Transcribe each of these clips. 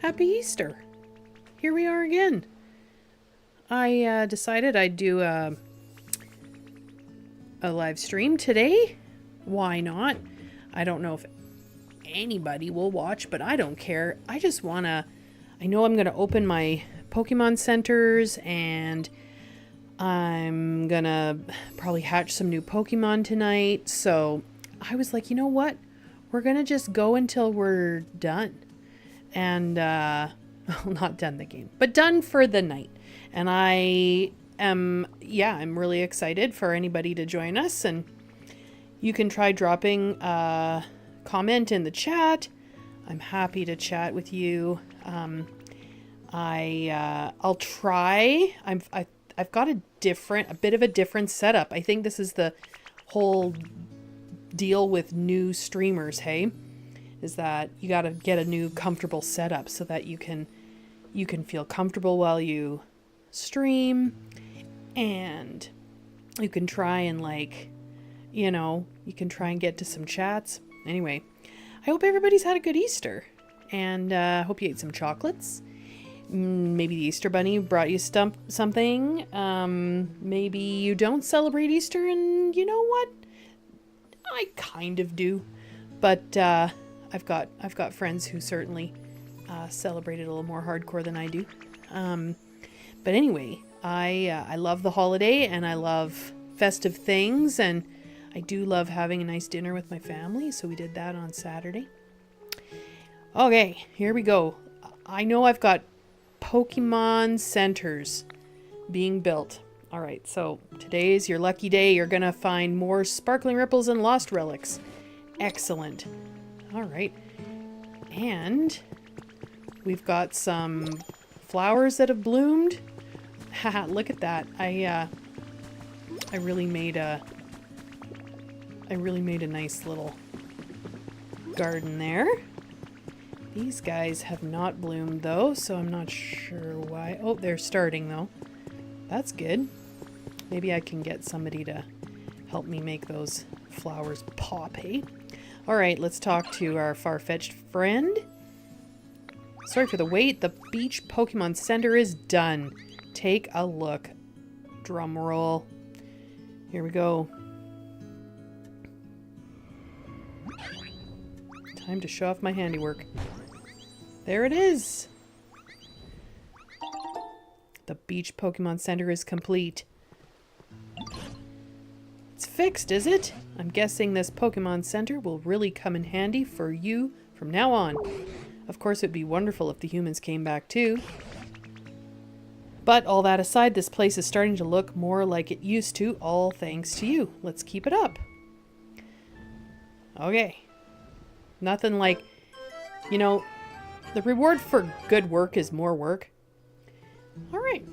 Happy Easter. Here we are again. I decided I'd do a live stream today. Why not? I don't know if anybody will watch, but I don't care. I know I'm going to open my Pokemon centers and I'm going to probably hatch some new Pokemon tonight. So I was like, you know what? We're going to just go until we're done. And, well, not done the game, but done for the night. And I'm really excited for anybody to join us. And you can try dropping a comment in the chat. I'm happy to chat with you. I'll try. I've got a bit of a different setup. I think this is the whole deal with new streamers, hey? Is that you got to get a new comfortable setup so that you can feel comfortable while you stream, and you can try and you can try and get to some chats. Anyway, I hope everybody's had a good Easter, and hope you ate some chocolates. Maybe the Easter Bunny brought you something. Maybe you don't celebrate Easter, and you know what? I kind of do, but I've got friends who certainly celebrate it a little more hardcore than I do. But anyway, I love the holiday and I love festive things, and I do love having a nice dinner with my family. So we did that on Saturday. Okay, here we go. I know I've got Pokemon centers being built. All right, so today's your lucky day. You're going to find more sparkling ripples and lost relics. Excellent. All right. And we've got some flowers that have bloomed. Haha, look at that. I really made a nice little garden there. These guys have not bloomed though, so I'm not sure why. Oh, they're starting though. That's good. Maybe I can get somebody to help me make those flowers pop, hey? All right, let's talk to our far-fetched friend. Sorry for the wait. The beach Pokemon Center is done. Take a look. Drum roll. Here we go. Time to show off my handiwork. There it is. The beach Pokemon Center is complete. It's fixed, is it? I'm guessing this Pokemon Center will really come in handy for you from now on. Of course, it'd be wonderful if the humans came back too. But all that aside, this place is starting to look more like it used to, all thanks to you. Let's keep it up. Okay. Nothing like, the reward for good work is more work. All right.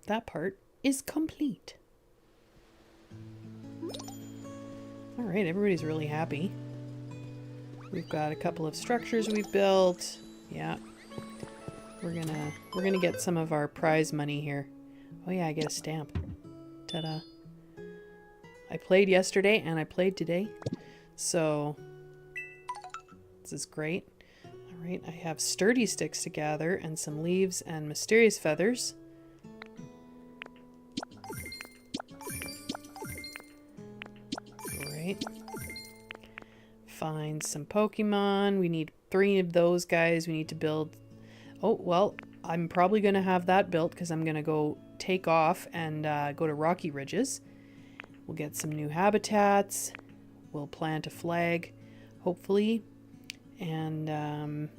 That part is complete. All right, everybody's really happy. We've got a couple of structures we've built. Yeah. We're gonna get some of our prize money here. Oh yeah, I get a stamp. Ta-da. I played yesterday and I played today. So this is great. All right, I have sturdy sticks to gather and some leaves and mysterious feathers. Great. Find some Pokemon. We need 3 of those guys. We need to build... Oh, well, I'm probably going to have that built because I'm going to go take off and go to Rocky Ridges. We'll get some new habitats. We'll plant a flag, hopefully. And,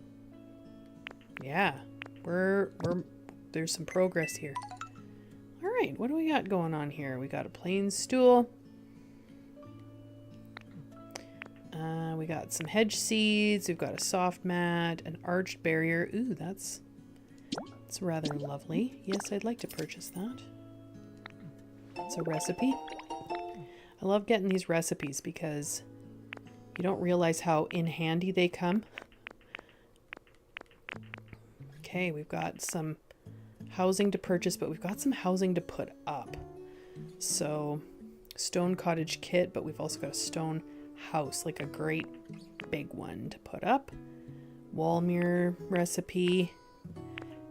yeah, there's some progress here. All right, what do we got going on here? We got a plain stool. We got some hedge seeds. We've got a soft mat, an arched barrier. Ooh, that's rather lovely. Yes, I'd like to purchase that. It's a recipe. I love getting these recipes because you don't realize how in handy they come. Okay, we've got some housing to purchase, but we've got some housing to put up. So, stone cottage kit, but we've also got a stone house, like a great big one to put up. Wall mirror recipe.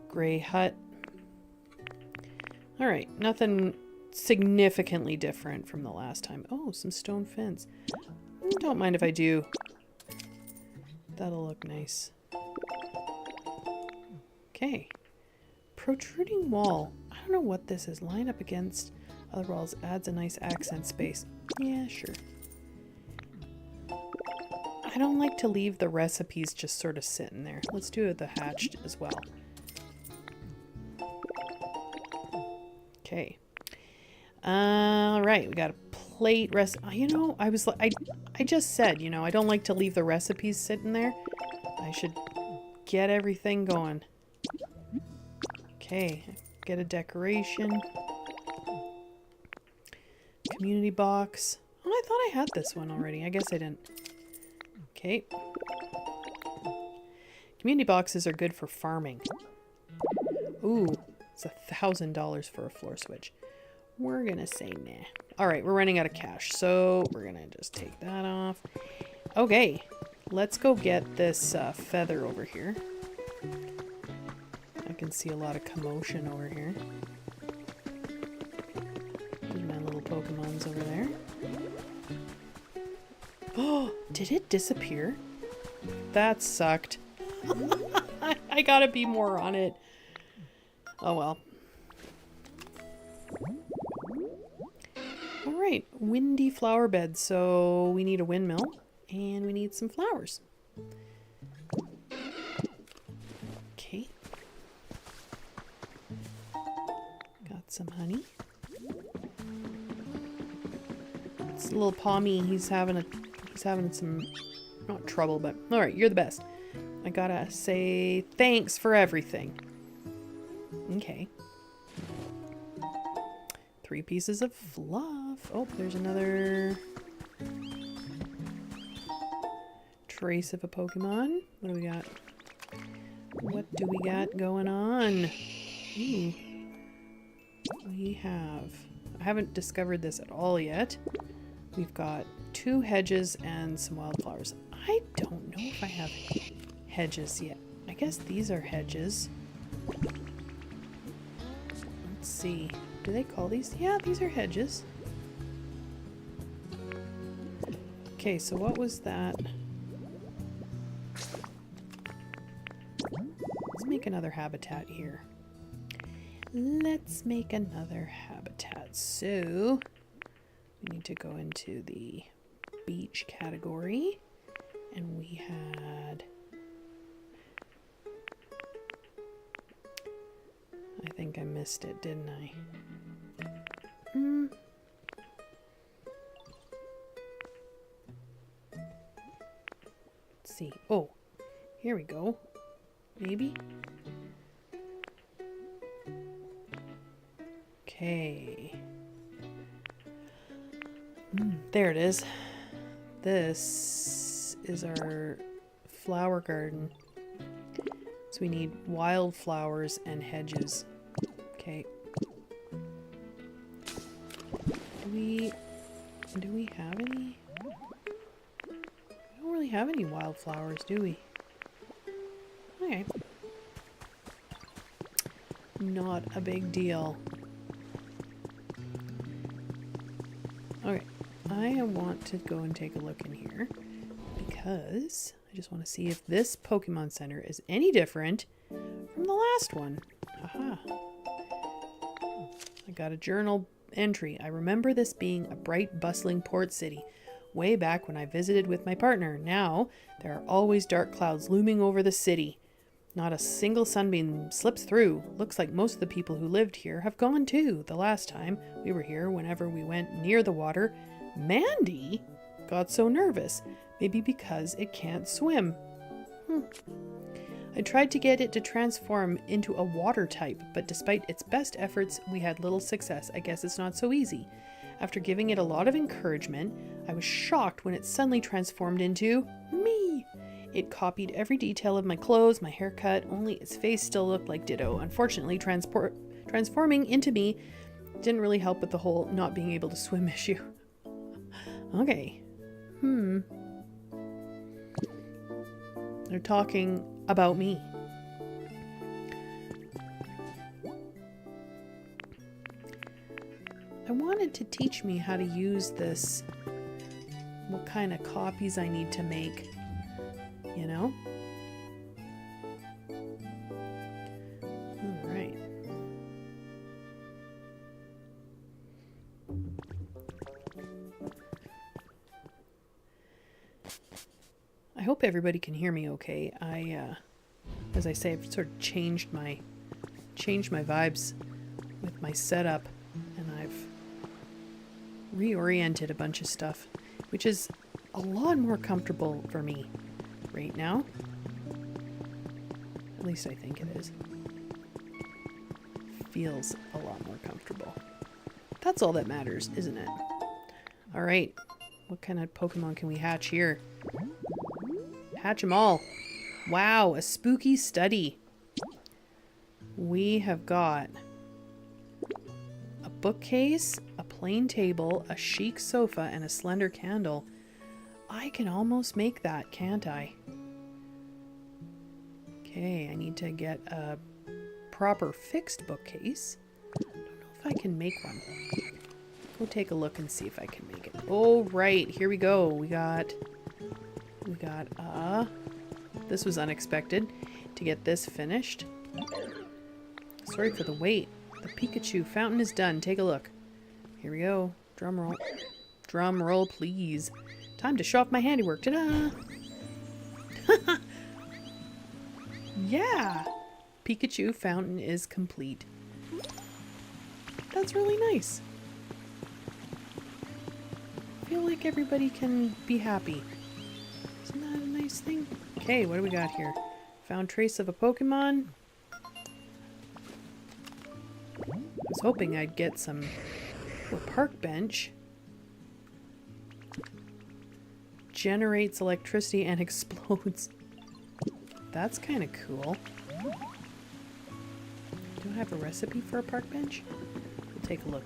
Gray hut. Alright, nothing significantly different from the last time. Oh, some stone fence. Don't mind if I do. That'll look nice. Okay. Protruding wall. I don't know what this is. Line up against other walls adds a nice accent space. Yeah, sure. I don't like to leave the recipes just sort of sitting there. Let's do the hatched as well. Okay. Alright, we got a plate you know, I just said, you know, I don't like to leave the recipes sitting there. I should get everything going. Okay, get a decoration. Community box. Oh, I thought I had this one already. I guess I didn't. Okay. Community boxes are good for farming. Ooh, it's $1,000 for a floor switch. We're gonna say nah. Alright, we're running out of cash, so we're gonna just take that off. Okay, let's go get this feather over here. I can see a lot of commotion over here. There's my little Pokemons over there. Oh, did it disappear? That sucked. I gotta be more on it. Oh well. Alright, windy flower bed. So we need a windmill and we need some flowers. Okay. Got some honey. It's a little Pommy, he's having some, not trouble, but alright, you're the best. I gotta say thanks for everything. Okay. 3 pieces of fluff. Oh, there's another trace of a Pokemon. What do we got? What do we got going on? Ooh. We have... I haven't discovered this at all yet. We've got 2 hedges and some wildflowers. I don't know if I have hedges yet. I guess these are hedges. Let's see. Do they call these? Yeah, these are hedges. Okay, so what was that? Let's make another habitat here. Let's make another habitat. So, we need to go into the beach category. And we had... I think I missed it, didn't I? Let's see. Oh, here we go. Maybe? Okay. There it is. This is our flower garden. So we need wildflowers and hedges. Okay. Do we have any? We don't really have any wildflowers, do we? Okay. Not a big deal. Okay. I want to go and take a look in here because I just want to see if this Pokemon Center is any different from the last one. Aha. I got a journal entry. I remember this being a bright, bustling port city way back when I visited with my partner. Now, there are always dark clouds looming over the city. Not a single sunbeam slips through. Looks like most of the people who lived here have gone too. The last time we were here, whenever we went near the water, Mandy got so nervous. Maybe because it can't swim. I tried to get it to transform into a water type, but despite its best efforts, we had little success. I guess it's not so easy. After giving it a lot of encouragement, I was shocked when it suddenly transformed into me. It copied every detail of my clothes, my haircut, only its face still looked like Ditto. Unfortunately, transforming into me didn't really help with the whole not being able to swim issue. Okay. They're talking about me. I wanted to teach me how to use this, what kind of copies I need to make, you know? All right. I hope everybody can hear me okay. As I say, I've sort of changed my vibes with my setup, and I've reoriented a bunch of stuff, which is a lot more comfortable for me right now. At least I think it is. Feels a lot more comfortable. That's all that matters, isn't it? All right. What kind of Pokemon can we hatch here? Hatch them all. Wow, a spooky study. We have got a bookcase, a plain table, a chic sofa, and a slender candle. I can almost make that, can't I? Okay, I need to get a proper fixed bookcase. I don't know if I can make one. Go take a look and see if I can make it. Oh, right, here we go. We got this was unexpected to get this finished. Sorry for the wait. The Pikachu fountain is done. Take a look. Here we go. Drum roll. Drum roll, please. Time to show off my handiwork. Ta-da! Yeah! Pikachu fountain is complete. That's really nice. I feel like everybody can be happy. Isn't that a nice thing? Okay, what do we got here? Found trace of a Pokemon. I was hoping I'd get some park bench. Generates electricity and explodes. That's kind of cool. Do I have a recipe for a park bench? We'll take a look.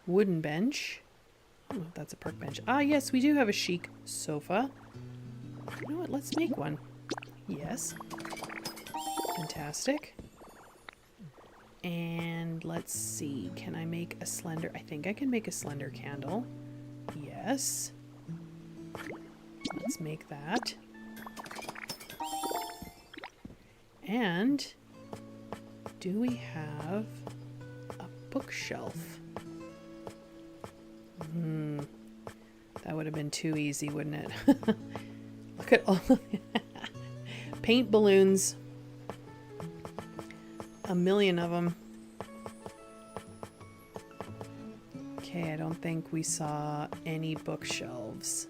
Wooden bench. Oh, that's a park bench. Ah, yes, we do have a chic sofa. You know what? Let's make one. Yes. Fantastic. And let's see. Can I make a slender... I think I can make a slender candle. Yes. Let's make that. And do we have a bookshelf? That would have been too easy, wouldn't it? Look at all paint balloons. A million of them. Okay, I don't think we saw any bookshelves.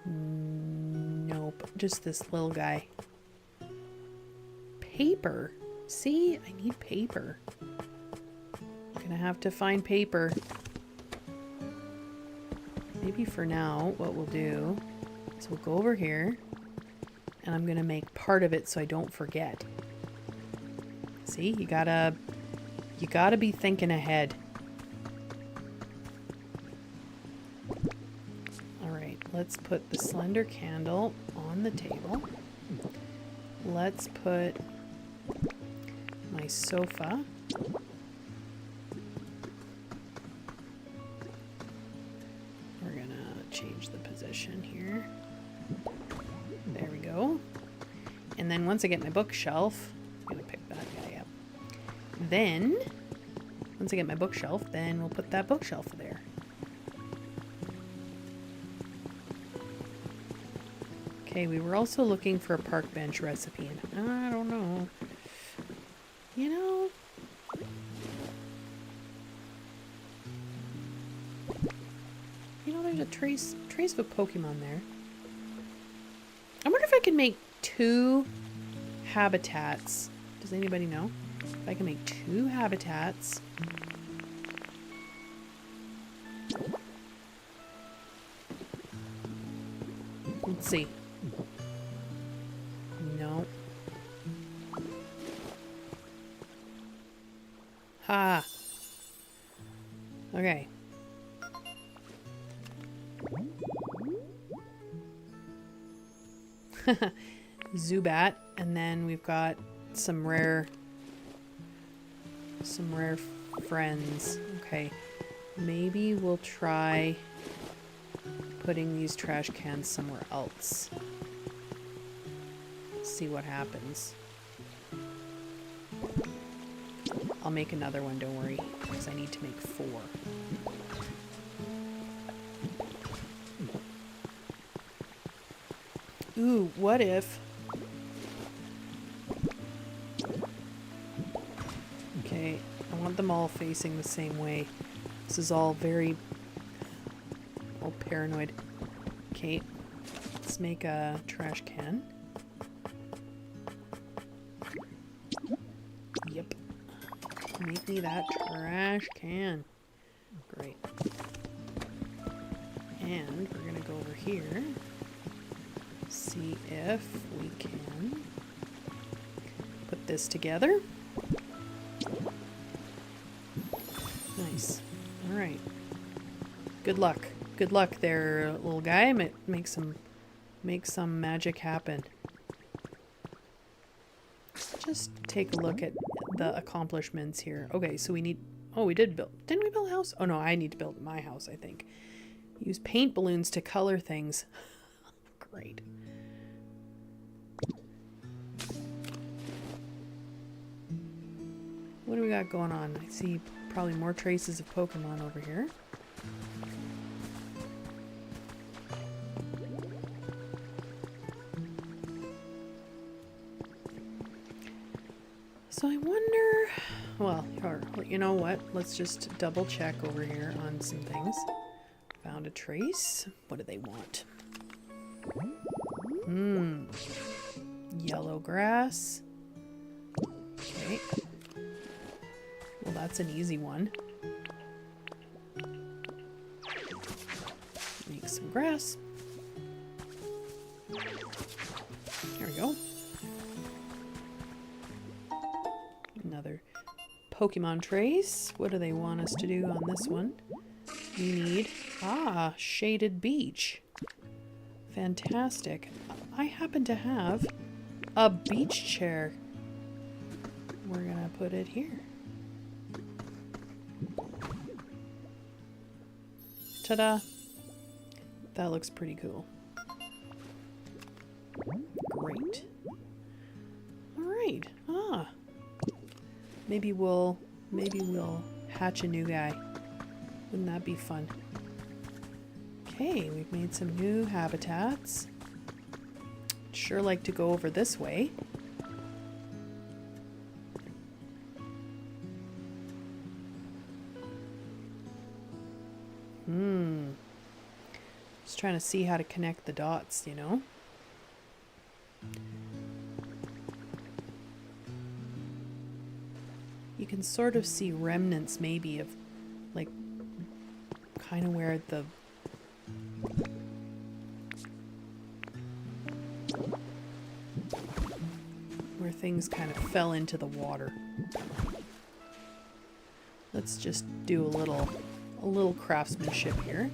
Nope, just this little guy. Paper. See, I need paper. Gonna have to find paper. Maybe for now, what we'll do is we'll go over here and I'm gonna make part of it so I don't forget. See, you gotta be thinking ahead. Alright, let's put the slender candle on the table. Let's put my sofa. We're gonna change the position here. There we go. And then once I get my bookshelf, I'm gonna pick that guy up. Then, once I get my bookshelf, then we'll put that bookshelf there. Okay, we were also looking for a park bench recipe, and I don't know. You know, there's a trace of a Pokemon there. I wonder if I can make 2 habitats. Does anybody know? If I can make 2 habitats. Let's see. No. Ha. Okay. Zubat, and then we've got some rare friends. Okay, maybe we'll try putting these trash cans somewhere else. See what happens. I'll make another one, don't worry, because I need to make 4. Ooh, what if... Okay, I want them all facing the same way. This is all very... all paranoid. Okay, let's make a trash can. Yep. Make me that trash can. Great. And we're gonna go over here. See if we can put this together. Nice. Alright. Good luck. Good luck there, little guy. Make some magic happen. Just take a look at the accomplishments here. Okay, so we need... Oh, we did build... Didn't we build a house? Oh no, I need to build my house, I think. Use paint balloons to color things. Great. What do we got going on? I see probably more traces of Pokemon over here. So I wonder... Well, you know what? Let's just double check over here on some things. Found a trace. What do they want? Yellow grass. Okay. Well, that's an easy one. Make some grass. There we go. Another Pokemon trace. What do they want us to do on this one? We need... Ah, shaded beach. Fantastic. I happen to have a beach chair. We're gonna put it here. Ta-da! That looks pretty cool. Great. Alright. Ah. Maybe we'll hatch a new guy. Wouldn't that be fun? Okay, we've made some new habitats. Sure like to go over this way. Just trying to see how to connect the dots, you know? You can sort of see remnants maybe of like kind of where the things kind of fell into the water. Let's just do a little craftsmanship here.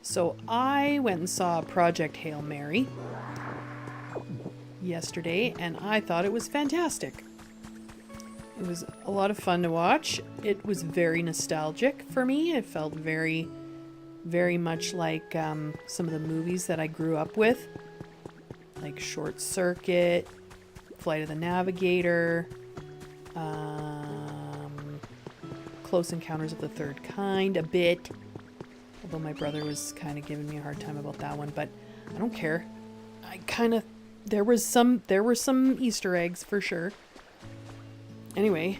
So I went and saw Project Hail Mary yesterday, and I thought it was fantastic. It was a lot of fun to watch. It was very nostalgic for me. It felt very, very much like some of the movies that I grew up with, like Short Circuit, Flight of the Navigator, Close Encounters of the Third Kind, a bit. Although my brother was kind of giving me a hard time about that one, but I don't care. There were some Easter eggs for sure. Anyway,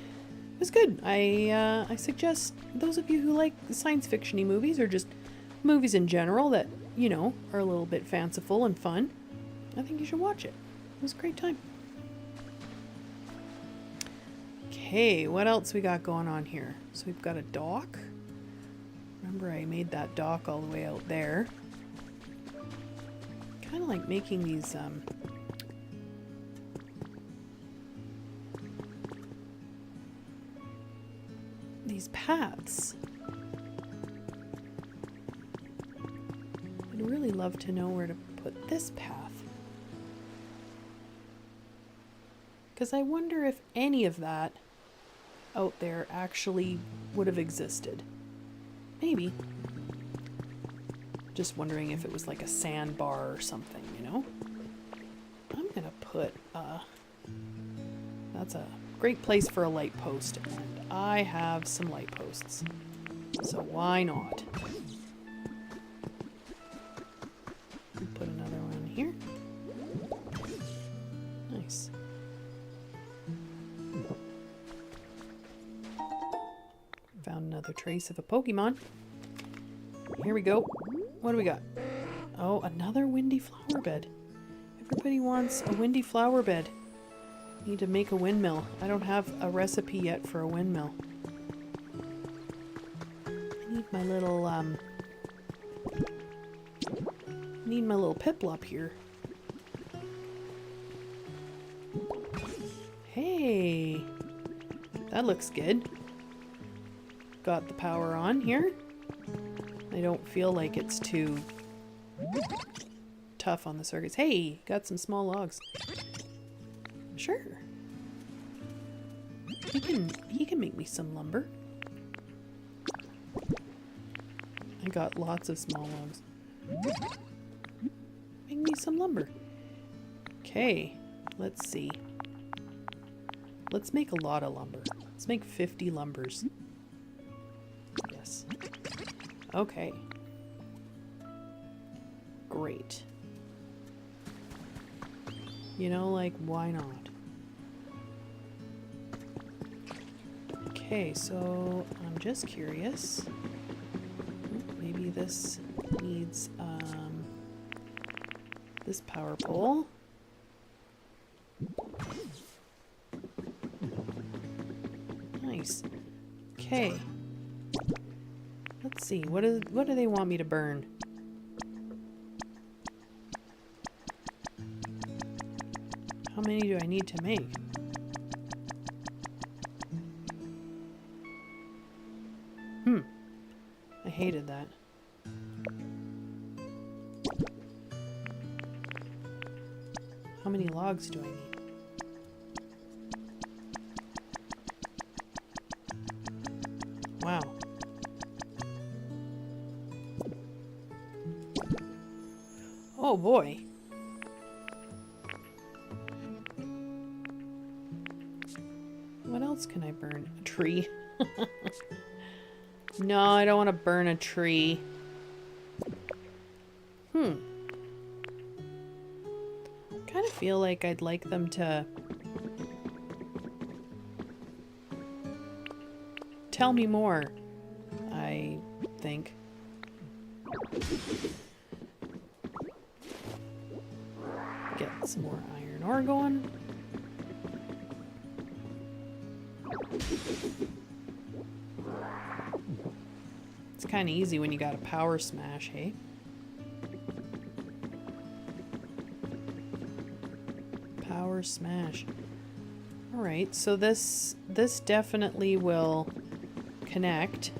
it was good. I suggest those of you who like science fiction-y movies, or just movies in general that, you know, are a little bit fanciful and fun, I think you should watch it. It was a great time. Okay, what else we got going on here? So we've got a dock. Remember I made that dock all the way out there. Kind of like making these paths. I'd really love to know where to put this path. Because I wonder if any of that out there actually would have existed. Maybe. Just wondering if it was like a sandbar or something, you know? I'm gonna put, that's a great place for a light post, and I have some light posts. So why not? Put another one here. Nice. Found another trace of a Pokemon. Here we go. What do we got? Oh, another windy flower bed. Everybody wants a windy flower bed. Need to make a windmill. I don't have a recipe yet for a windmill. I need my little Piplup here. Hey, that looks good. Got the power on here. I don't feel like it's too tough on the circuits. Hey, got some small logs. Sure. He can make me some lumber. I got lots of small logs. Make me some lumber. Okay, let's see. Let's make a lot of lumber. Let's make 50 lumbers. Yes. Okay. Great. You know, like, why not? Okay, so I'm just curious. Maybe this needs this power pole. Nice. Okay. Let's see. What do they want me to burn? How many do I need to make? I hated that. How many logs do I need? Wow. Oh boy. What else can I burn? A tree. No, I don't want to burn a tree. Kind of feel like I'd like them to tell me more, I think. Get some more iron ore going. It's kind of easy when you got a power smash, hey? Power smash. Alright, so this definitely will connect.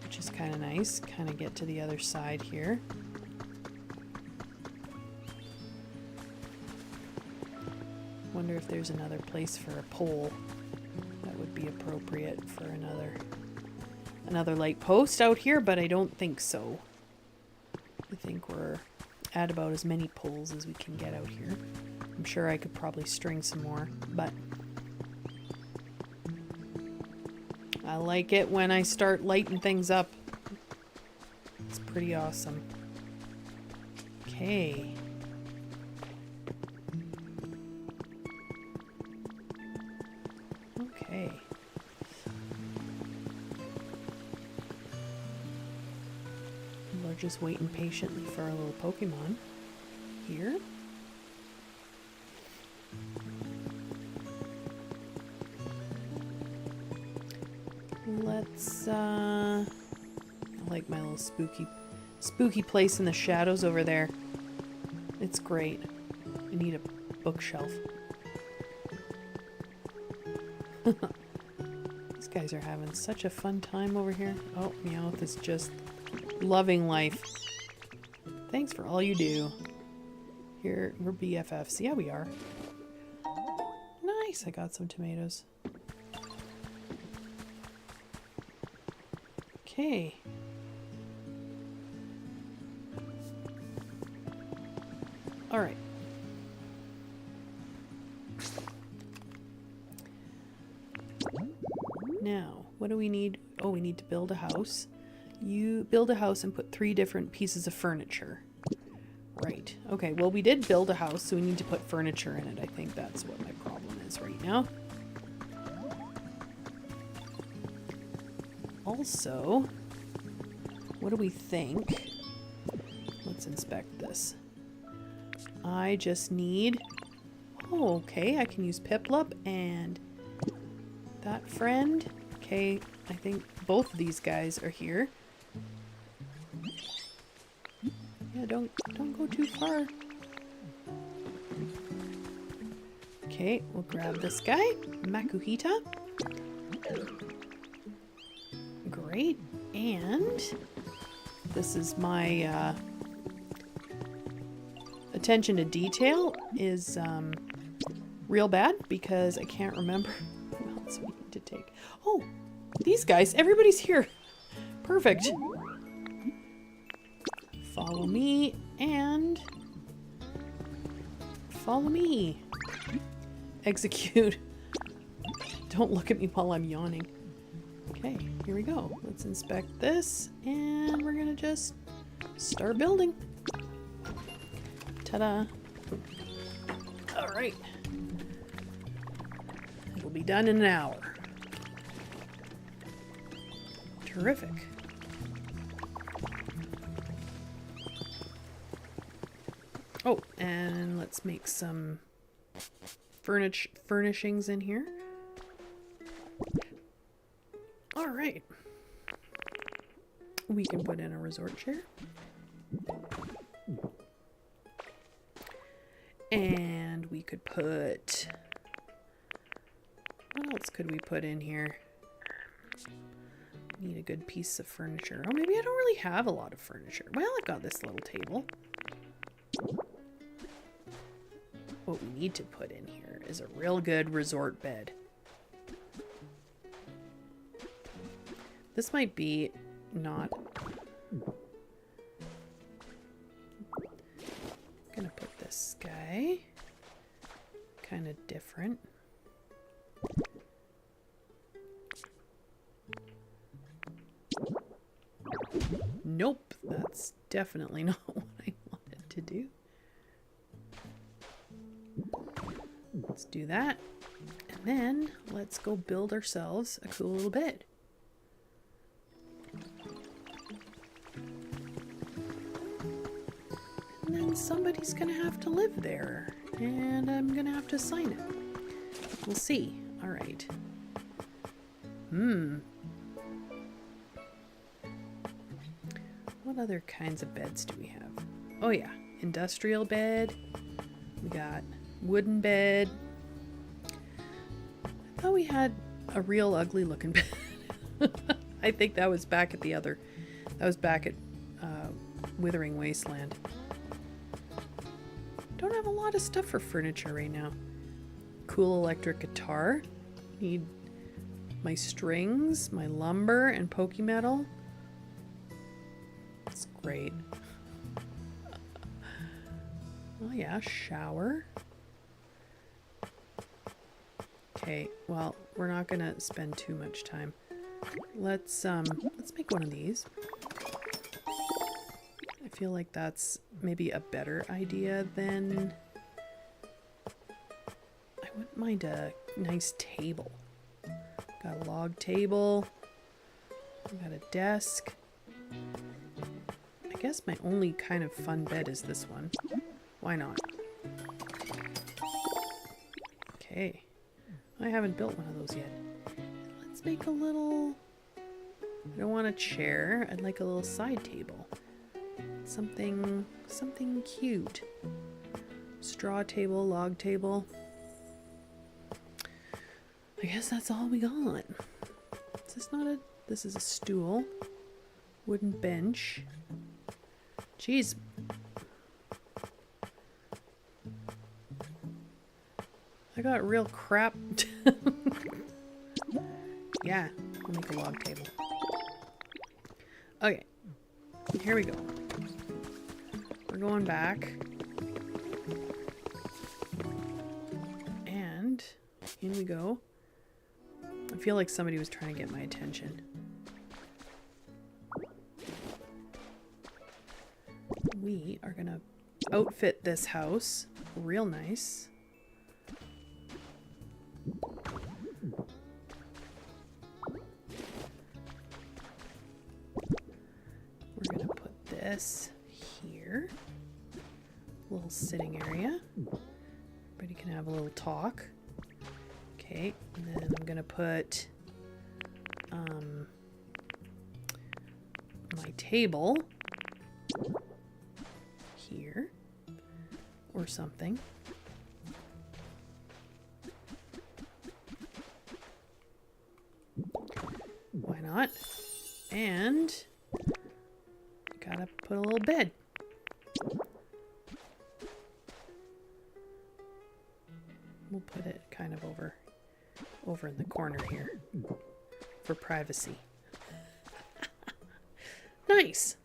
Which is kind of nice. Kind of get to the other side here. Wonder if there's another place for a pole that would be appropriate for another light post out here, but I don't think so. I think we're at about as many poles as we can get out here. I'm sure I could probably string some more, but I like it when I start lighting things up. It's pretty awesome. Okay. Okay. We're just waiting patiently for our little Pokemon here. Let's I like my little spooky place in the shadows over there. It's great. I need a bookshelf. These guys are having such a fun time over here. Oh, Meowth is just Loving life. Thanks for all you do. Here, we're BFFs. Yeah, we are. Nice, I got some tomatoes. Okay. All right. Now, what do we need? Oh, we need to build a house. You build a house and put 3 different pieces of furniture. Right. Okay, well, we did build a house, so we need to put furniture in it. I think that's what my problem is right now. Also, what do we think? Let's inspect this. I just need... Oh, okay, I can use Piplup and that friend. Okay, I think both of these guys are here. Yeah, don't go too far. Okay, we'll grab this guy, Makuhita. Great, and this is my attention to detail is real bad because I can't remember what else we need to take. Oh, these guys, everybody's here. Perfect. Follow me and follow me. Execute. Don't look at me while I'm yawning. Okay, here we go. Let's inspect this and we're gonna just start building. Ta-da. All right. It'll be done in an hour. Terrific. Oh, and let's make some furnishings in here. All right. We can put in a resort chair. And we could put... What else could we put in here? Need a good piece of furniture. Oh, maybe I don't really have a lot of furniture. Well, I've got this little table. What we need to put in here is a real good resort bed. This might be not... I'm gonna put this guy kind of different. Nope, that's definitely not what I wanted to do. Let's do that. And then let's go build ourselves a cool little bed. And then somebody's gonna have to live there. And I'm gonna have to sign it. We'll see. All right. What other kinds of beds do we have? Oh yeah, industrial bed. We got wooden bed. I thought we had a real ugly looking bed. I think that was back at that was back at Withering Wasteland. Don't have a lot of stuff for furniture right now. Cool electric guitar. Need my strings, my lumber, and Pokemetal. That's great. Oh yeah, shower. Okay, well, we're not gonna spend too much time. Let's make one of these. I feel like that's maybe a better idea than... I wouldn't mind a nice table. Got a log table. Got a desk. I guess my only kind of fun bed is this one. Why not? Okay. I haven't built one of those yet. Let's make a little... I don't want a chair. I'd like a little side table. Something cute. Straw table, log table. I guess that's all we got. Is this not a... This is a stool. Wooden bench. Jeez. I got real crap. Yeah, we'll make a log table. Okay, here we go. We're going back. And in we go. I feel like somebody was trying to get my attention. We are gonna outfit this house real nice. We're gonna put this here. Little sitting area. Everybody can have a little talk. Okay, and then I'm gonna put my table here or something. Why not? And gotta put a little bed. We'll put it kind of over in the corner here for privacy. Nice.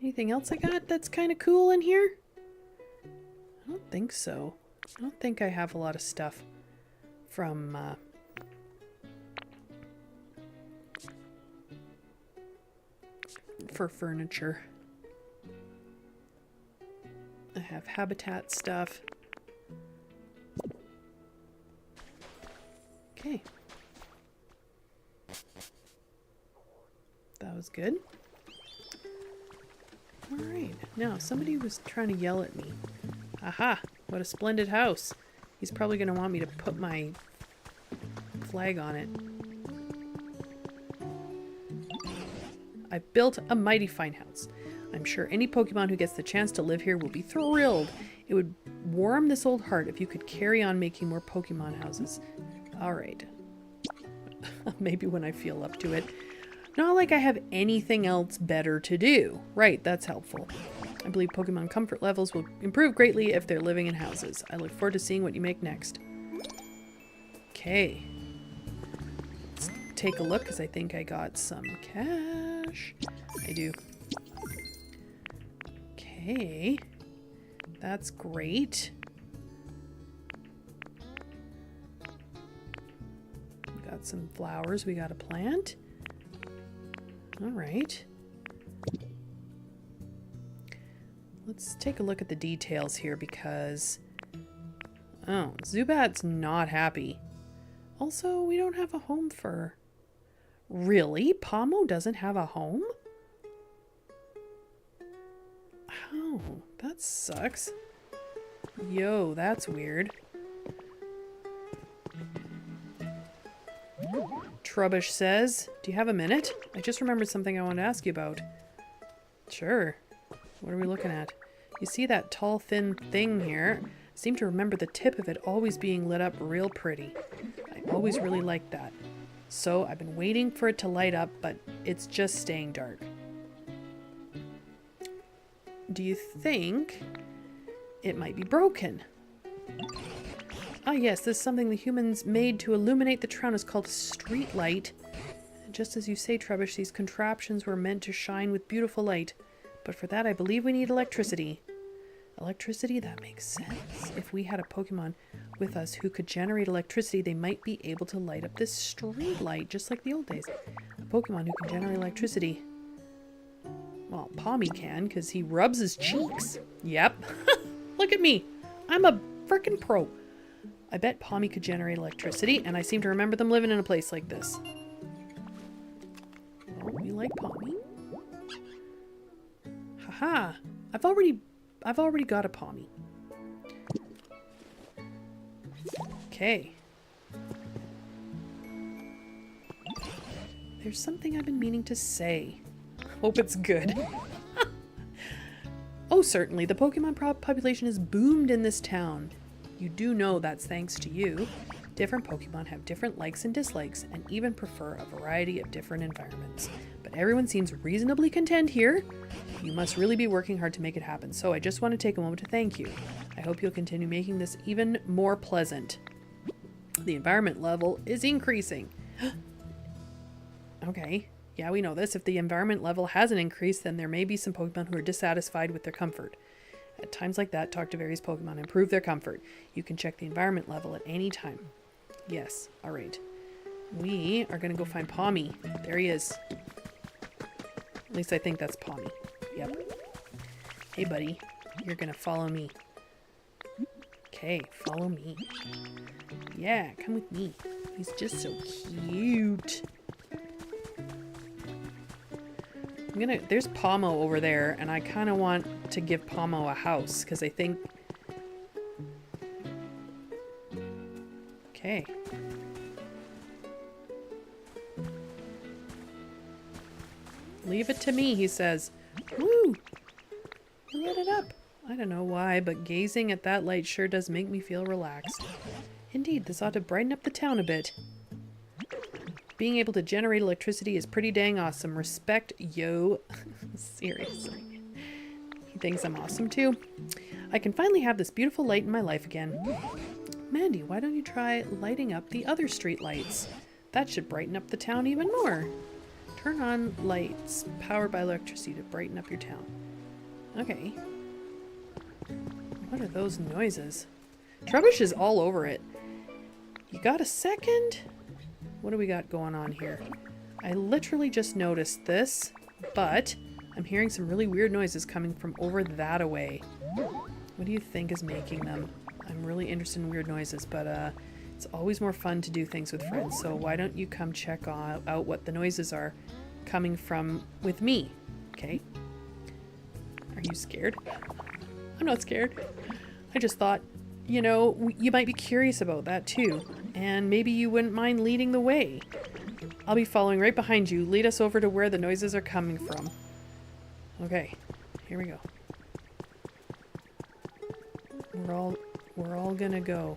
Anything else I got that's kind of cool in here? I don't think so. I don't think I have a lot of stuff from for furniture. I have habitat stuff. Okay. That was good. Alright, now somebody was trying to yell at me. Aha! What a splendid house. He's probably going to want me to put my flag on it. I built a mighty fine house. I'm sure any Pokemon who gets the chance to live here will be thrilled. It would warm this old heart if you could carry on making more Pokemon houses. Alright. Maybe when I feel up to it. Not like I have anything else better to do. Right, that's helpful. I believe Pokemon comfort levels will improve greatly if they're living in houses. I look forward to seeing what you make next. Okay. Let's take a look because I think I got some cash. I do. Okay. That's great. We got some flowers we gotta plant. All right. Let's take a look at the details here because... Oh, Zubat's not happy. Also, we don't have a home for... Really? Pomo doesn't have a home? Oh, that sucks. Yo, that's weird. Trubbish says, do you have a minute? I just remembered something I wanted to ask you about. Sure. What are we looking at? You see that tall, thin thing here? I seem to remember the tip of it always being lit up real pretty. I always really liked that. So I've been waiting for it to light up, but it's just staying dark. Do you think it might be broken? Ah yes, this is something the humans made to illuminate the town. It's called a street light. Just as you say, Trubbish, these contraptions were meant to shine with beautiful light. But for that, I believe we need electricity. Electricity? That makes sense. If we had a Pokemon with us who could generate electricity, they might be able to light up this street light, just like the old days. A Pokemon who can generate electricity. Well, Pommy can, because he rubs his cheeks. Yep. Look at me. I'm a frickin' pro. I bet Pommy could generate electricity, and I seem to remember them living in a place like this. Well, we like Pommy. Haha. I've already got a Pommy. Okay. There's something I've been meaning to say. Hope it's good. Oh, certainly. The Pokemon population has boomed in this town. You do know that's thanks to you. Different Pokemon have different likes and dislikes, and even prefer a variety of different environments. but everyone seems reasonably content here. You must really be working hard to make it happen, so I just want to take a moment to thank you. I hope you'll continue making this even more pleasant. The environment level is increasing. Okay, yeah, we know this. If the environment level hasn't increased, then there may be some Pokemon who are dissatisfied with their comfort. At times like that, talk to various Pokemon and improve their comfort. You can check the environment level at any time. Yes, alright. We are going to go find Pommy. There he is. At least I think that's Pommy. Yep. Hey, buddy. You're going to follow me. Okay, follow me. Yeah, come with me. He's just so cute. There's Pomo over there, and I kind of want to give Pomo a house, because I think... Okay. Leave it to me, he says. Woo! Lit it up. I don't know why, but gazing at that light sure does make me feel relaxed. Indeed, this ought to brighten up the town a bit. Being able to generate electricity is pretty dang awesome. Respect, yo. Seriously. He thinks I'm awesome too. I can finally have this beautiful light in my life again. Mandy, why don't you try lighting up the other street lights? That should brighten up the town even more. Turn on lights powered by electricity to brighten up your town. Okay. What are those noises? Trubbish is all over it. You got a second? What do we got going on here? I literally just noticed this, but I'm hearing some really weird noises coming from over that away. What do you think is making them? I'm really interested in weird noises, but it's always more fun to do things with friends, so why don't you come check out what the noises are coming from with me, okay? Are you scared? I'm not scared. I just thought, you know, you might be curious about that too, and maybe you wouldn't mind leading the way. I'll be following right behind you. Lead us over to where the noises are coming from. Okay, here we go. We're all gonna go.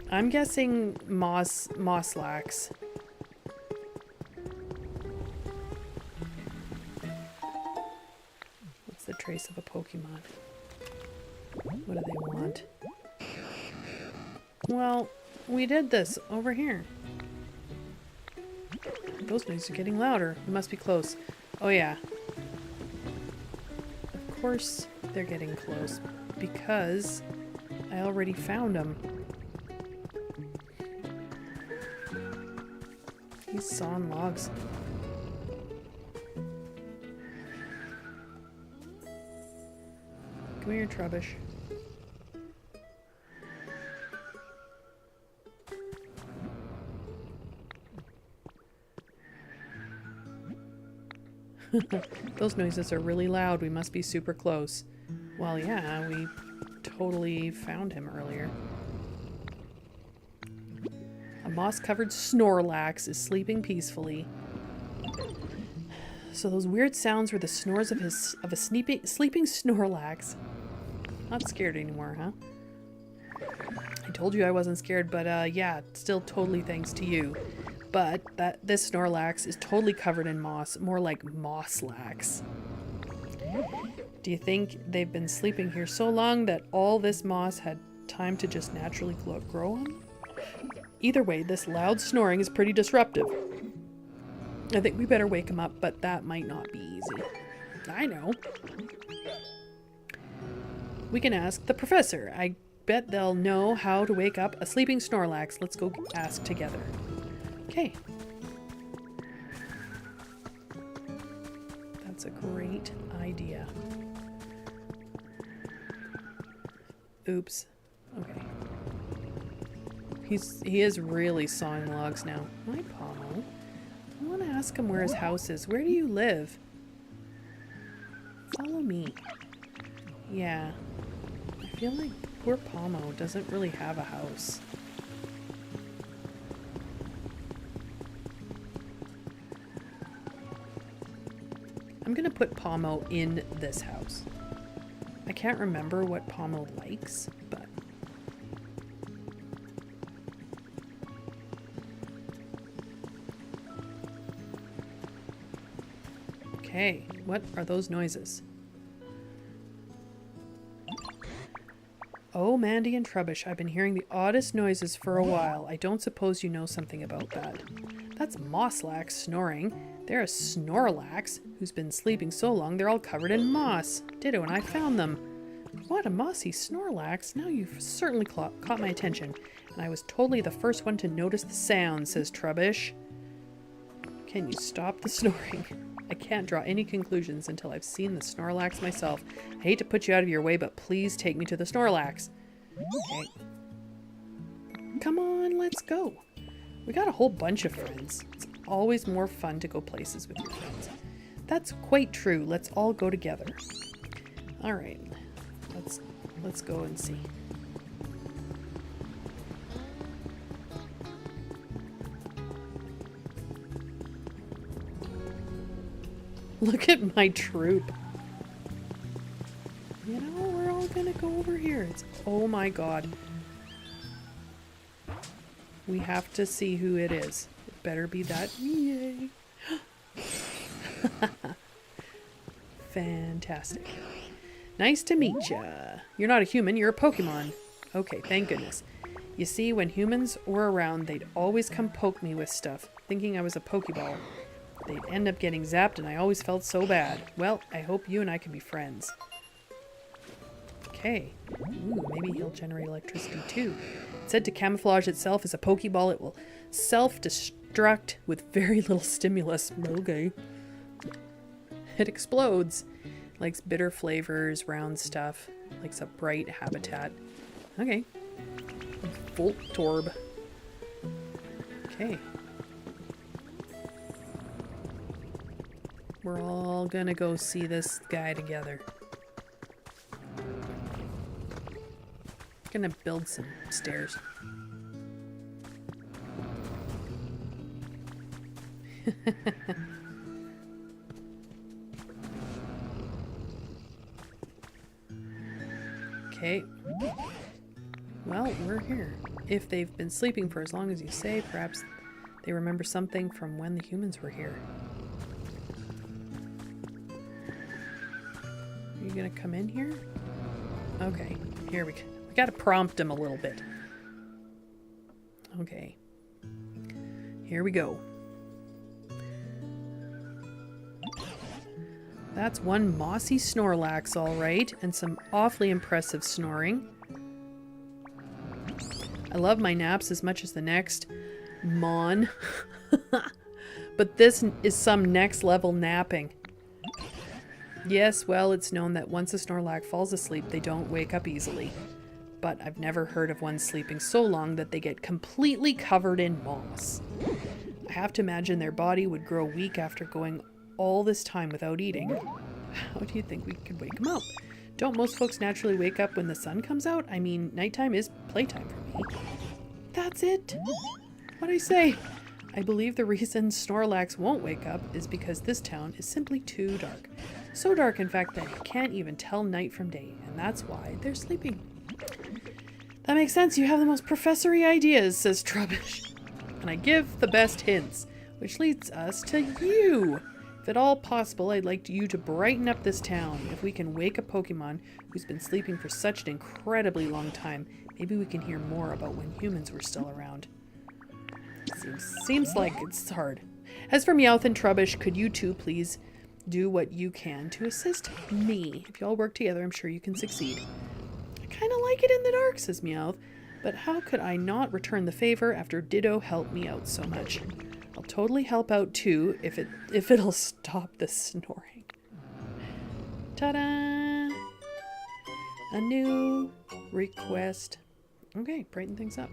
I'm guessing Mosslax. What's the trace of a Pokemon? What do they want? Well, we did this over here. Those noises are getting louder. We must be close. Oh yeah. Of course they're getting close because I already found them. He's sawing logs. Come here, Trubbish. Those noises are really loud. We must be super close. Well, yeah, we totally found him earlier. A moss-covered Snorlax is sleeping peacefully. So those weird sounds were the snores of a sleeping Snorlax. Not scared anymore, huh? I told you I wasn't scared, but yeah, still totally thanks to you. But this Snorlax is totally covered in moss, more like Mosslax. Do you think they've been sleeping here so long that all this moss had time to just naturally grow on? Either way, this loud snoring is pretty disruptive. I think we better wake him up, but that might not be easy. I know. We can ask the professor. I bet they'll know how to wake up a sleeping Snorlax. Let's go ask together. Okay. That's a great idea. Oops. Okay. He is really sawing logs now. Hi, Pommel. I want to ask him where his house is. Where do you live? Follow me. Yeah. I feel like poor Pomo doesn't really have a house. I'm gonna put Pomo in this house. I can't remember what Pomo likes, but... Okay, what are those noises? Oh, Mandy and Trubbish, I've been hearing the oddest noises for a while. I don't suppose you know something about that. That's Mosslax snoring. They're a Snorlax who's been sleeping so long they're all covered in moss. Ditto and I found them. What, a mossy Snorlax? Now you've certainly caught my attention. And I was totally the first one to notice the sound, says Trubbish. Can you stop the snoring? I can't draw any conclusions until I've seen the Snorlax myself. I hate to put you out of your way, but please take me to the Snorlax. Okay. Come on, let's go. We got a whole bunch of friends. It's always more fun to go places with your friends. That's quite true. Let's all go together. All right. Let's go and see. Look at my troop. You know, we're all gonna go over here. It's, oh my god. We have to see who it is. It better be that. Yay. Fantastic. Nice to meet ya. You're not a human, you're a Pokemon. Okay, thank goodness. You see, when humans were around, they'd always come poke me with stuff, thinking I was a Pokeball. They'd end up getting zapped and I always felt so bad. Well, I hope you and I can be friends. Okay. Ooh, maybe he'll generate electricity too. It said to camouflage itself as a Pokeball, it will self-destruct with very little stimulus. Okay. It explodes. Likes bitter flavors, round stuff. Likes a bright habitat. Okay. Voltorb. Okay. We're all gonna go see this guy together. Gonna build some stairs. Okay. Well, we're here. If they've been sleeping for as long as you say, perhaps they remember something from when the humans were here. Are you gonna come in here? Okay, here we go. We gotta prompt him a little bit. Okay. Here we go. That's one mossy Snorlax, all right, and some awfully impressive snoring. I love my naps as much as the next Mon. But this is some next level napping. Yes, well, it's known that once a Snorlax falls asleep, they don't wake up easily. But I've never heard of one sleeping so long that they get completely covered in moss. I have to imagine their body would grow weak after going all this time without eating. How do you think we could wake them up? Don't most folks naturally wake up when the sun comes out? I mean, nighttime is playtime for me. That's it. What'd I say? I believe the reason Snorlax won't wake up is because this town is simply too dark. So dark, in fact, that you can't even tell night from day, and that's why they're sleeping. That makes sense. You have the most professory ideas, says Trubbish. And I give the best hints, which leads us to you. If at all possible, I'd like you to brighten up this town. If we can wake a Pokemon who's been sleeping for such an incredibly long time, maybe we can hear more about when humans were still around. Seems like it's hard. As for Meowth and Trubbish, could you two please do what you can to assist me? If you all work together, I'm sure you can succeed. I kind of like it in the dark, says Meowth, but how could I not return the favor after Ditto helped me out so much? I'll totally help out too if it'll stop the snoring. Ta-da! A new request. Okay, brighten things up.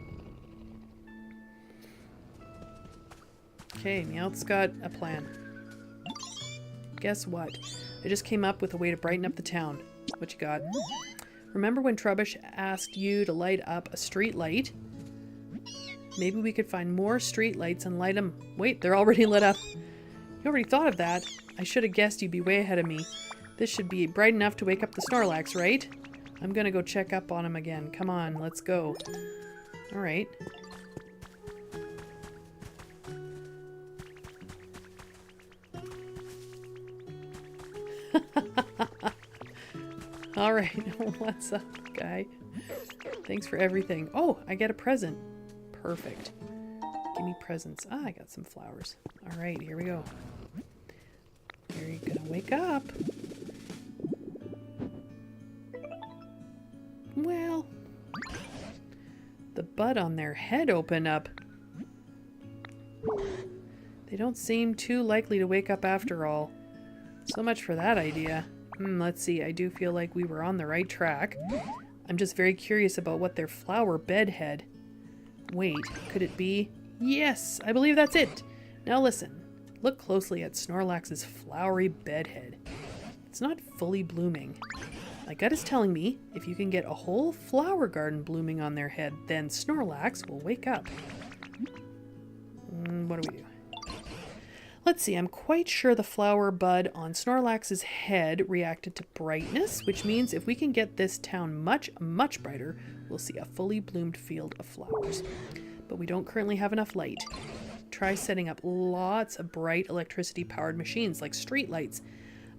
Okay, Meowth's got a plan. Guess what? I just came up with a way to brighten up the town. What you got? Remember when Trubbish asked you to light up a street light? Maybe we could find more street lights and light them. Wait, they're already lit up. You already thought of that. I should have guessed you'd be way ahead of me. This should be bright enough to wake up the Snorlax, right? I'm gonna go check up on him again. Come on, let's go. Alright. All right. What's up, guy? Thanks for everything. Oh, I get a present. Perfect. Give me presents. Ah, I got some flowers. All right, here we go. You're gonna wake up. Well, the bud on their head opened up. They don't seem too likely to wake up after all. So much for that idea. Let's see, I do feel like we were on the right track. I'm just very curious about what their flower bed had. Wait, could it be? Yes, I believe that's it. Now listen, look closely at Snorlax's flowery bedhead. It's not fully blooming. My gut is telling me if you can get a whole flower garden blooming on their head, then Snorlax will wake up. What do we do? Let's see, I'm quite sure the flower bud on Snorlax's head reacted to brightness, which means if we can get this town much, much brighter, we'll see a fully bloomed field of flowers. But we don't currently have enough light. Try setting up lots of bright electricity-powered machines like streetlights.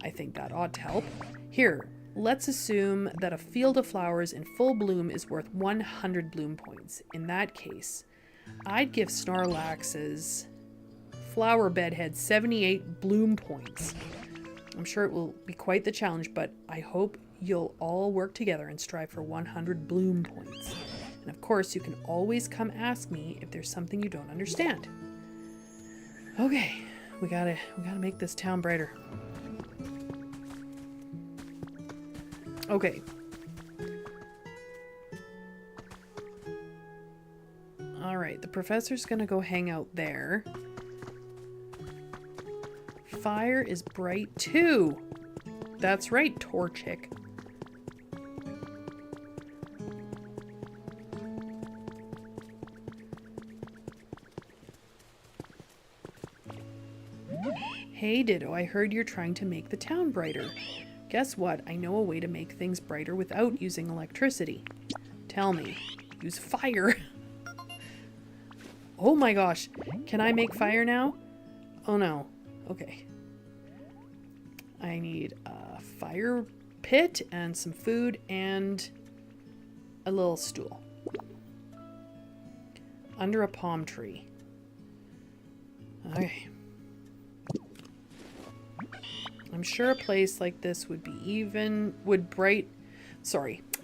I think that ought to help. Here, let's assume that a field of flowers in full bloom is worth 100 bloom points. In that case, I'd give Snorlax's flower bedhead 78 bloom points. I'm sure it will be quite the challenge, but I hope you'll all work together and strive for 100 bloom points. And of course, you can always come ask me if there's something you don't understand. Okay, we gotta make this town brighter. Okay. All right, the professor's gonna go hang out there. Fire is bright too. That's right, Torchic. Hey Ditto, I heard you're trying to make the town brighter. Guess what? I know a way to make things brighter without using electricity. Tell me. Use fire. Oh my gosh. Can I make fire now? Oh no. Okay. I need a fire pit and some food and a little stool. Under a palm tree. Okay. I'm sure a place like this would be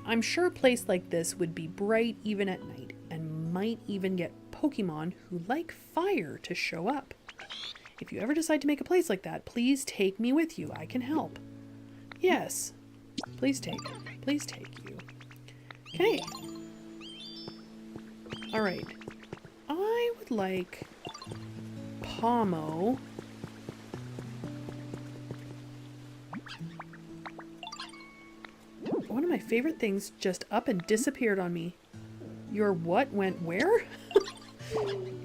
I'm sure a place like this would be bright even at night and might even get Pokemon who like fire to show up. If you ever decide to make a place like that, please take me with you. I can help. Yes. Please take you. Okay. Alright. I would like Pomo. One of my favorite things just up and disappeared on me. Your what went where?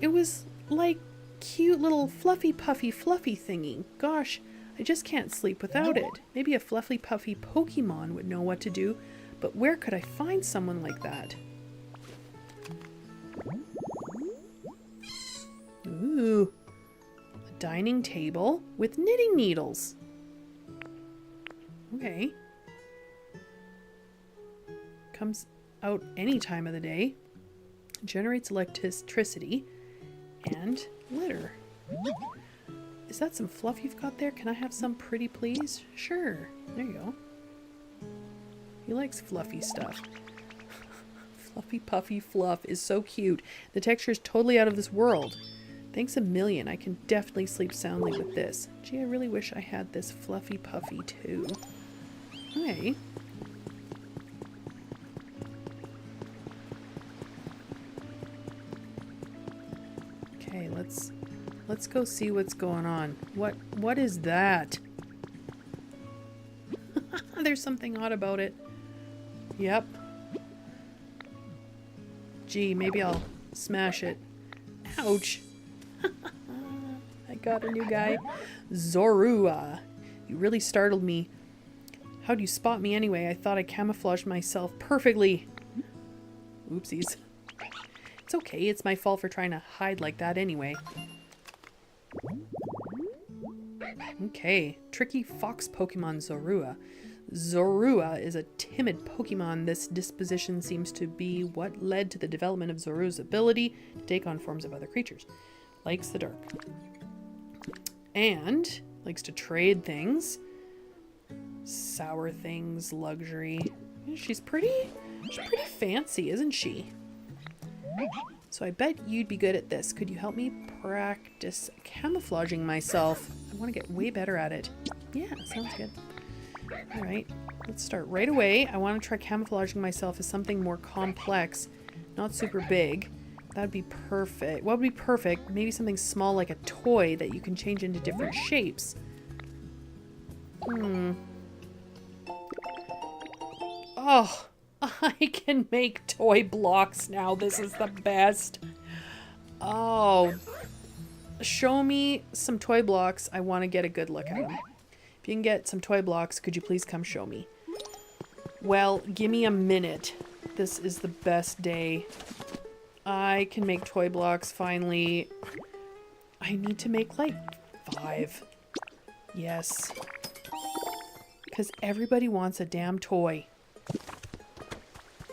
It was like cute little fluffy puffy thingy. Gosh, I just can't sleep without it. Maybe a fluffy puffy Pokemon would know what to do, but where could I find someone like that? Ooh, a dining table with knitting needles. Okay. Comes out any time of the day. Generates electricity and litter. Is that some fluff you've got there? Can I have some pretty, please? Sure. There you go. He likes fluffy stuff. Fluffy puffy fluff is so cute. The texture is totally out of this world. Thanks a million. I can definitely sleep soundly with this. Gee, I really wish I had this fluffy puffy too. Okay. Okay, let's go see what's going on. What is that? There's something odd about it. Yep. Gee, maybe I'll smash it. Ouch. I got a new guy. Zorua. You really startled me. How'd you spot me anyway? I thought I camouflaged myself perfectly. Oopsies. It's okay, it's my fault for trying to hide like that anyway. Okay, tricky fox Pokemon Zorua. Zorua is a timid Pokemon. This disposition seems to be what led to the development of Zorua's ability to take on forms of other creatures. Likes the dark. And likes to trade things. Sour things, luxury. She's pretty fancy, isn't she? So I bet you'd be good at this. Could you help me practice camouflaging myself? I want to get way better at it. Yeah, sounds good. All right, let's start right away. I want to try camouflaging myself as something more complex, not super big. That'd be perfect. What would be perfect? Maybe something small like a toy that you can change into different shapes. Oh, I can make toy blocks now. This is the best. Oh, show me some toy blocks. I want to get a good look at them. If you can get some toy blocks, could you please come show me? Well, give me a minute. This is the best day. I can make toy blocks finally. I need to make like 5. Yes. Because everybody wants a damn toy.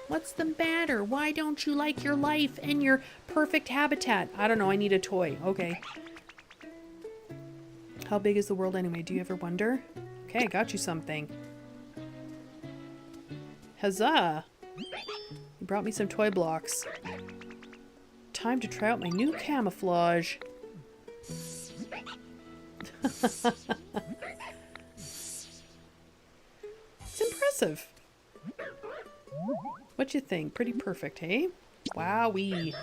What's the matter? Why don't you like your life and your perfect habitat? I don't know. I need a toy. Okay. How big is the world anyway? Do you ever wonder? Okay, I got you something. Huzzah! You brought me some toy blocks. Time to try out my new camouflage. It's impressive. What you think? Pretty perfect, hey? Wowee.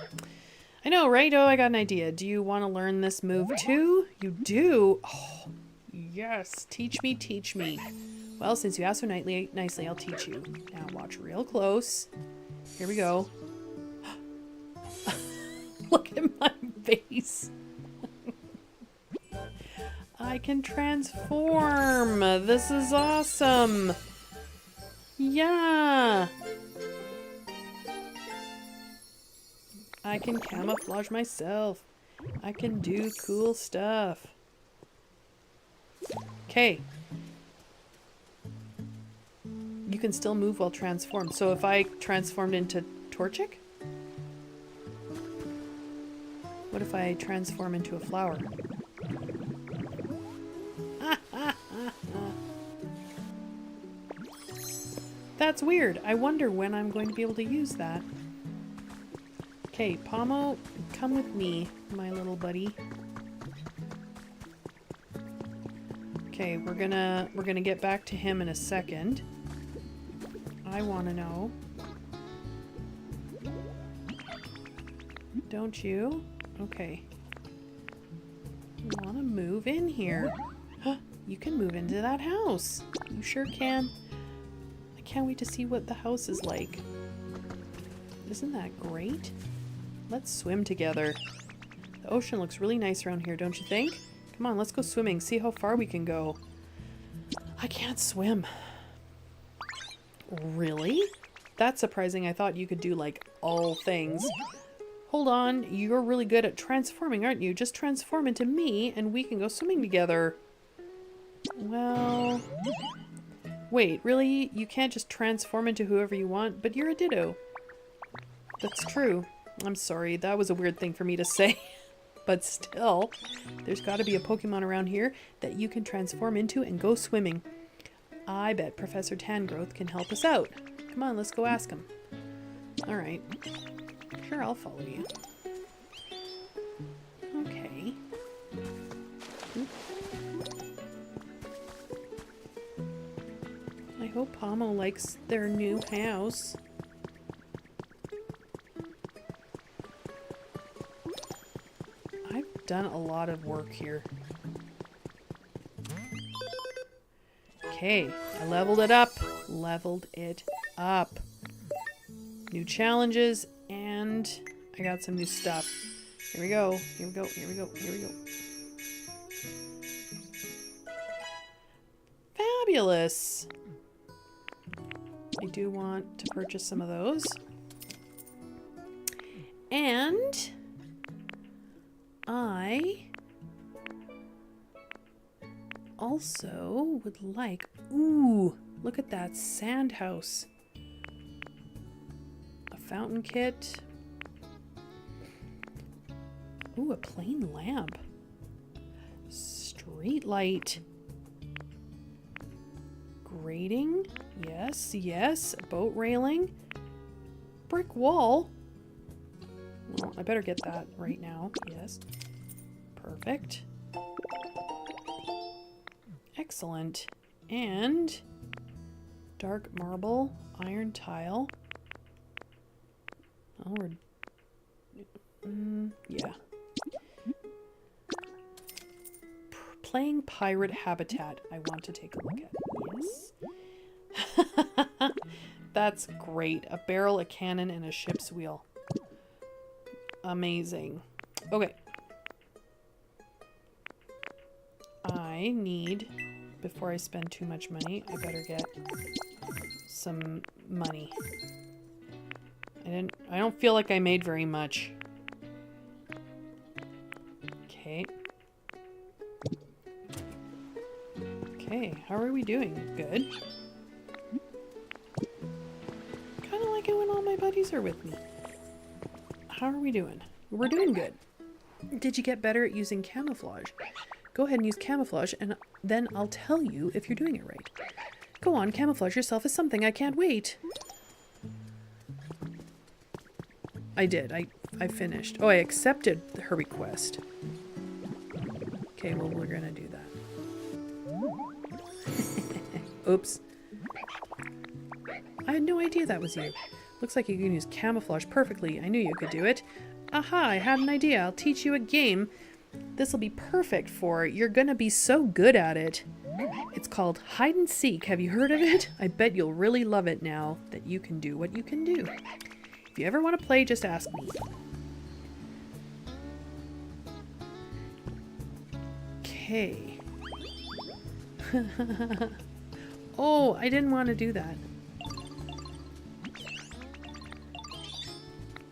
I know, right? Oh, I got an idea. Do you want to learn this move too? You do? Oh, yes. Teach me, teach me. Well, since you asked so nicely, I'll teach you. Now watch real close. Here we go. Look at my face. I can transform. This is awesome. Yeah. I can camouflage myself. I can do cool stuff. Okay. You can still move while transformed. So if I transformed into Torchic? What if I transform into a flower? That's weird. I wonder when I'm going to be able to use that. Okay, Pomo, come with me, my little buddy. Okay, we're gonna get back to him in a second. I want to know. Don't you? Okay. You want to move in here. You can move into that house. You sure can. I can't wait to see what the house is like. Isn't that great? Let's swim together. The ocean looks really nice around here, don't you think? Come on, let's go swimming. See how far we can go. I can't swim. Really? That's surprising. I thought you could do, like, all things. Hold on. You're really good at transforming, aren't you? Just transform into me, and we can go swimming together. Well... Wait, really? You can't just transform into whoever you want? But you're a Ditto. That's true. I'm sorry. That was a weird thing for me to say. But still, there's got to be a Pokemon around here that you can transform into and go swimming. I bet Professor Tangrowth can help us out. Come on, let's go ask him. Alright. Sure, I'll follow you. Okay. I hope Pomo likes their new house. I've done a lot of work here. Okay, I leveled it up. Leveled it up. New challenges, and I got some new stuff. Here we go. Here we go. Here we go. Here we go. Fabulous. I do want to purchase some of those. And I also would like... Ooh, Look at that sand house. A fountain kit. Ooh, a plain lamp. Street light. Grating. Yes, yes. A boat railing. Brick wall. Well, I better get that right now. Yes. Perfect. Excellent. And dark marble, iron tile. Oh, we're... yeah. Playing pirate habitat. I want to take a look at. Yes. That's great. A barrel, a cannon, and a ship's wheel. Amazing. Okay. I need, before I spend too much money, I better get some money. I don't feel like I made very much. Okay. Okay, how are we doing? Good. Kind of like it when all my buddies are with me. How are we doing? We're doing good. Did you get better at using camouflage? Go ahead and use camouflage, and then I'll tell you if you're doing it right. Go on, camouflage yourself as something. I can't wait. I did. I finished. Oh, I accepted her request. Okay, well, we're gonna do that. Oops. I had no idea that was you. Looks like you can use camouflage perfectly. I knew you could do it. Aha, I had an idea. I'll teach you a game. This'll be perfect for it. You're gonna be so good at it. It's called hide and seek. Have you heard of it? I bet you'll really love it now that you can do what you can do. If you ever want to play, just ask me. Okay. Oh, I didn't want to do that.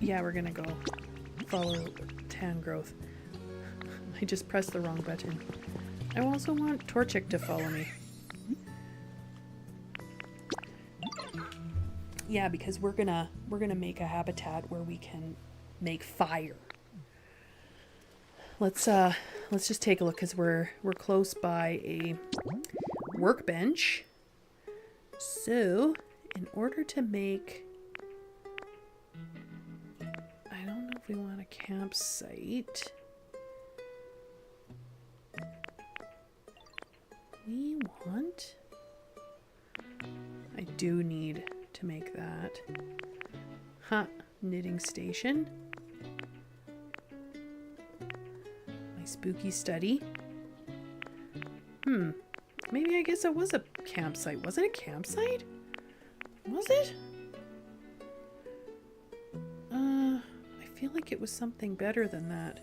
Yeah, we're gonna go follow tan growth. I just pressed the wrong button. I also want Torchic to follow me. Yeah, because we're gonna make a habitat where we can make fire. Let's just take a look because we're close by a workbench. So, in order to make, I don't know if we want a campsite. We want, I do need to make that. Huh, knitting station. My spooky study. Maybe I guess it was a campsite. Was it a campsite? Was it? I feel like it was something better than that.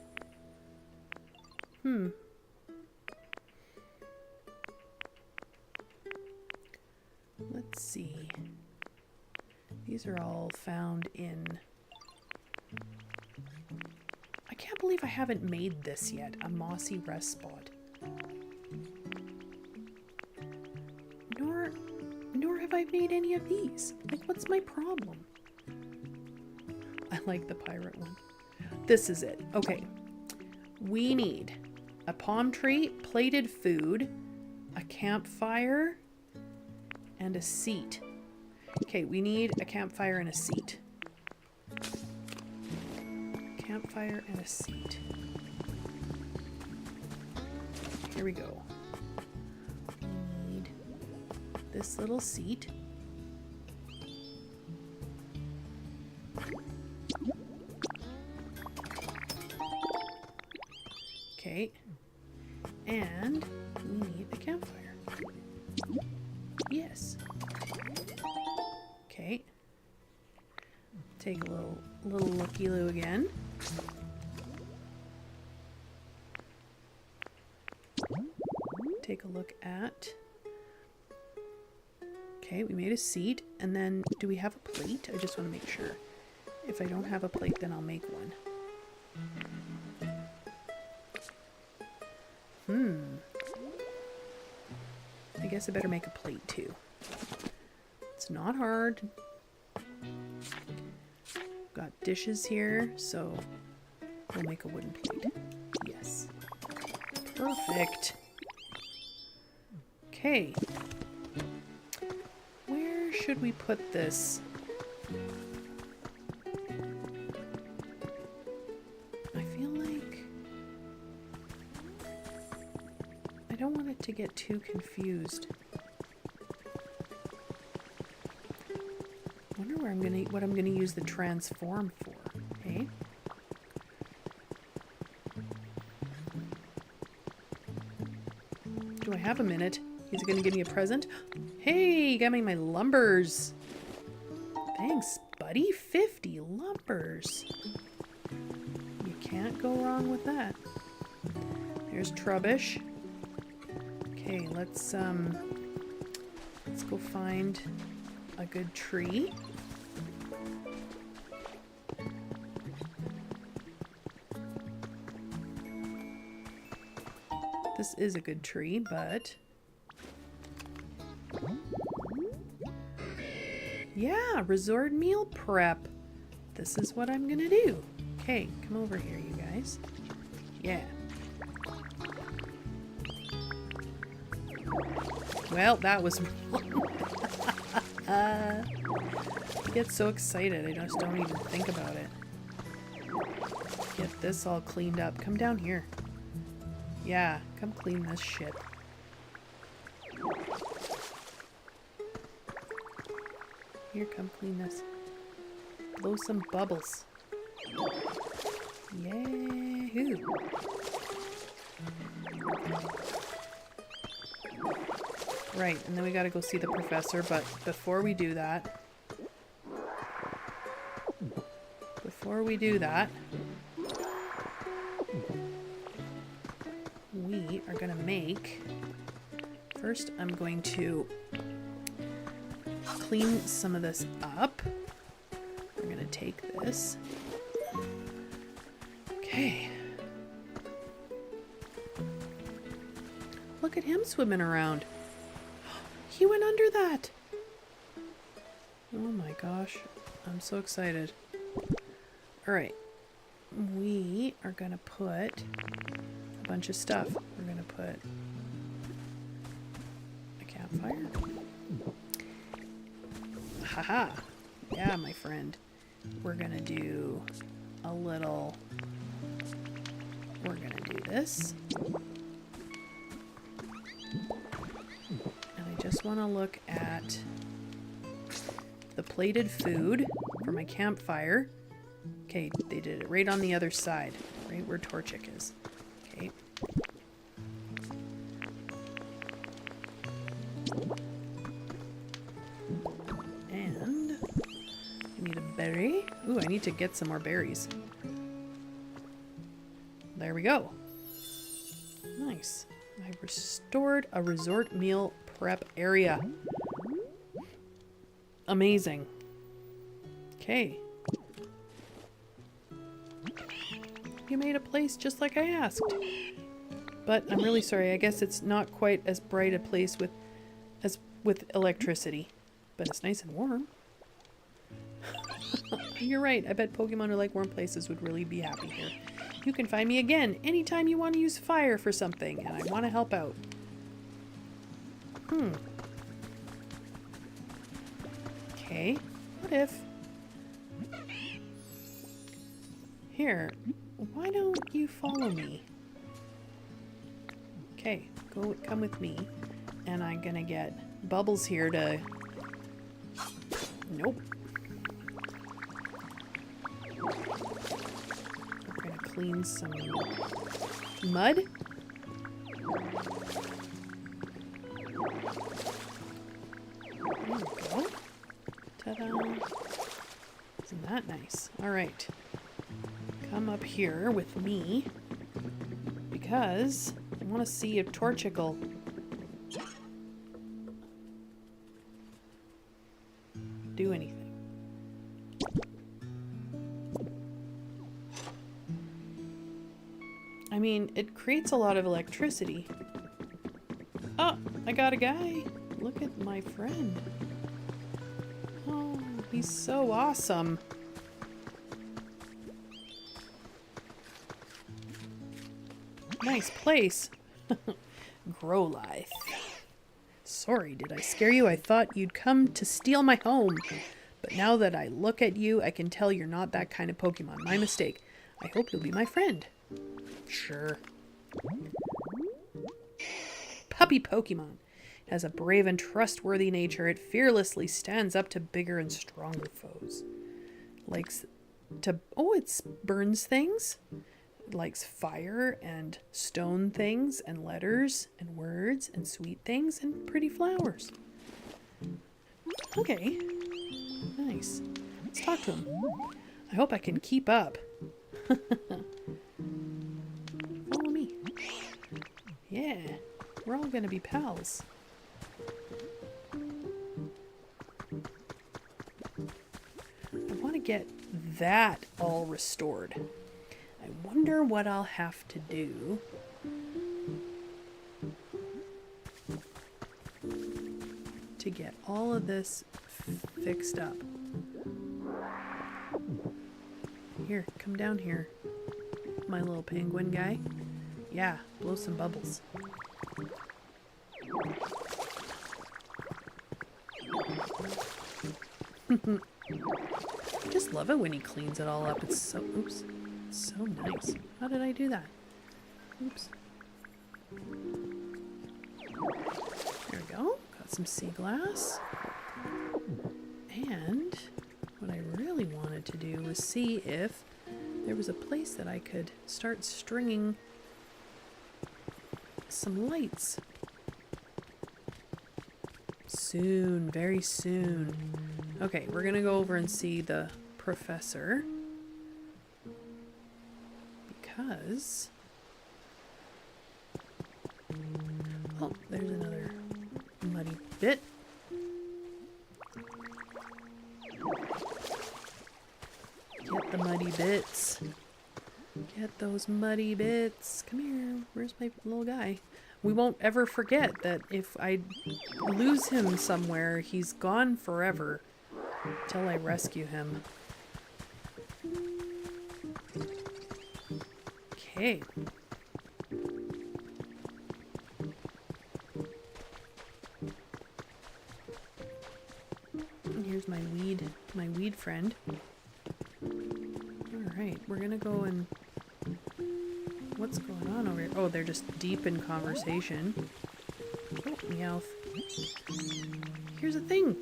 Let's see. These are all found in... I can't believe I haven't made this yet. A mossy rest spot. Nor have I made any of these. Like, what's my problem? I like the pirate one. This is it. Okay. We need a palm tree, plated food, a campfire, and a seat. Okay, we need a campfire and a seat. Campfire and a seat. Here we go. We need this little seat. Okay. And we need a campfire. Yes. Okay. Take a little looky-loo again. Take a look at... Okay, we made a seat. And then, do we have a plate? I just want to make sure. If I don't have a plate, then I'll make one. I guess I better make a plate too. It's not hard. Got dishes here, so we'll make a wooden plate. Yes. Perfect. Okay. Where should we put this? I feel like I don't want it to get too confused. I wonder where what I'm gonna use the transform for, okay? Do I have a minute? Is it gonna give me a present? Hey, you got me my lumbers. Thanks, buddy. 50 lumbers. You can't go wrong with that. There's Trubbish. Okay, let's go find a good tree. This is a good tree, but yeah, resort meal prep. This is what I'm gonna do. Okay, come over here, you guys. Yeah. Well, that was wrong. I get so excited, I just don't even think about it. Get this all cleaned up. Come down here. Yeah, come clean this shit. Here, come clean this. Blow some bubbles. Yahoo! Right, and then we gotta go see the professor, but before we do that... we are gonna make... First, I'm going to clean some of this up. We're gonna take this. Okay. Look at him swimming around. He went under that. Oh my gosh. I'm so excited. Alright. We are gonna put a bunch of stuff. We're gonna put a campfire. Haha. Yeah, my friend. We're gonna do a little... We're gonna do this. And I just want to look at the plated food for my campfire. Okay, they did it right on the other side, right where Torchic is. Okay. And I need a berry. Ooh, I need to get some more berries. There we go. Nice. I restored a resort meal prep area. Amazing. Okay. You made a place just like I asked. But I'm really sorry. I guess it's not quite as bright a place with electricity. But it's nice and warm. You're right. I bet Pokemon who like warm places would really be happy here. You can find me again anytime you want to use fire for something and I want to help out. Okay. What if... Here. Why don't you follow me? Okay. Come with me. And I'm gonna get Bubbles here to... Nope. Clean some mud. There we go. Ta-da. Isn't that nice? Alright. Come up here with me because I want to see if Torchic will do anything. I mean, it creates a lot of electricity. Oh, I got a guy. Look at my friend. He's so awesome. Nice place. Grow life. Sorry, did I scare you? I thought you'd come to steal my home. But now that I look at you, I can tell you're not that kind of Pokemon. My mistake. I hope you'll be my friend. Sure. Puppy Pokemon. It has a brave and trustworthy nature. It fearlessly stands up to bigger and stronger foes. Likes to... Oh, it burns things. It likes fire and stone things and letters and words and sweet things and pretty flowers. Okay. Nice. Let's talk to him. I hope I can keep up. Follow me. Yeah. We're all gonna be pals. I want to get that all restored. I wonder what I'll have to do to get all of this fixed up. Here, come down here, my little penguin guy. Yeah, blow some bubbles. I just love it when he cleans it all up. It's so, oops, it's so nice. How did I do that? Oops. There we go. Got some sea glass. And what I really wanted to do was see if there was a place that I could start stringing some lights. Soon, very soon. Okay, we're gonna go over and see the professor. Because... Oh, there's another muddy bit. Get the muddy bits. Get those muddy bits. Come here. Where's my little guy? We won't ever forget that if I lose him somewhere, he's gone forever till I rescue him. Okay. Here's my weed friend. Alright, we're gonna go and... What's going on over here? Oh, they're just deep in conversation. Oh, Meowth. Here's a thing!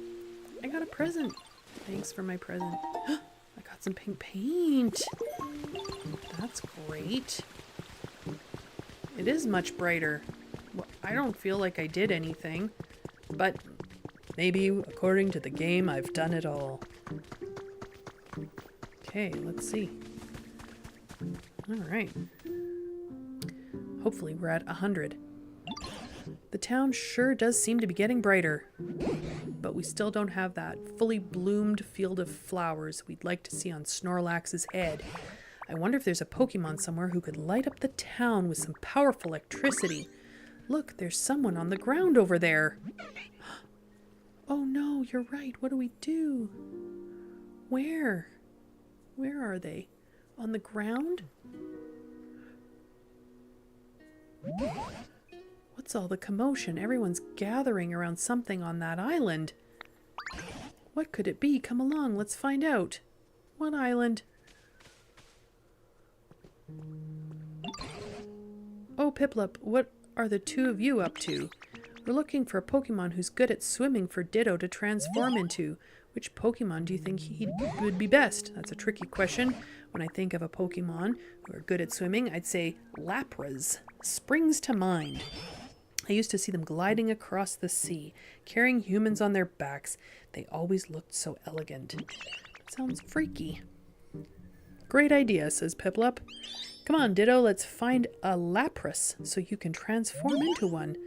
I got a present! Thanks for my present. I got some pink paint! That's great. It is much brighter. Well, I don't feel like I did anything, but maybe according to the game, I've done it all. Okay, let's see. Alright. Hopefully we're at 100. The town sure does seem to be getting brighter, but we still don't have that fully bloomed field of flowers we'd like to see on Snorlax's head. I wonder if there's a Pokemon somewhere who could light up the town with some powerful electricity. Look, there's someone on the ground over there. Oh no, you're right. What do we do? Where? Where are they? On the ground? What's all the commotion? Everyone's gathering around something on that island. What could it be? Come along, let's find out. What island? Oh, Piplup, what are the two of you up to? We're looking for a Pokemon who's good at swimming for Ditto to transform into. Which Pokemon do you think he would be best? That's a tricky question. When I think of a Pokemon who are good at swimming, I'd say Lapras springs to mind. I used to see them gliding across the sea, carrying humans on their backs. They always looked so elegant. Sounds freaky. Great idea, says Piplup. Come on, Ditto, let's find a Lapras so you can transform into one.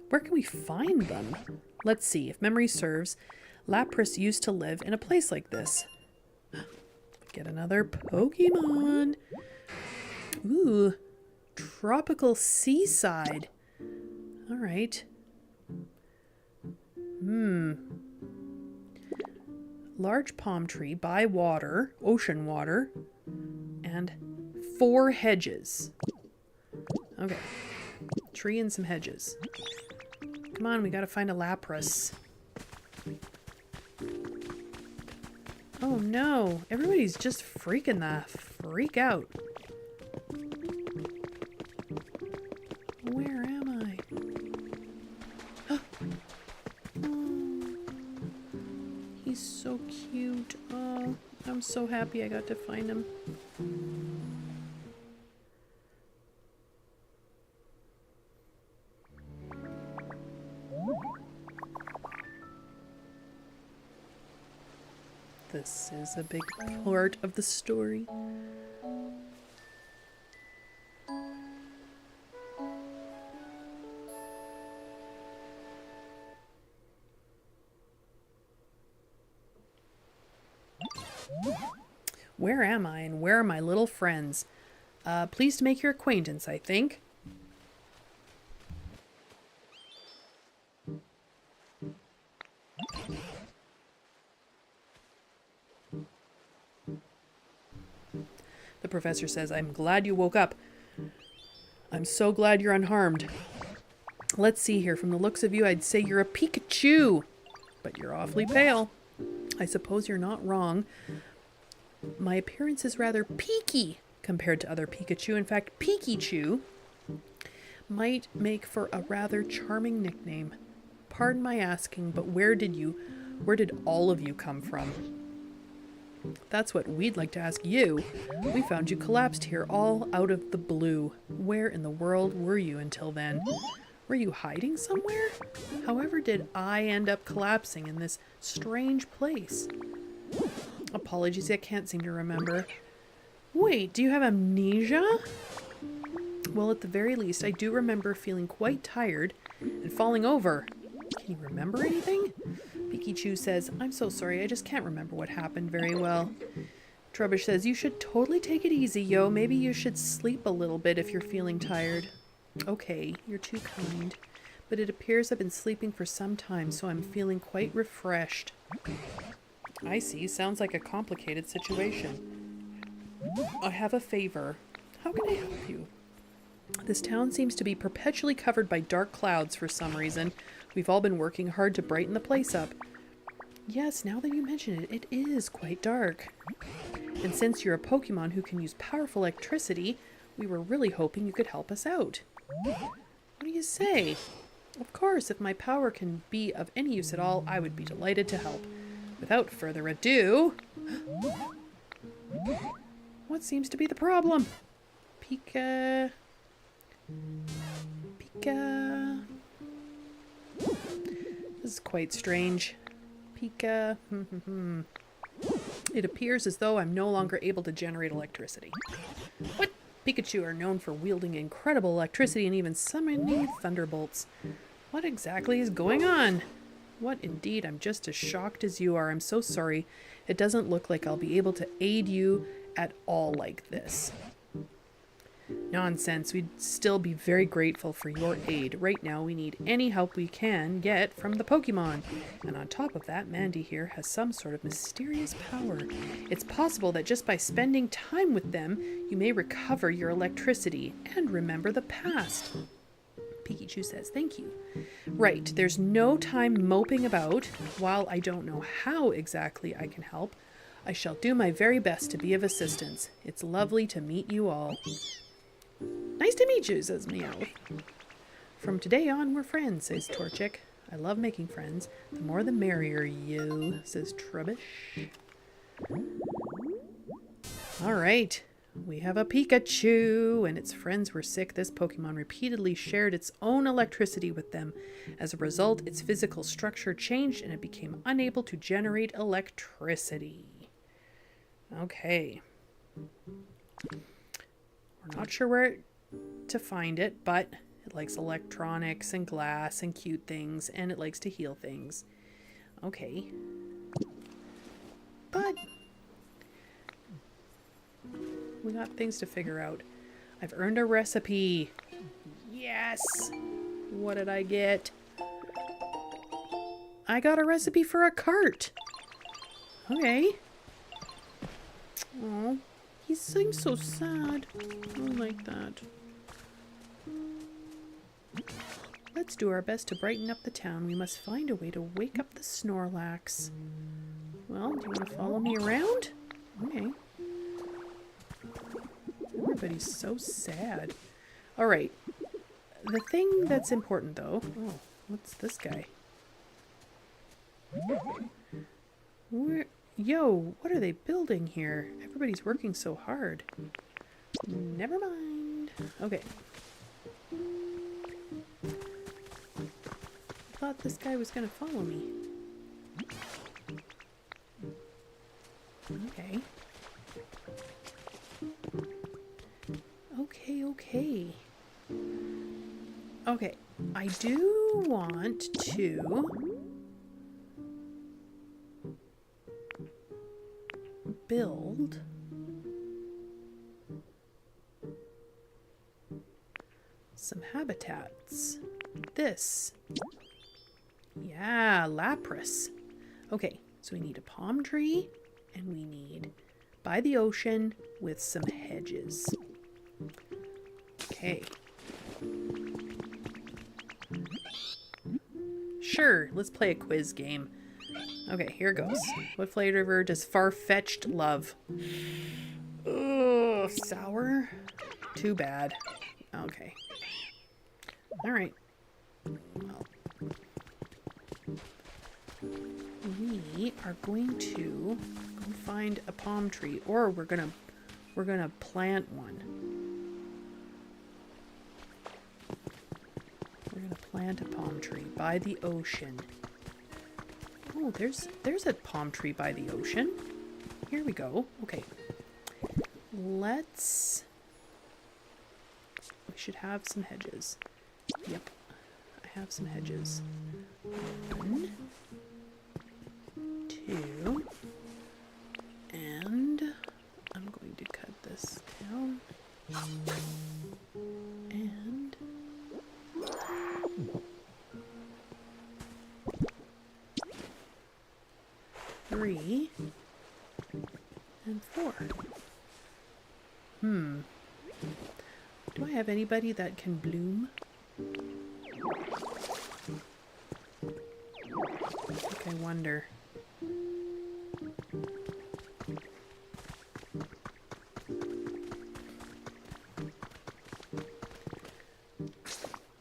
Where can we find them? Let's see, if memory serves, Lapras used to live in a place like this. Get another Pokemon. Ooh, tropical seaside. All right. large palm tree by water, ocean water, and 4 hedges. Okay. Tree and some hedges. Come on, we gotta find a lapras. Oh no, everybody's just freaking the freak out. Where am I? Oh, he's so cute. Oh, I'm so happy I got to find him. This is a big part of the story. Where am I and where are my little friends? Pleased to make your acquaintance, I think. The professor says, I'm glad you woke up. I'm so glad you're unharmed. Let's see here. From the looks of you, I'd say you're a Pikachu. But you're awfully pale. I suppose you're not wrong. My appearance is rather peaky compared to other Pikachu. In fact, Pikachu might make for a rather charming nickname. Pardon my asking, but where did all of you come from? That's what we'd like to ask you. We found you collapsed here all out of the blue. Where in the world were you until then? Were you hiding somewhere? However did I end up collapsing in this strange place? Apologies, I can't seem to remember. Wait, do you have amnesia? Well, at the very least, I do remember feeling quite tired and falling over. Can you remember anything? Pikachu says, I'm so sorry, I just can't remember what happened very well. Trubbish says, you should totally take it easy, yo. Maybe you should sleep a little bit if you're feeling tired. Okay, you're too kind. But it appears I've been sleeping for some time, so I'm feeling quite refreshed. I see. Sounds like a complicated situation. I have a favor. How can I help you? This town seems to be perpetually covered by dark clouds for some reason. We've all been working hard to brighten the place up. Yes, now that you mention it, it is quite dark. And since you're a Pokemon who can use powerful electricity, we were really hoping you could help us out. What do you say? Of course, if my power can be of any use at all, I would be delighted to help. Without further ado... What seems to be the problem? Pika... This is quite strange. Pika... It appears as though I'm no longer able to generate electricity. What? Pikachu are known for wielding incredible electricity and even summoning thunderbolts. What exactly is going on? What indeed? I'm just as shocked as you are. I'm so sorry. It doesn't look like I'll be able to aid you at all like this. Nonsense. We'd still be very grateful for your aid. Right now, we need any help we can get from the Pokemon. And on top of that, Mandy here has some sort of mysterious power. It's possible that just by spending time with them, you may recover your electricity and remember the past. Pikachu says, thank you. Right, there's no time moping about. While I don't know how exactly I can help, I shall do my very best to be of assistance. It's lovely to meet you all. Nice to meet you, says Meowth. From today on, we're friends, says Torchic. I love making friends. The more the merrier, you, says Trubbish. All right. We have a Pikachu, and its friends were sick. This Pokemon repeatedly shared its own electricity with them. As a result, its physical structure changed, and it became unable to generate electricity. Okay. We're not sure where to find it, but it likes electronics and glass and cute things, and it likes to heal things. Okay. But we got things to figure out. I've earned a recipe. Yes! What did I get? I got a recipe for a cart. Okay. Oh, he seems so sad. I don't like that. Let's do our best to brighten up the town. We must find a way to wake up the Snorlax. Well, do you want to follow me around? Okay. Everybody's so sad. Alright. The thing that's important, though... Oh, what's this guy? Yo, what are they building here? Everybody's working so hard. Never mind. Okay. I thought this guy was going to follow me. Okay. Okay. Okay, I do want to build some habitats. This. Yeah, Lapras. Okay, so we need a palm tree and we need by the ocean with some hedges. Okay. Sure, let's play a quiz game. Okay, here goes. What flavor does Farfetch'd love? Ugh, sour? Too bad. Okay. Alright. Well, we are going to go find a palm tree, or we're gonna plant one. We're gonna plant a palm tree by the ocean. Oh, there's a palm tree by the ocean. Here we go. Okay. We should have some hedges. Yep. I have some hedges. 1, 2, and I'm going to cut this down. And 3 and 4. Do I have anybody that can bloom? I wonder.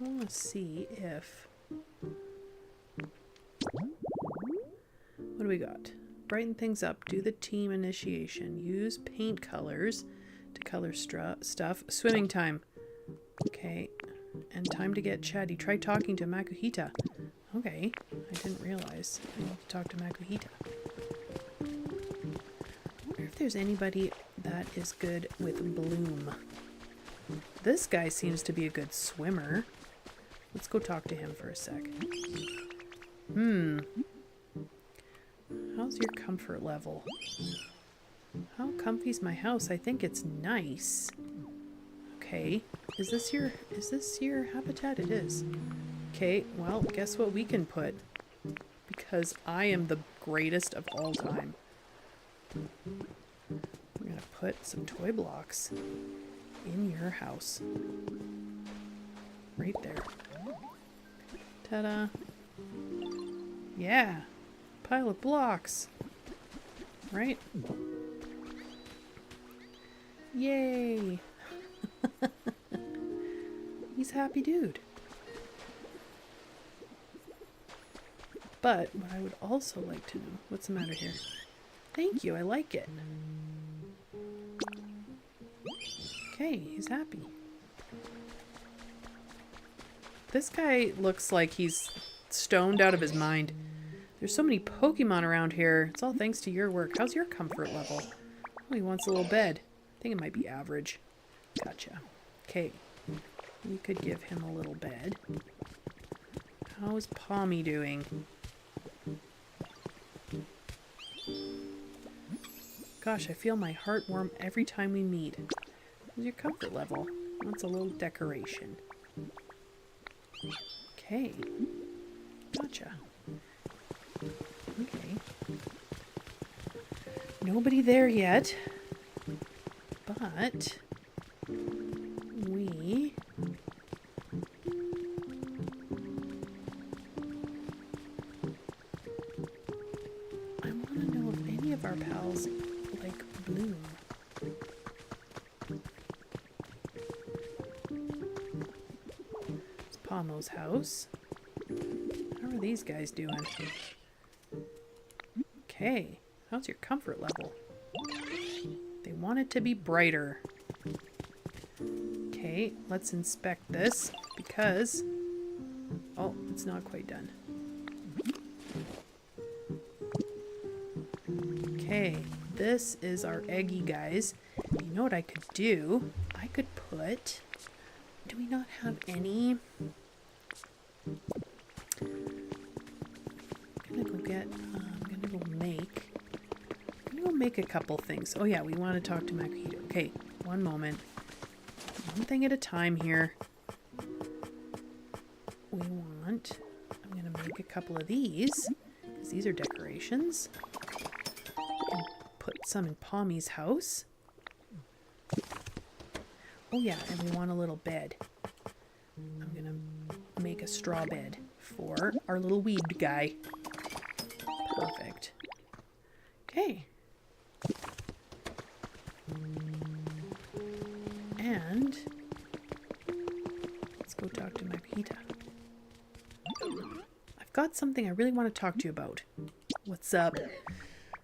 I want to see if... What do we got? Brighten things up. Do the team initiation. Use paint colors to color stuff. Swimming time. Okay. And time to get chatty. Try talking to Makuhita. Okay. I didn't realize I need to talk to Makuhita. I wonder if there's anybody that is good with bloom. This guy seems to be a good swimmer. Let's go talk to him for a sec. How's your comfort level? How comfy's my house? I think it's nice. Okay. Is this your habitat? It is. Okay, well, guess what we can put? Because I am the greatest of all time. We're gonna put some toy blocks in your house. Right there. Ta-da. Yeah. Pile of blocks. Right? Yay. He's a happy dude. But what I would also like to know... What's the matter here? Thank you, I like it. Okay, he's happy. This guy looks like he's stoned out of his mind. There's so many Pokemon around here. It's all thanks to your work. How's your comfort level? Oh, he wants a little bed. I think it might be average. Gotcha. Okay. We could give him a little bed. How's Palmy doing? Gosh, I feel my heart warm every time we meet. How's your comfort level? Wants a little decoration. Okay. Gotcha. Okay. Nobody there yet. But we... I want to know if any of our pals like bloom. It's Pomo's house. How are these guys doing? Okay. How's your comfort level? They want it to be brighter. Okay, let's inspect this because... Oh, it's not quite done. Okay, this is our eggy guys. You know what I could do? I could put... Do we not have any? I'm gonna go get... I'm gonna go make a couple things. Oh yeah, we want to talk to Makita. Okay, one moment. One thing at a time here. We want... I'm going to make a couple of these, because these are decorations. And put some in Pommy's house. Oh yeah, and we want a little bed. I'm going to make a straw bed for our little weed guy. Perfect. Okay. And let's go talk to Makita. I've got something I really want to talk to you about. What's up?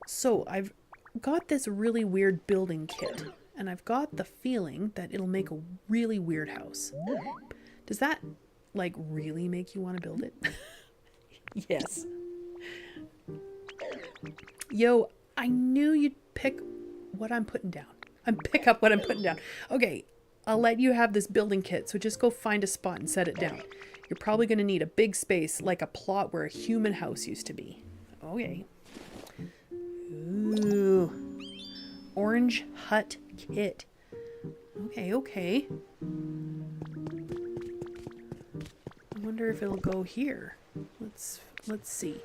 So I've got this really weird building kit, and I've got the feeling that it'll make a really weird house. Does that, like, really make you want to build it? Yes. Yo, I knew you'd pick what I'm putting down. Pick up what I'm putting down. Okay, I'll let you have this building kit, so just go find a spot and set it down. You're probably going to need a big space, like a plot where a human house used to be. Okay. Ooh. Orange hut kit. Okay, okay. I wonder if it'll go here. Let's see.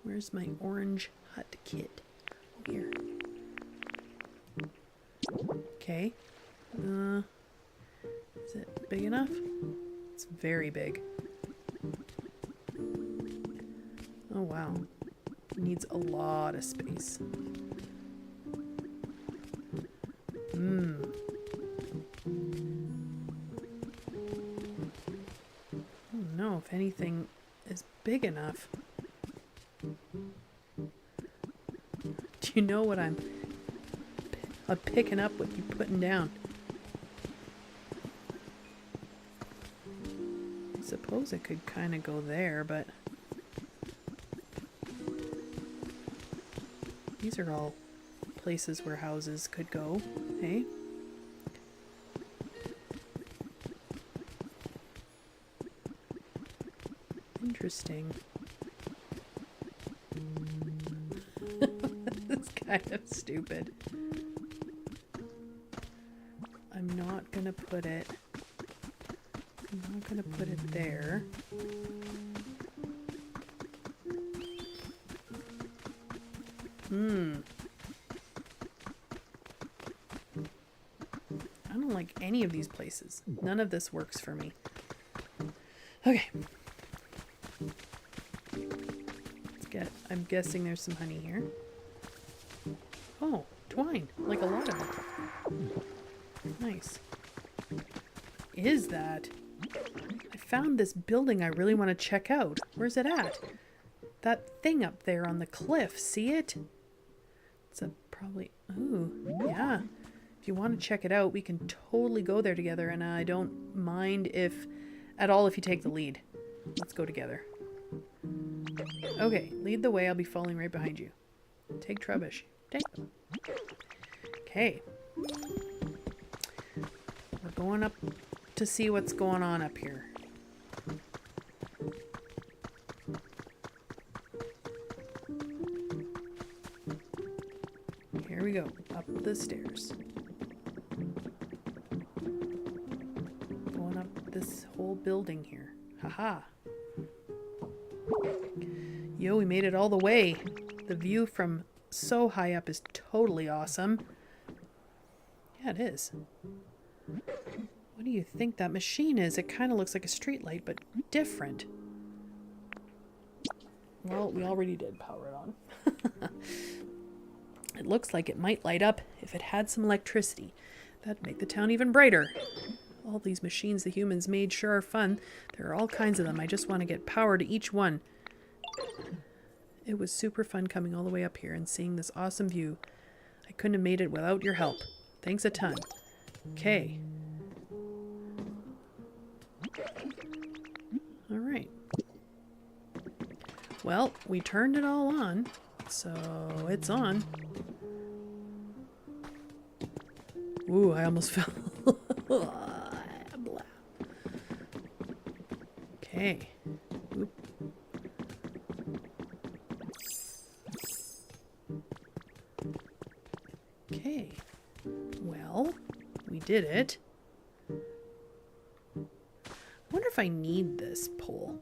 Where's my orange hut kit? Oh, here. Okay. Is it big enough? It's very big. Oh wow. It needs a lot of space. I don't know if anything is big enough. Do you know what I'm picking up what you're putting down? I suppose it could kind of go there, but these are all places where houses could go, hey? Interesting. That's kind of stupid. I'm not gonna put it there. I don't like any of these places. None of this works for me. Okay. I'm guessing there's some honey here. Oh, twine. Like a lot of it. Nice. Is that? I found this building I really want to check out. Where's it at? That thing up there on the cliff. See it? It's a probably... Ooh, yeah. If you want to check it out, we can totally go there together, and I don't mind if... at all if you take the lead. Let's go together. Okay, lead the way. I'll be following right behind you. Take Trubbish. Take them. Okay. We're going up to see what's going on up here. Here we go. Up the stairs. Going up this whole building here. Haha. Yo, we made it all the way. The view from so high up is totally awesome. Yeah, it is. What do you think that machine is? It kind of looks like a street light, but different. Well, we already did power it on. It looks like it might light up if it had some electricity. That'd make the town even brighter. All these machines the humans made sure are fun. There are all kinds of them. I just want to get power to each one. It was super fun coming all the way up here and seeing this awesome view. I couldn't have made it without your help. Thanks a ton. Okay. All right. Well, we turned it all on, so it's on. Ooh, I almost fell. Okay. Oop. Okay. Well, we did it. I wonder if I need this pole.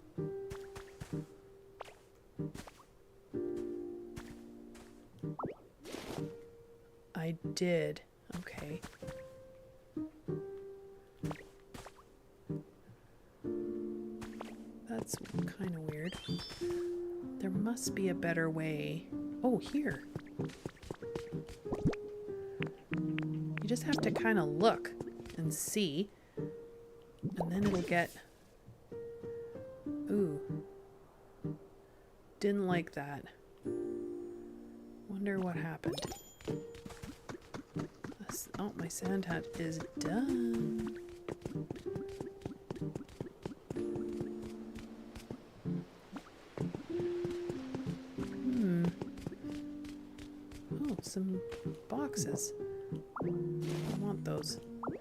I did. Okay. That's kind of weird. There must be a better way. Oh, here. You just have to kind of look and see. And then it'll get... Ooh. Didn't like that. Wonder what happened. Oh, my sand hat is done. Oh, some boxes. I want those.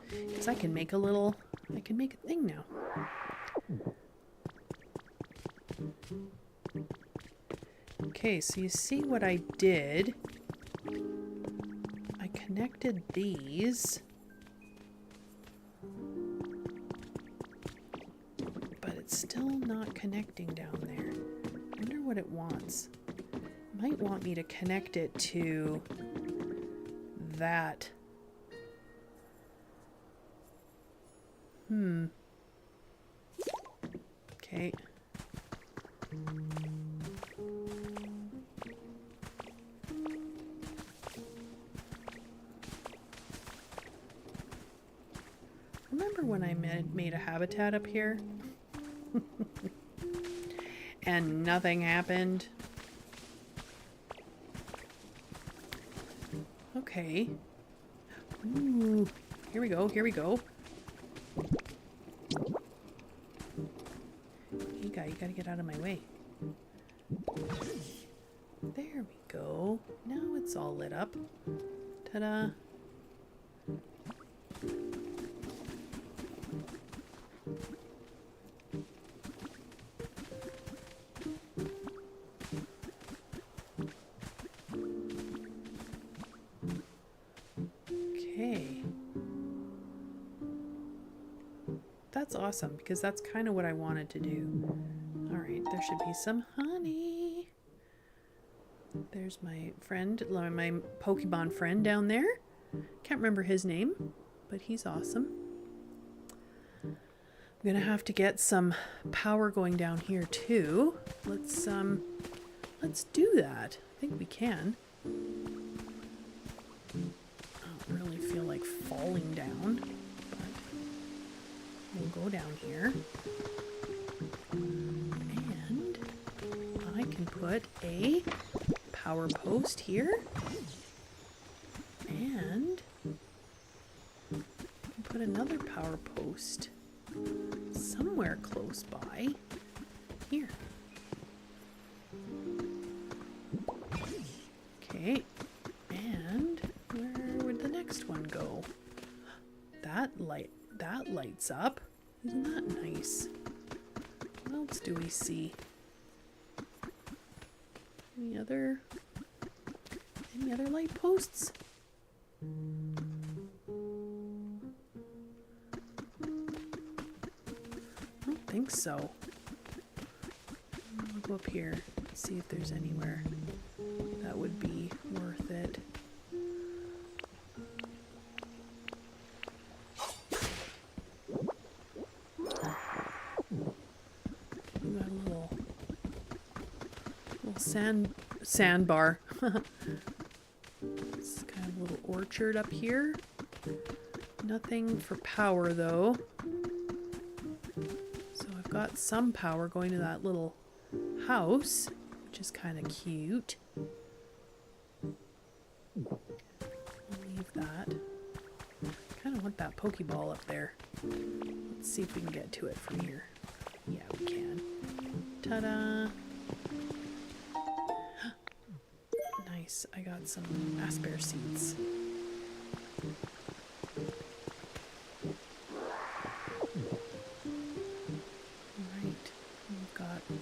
Because I can make a little... I can make a thing now. Okay, so you see what I did. I connected these. But it's still not connecting down there. I wonder what it wants. It might want me to connect it to that. Okay. Remember when I made a habitat up here? And nothing happened? Okay. Ooh. Here we go, here we go. You gotta get out of my way. There we go. Now it's all lit up. Ta-da. Okay. That's awesome, because that's kind of what I wanted to do. Alright, there should be some honey. There's my friend, my Pokemon friend down there. Can't remember his name, but he's awesome. I'm gonna have to get some power going down here too. Let's do that. I think we can. I don't really feel like falling down, but we'll go down here. And I can put a power post here. And put another power post somewhere close by here. Okay, and where would the next one go? That lights up. Isn't that nice? What else do we see? Any other light posts? I don't think so. I'll go up here and see if there's anywhere that would be worth it. We got a little sandbar. It's kind of a little orchard up here. Nothing for power though. So I've got some power going to that little house, which is kind of cute. I'll leave that. Kind of want that Pokeball up there. Let's see if we can get to it from here. Yeah, we can. Ta-da! Nice. I got some aspear seeds. Alright. We've got a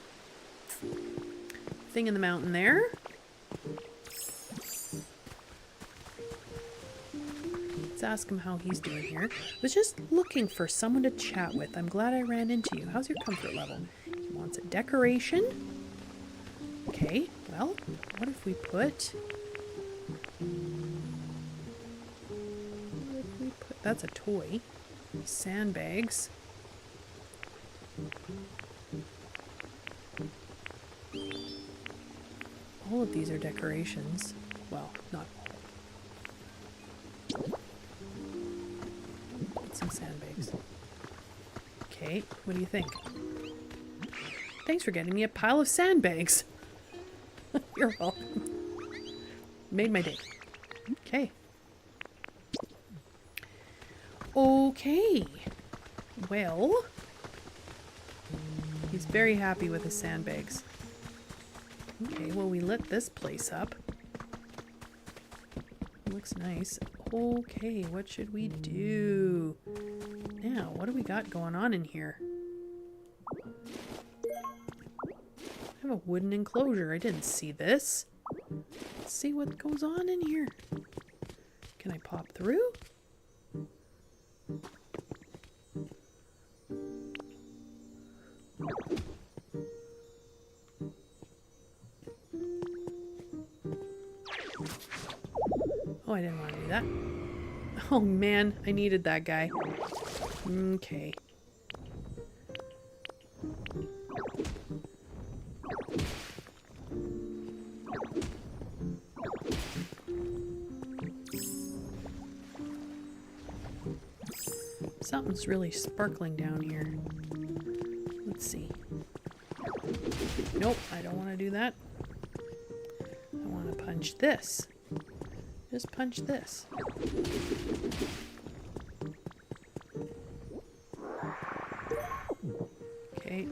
thing in the mountain there. Let's ask him how he's doing here. I was just looking for someone to chat with. I'm glad I ran into you. How's your comfort level? He wants a decoration. Okay, well, what if we put... That's a toy. Sandbags. All of these are decorations. Well, not all. Put some sandbags. Okay, what do you think? Thanks for getting me a pile of sandbags. You're welcome. Made my day. Okay. Okay. Well, he's very happy with his sandbags. Okay, well, we lit this place up. Looks nice. Okay, what should we do? Now, what do we got going on in here? I have a wooden enclosure. I didn't see this. Let's see what goes on in here. Can I pop through? Oh, I didn't want to do that. Oh man, I needed that guy. Okay. Something's really sparkling down here. Let's see. Nope, I don't want to do that. I want to punch this. Just punch this. Okay.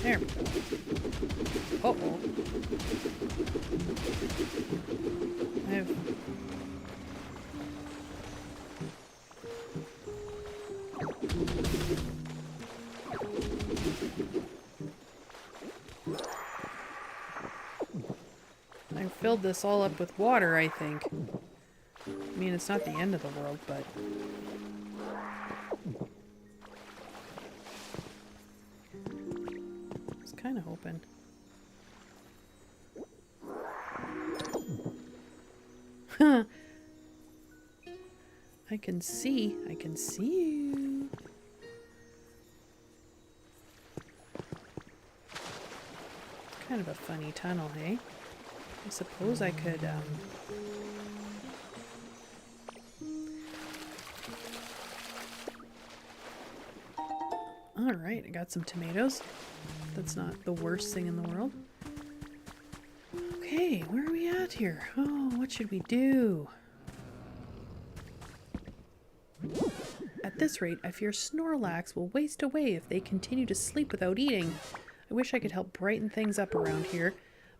There we go. Uh-oh. I filled this all up with water, I think. I mean, it's not the end of the world, but... I was kind of hoping. Huh. I can see you. It's kind of a funny tunnel, hey? I suppose I could, Alright, I got some tomatoes. That's not the worst thing in the world. Okay, where are we at here? Oh, what should we do? At this rate, I fear Snorlax will waste away if they continue to sleep without eating. I wish I could help brighten things up around here,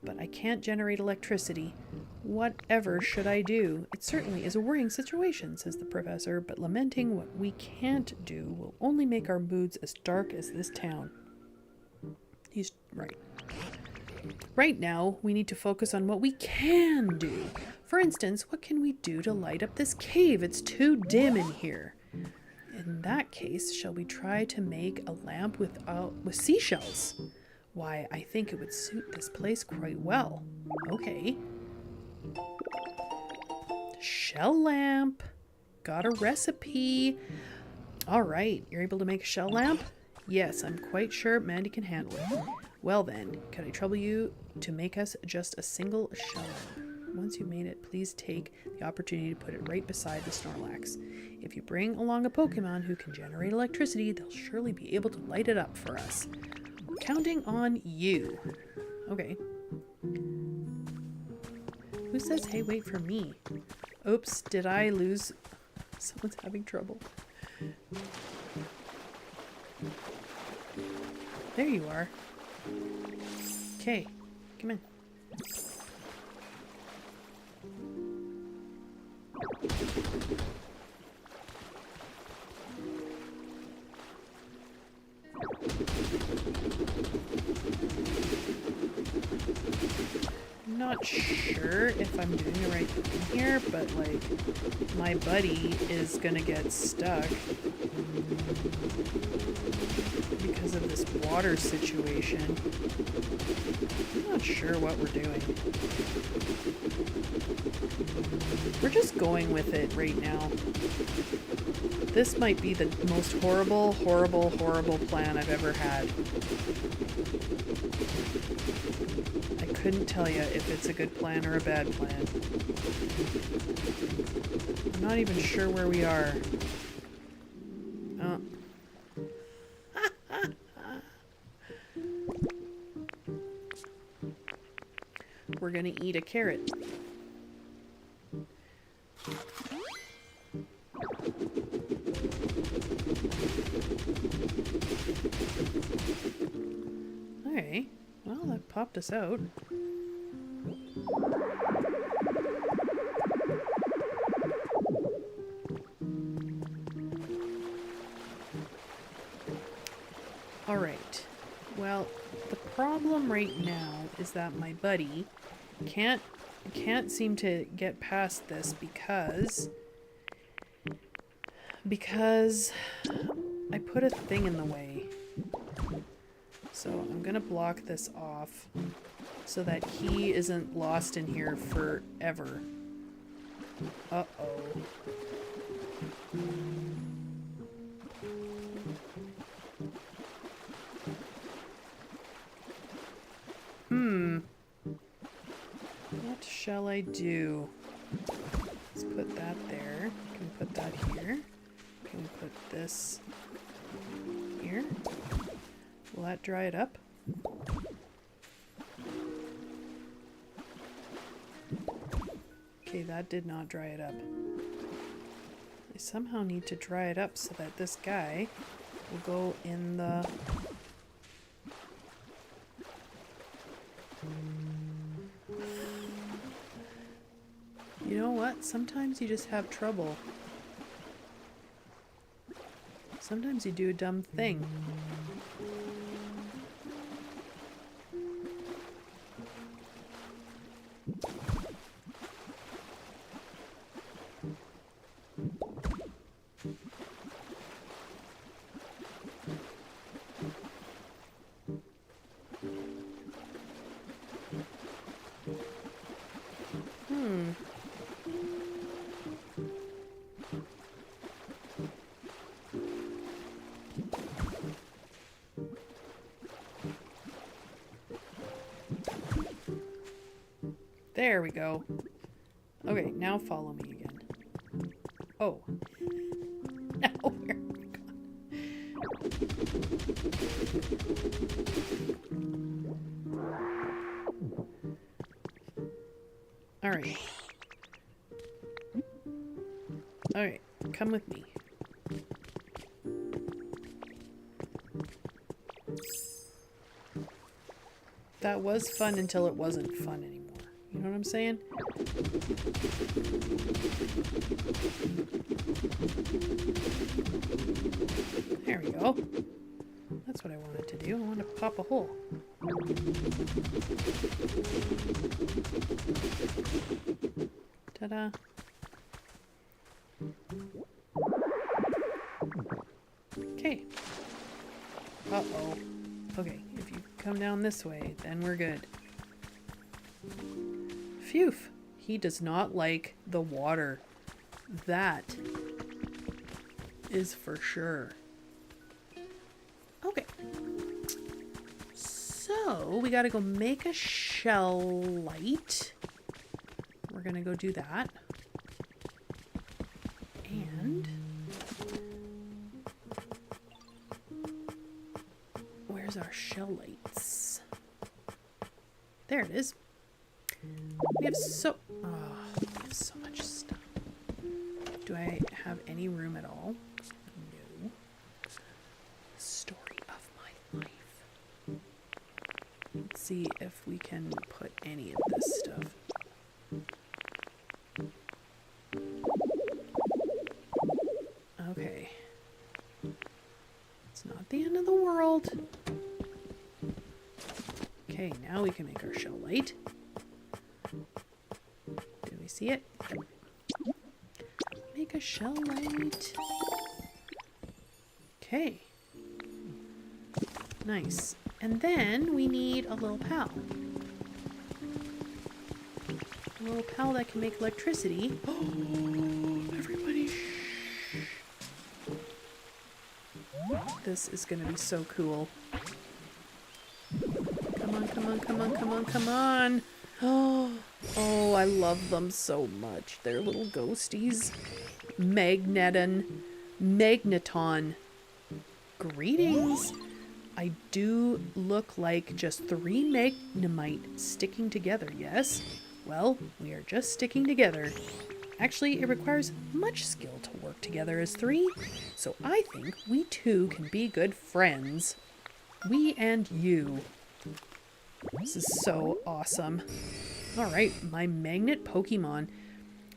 but I can't generate electricity. Whatever should I do? It certainly is a worrying situation, says the professor, but lamenting what we can't do will only make our moods as dark as this town. He's right. Right now, we need to focus on what we can do. For instance, what can we do to light up this cave? It's too dim in here. In that case, shall we try to make a lamp with seashells? Why, I think it would suit this place quite well. Okay. Shell lamp. Got a recipe. All right, you're able to make a shell lamp? Yes, I'm quite sure Mandy can handle it. Well then, could I trouble you to make us just a single shell lamp? Once you've made it, please take the opportunity to put it right beside the Snorlax. If you bring along a Pokemon who can generate electricity, they'll surely be able to light it up for us. We're counting on you. Okay. Who says, hey, wait for me? Oops, did I lose? Someone's having trouble. There you are. Okay, come in. I'm not sure if I'm doing the right thing here, but like my buddy is gonna get stuck because of this water situation. I'm not sure what we're doing. We're just going with it right now. This might be the most horrible, horrible, horrible plan I've ever had. I couldn't tell you if it's a good plan or a bad plan. I'm not even sure where we are. Oh. We're gonna eat a carrot. Okay, well that popped us out. Alright, well the problem right now is that my buddy can't seem to get past this because I put a thing in the way. So I'm gonna block this off so that he isn't lost in here forever. Uh-oh. What shall I do? Let's put that there. Can we put that here? Can we put this here? Will that dry it up? Okay, that did not dry it up. I somehow need to dry it up so that this guy will go in the... You know what? Sometimes you just have trouble. Sometimes you do a dumb thing. There we go. Okay, now follow me again. Oh. Now where have we gone? Alright. Alright, come with me. That was fun until it wasn't fun anymore. You know what I'm saying? There we go. That's what I wanted to do. I want to pop a hole. Ta-da. Okay. Uh-oh. Okay, if you come down this way, then we're good. Phew. He does not like the water. That is for sure. Okay. So, we gotta go make a shell light. We're gonna go do that. And where's our shell lights? There it is. We have so much stuff. Do I have any room at all? No. Story of my life. Let's see if we can put any of this stuff. Okay. It's not the end of the world. Okay, now we can make our shell light. Do we see it? Make a shell light. Okay. Nice. And then we need a little pal. A little pal that can make electricity. Oh, everybody. This is going to be so cool. Come on, come on, come on, come on, come on. Oh, I love them so much. They're little ghosties. Magneton. Greetings. I do look like just 3 Magnemite sticking together, yes? Well, we are just sticking together. Actually, it requires much skill to work together as 3, so I think we 2 can be good friends. We and you. This is so awesome. Alright, my magnet Pokemon.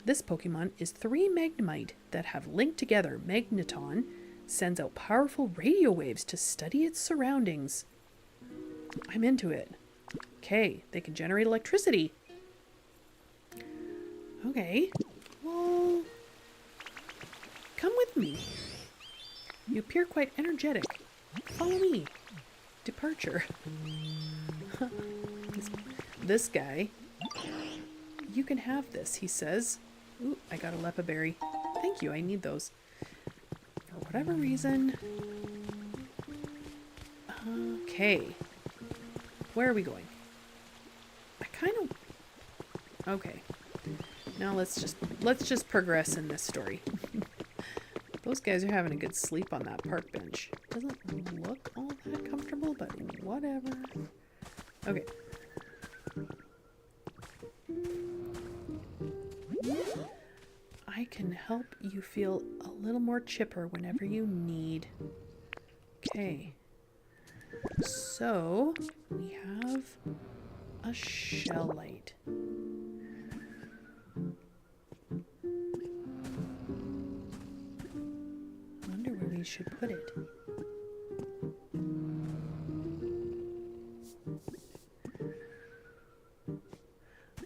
This Pokemon is 3 Magnemite that have linked together. Magneton sends out powerful radio waves to study its surroundings. I'm into it. Okay, they can generate electricity. Okay, well, come with me. You appear quite energetic. Follow me. Departure. This guy. You can have this, he says. Ooh, I got a Lepa berry. Thank you, I need those. For whatever reason. Okay. Where are we going? I kind of... Okay. Now let's just progress in this story. Those guys are having a good sleep on that park bench. Doesn't look all that comfortable, but whatever. Okay. I can help you feel a little more chipper whenever you need. Okay. So, we have a shell light. I wonder where we should put it.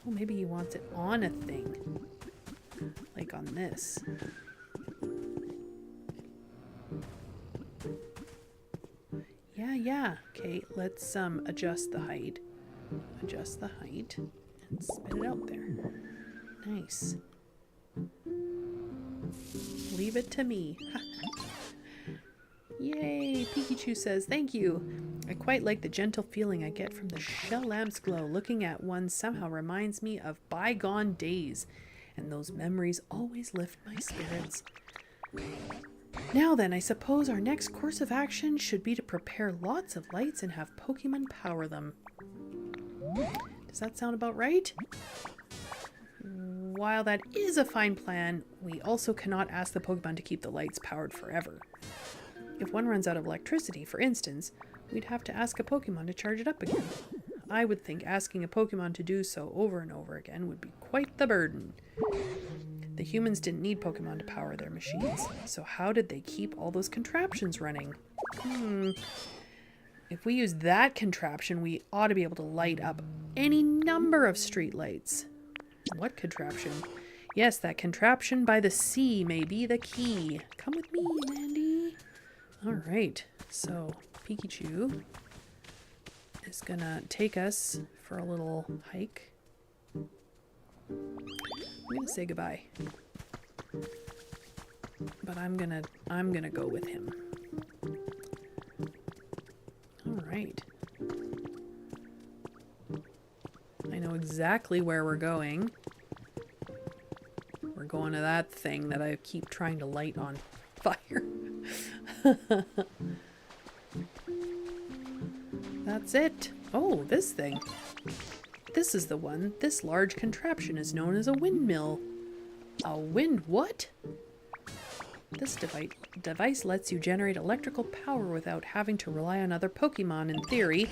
Oh, maybe he wants it on a thing. Like on this. Yeah. Okay, let's adjust the height. Adjust the height and spit it out there. Nice. Leave it to me. Yay! Pikachu says, thank you. I quite like the gentle feeling I get from the shell lamp's glow. Looking at one somehow reminds me of bygone days, and those memories always lift my spirits. Now then, I suppose our next course of action should be to prepare lots of lights and have Pokemon power them. Does that sound about right? While that is a fine plan, we also cannot ask the Pokemon to keep the lights powered forever. If one runs out of electricity, for instance, we'd have to ask a Pokemon to charge it up again. I would think asking a Pokemon to do so over and over again would be quite the burden. The humans didn't need Pokemon to power their machines, so how did they keep all those contraptions running? If we use that contraption, we ought to be able to light up any number of streetlights. What contraption? Yes, that contraption by the sea may be the key. Come with me, Mandy. Alright, so Pikachu is gonna take us for a little hike. I'm gonna say goodbye. But I'm gonna go with him. All right. I know exactly where we're going. We're going to that thing that I keep trying to light on fire. That's it. Oh, this thing. This is the one. This large contraption is known as a windmill. A what? This device lets you generate electrical power without having to rely on other Pokemon in theory.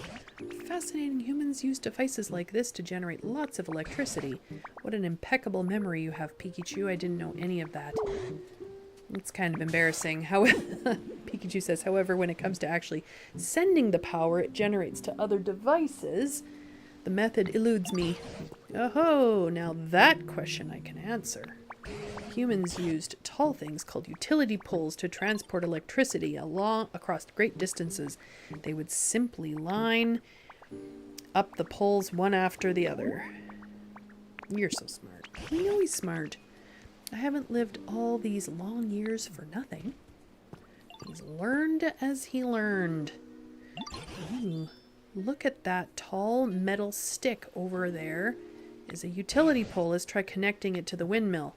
Fascinating, humans use devices like this to generate lots of electricity. What an impeccable memory you have, Pikachu. I didn't know any of that. It's kind of embarrassing. Pikachu says, however, when it comes to actually sending the power it generates to other devices, the method eludes me. Oh, now that question I can answer. Humans used tall things called utility poles to transport electricity across great distances. They would simply line up the poles one after the other. You're so smart. I know he's smart. I haven't lived all these long years for nothing. He's learned as he learned. Ooh, look at that tall metal stick over there. Is a utility pole. Let's try connecting it to the windmill.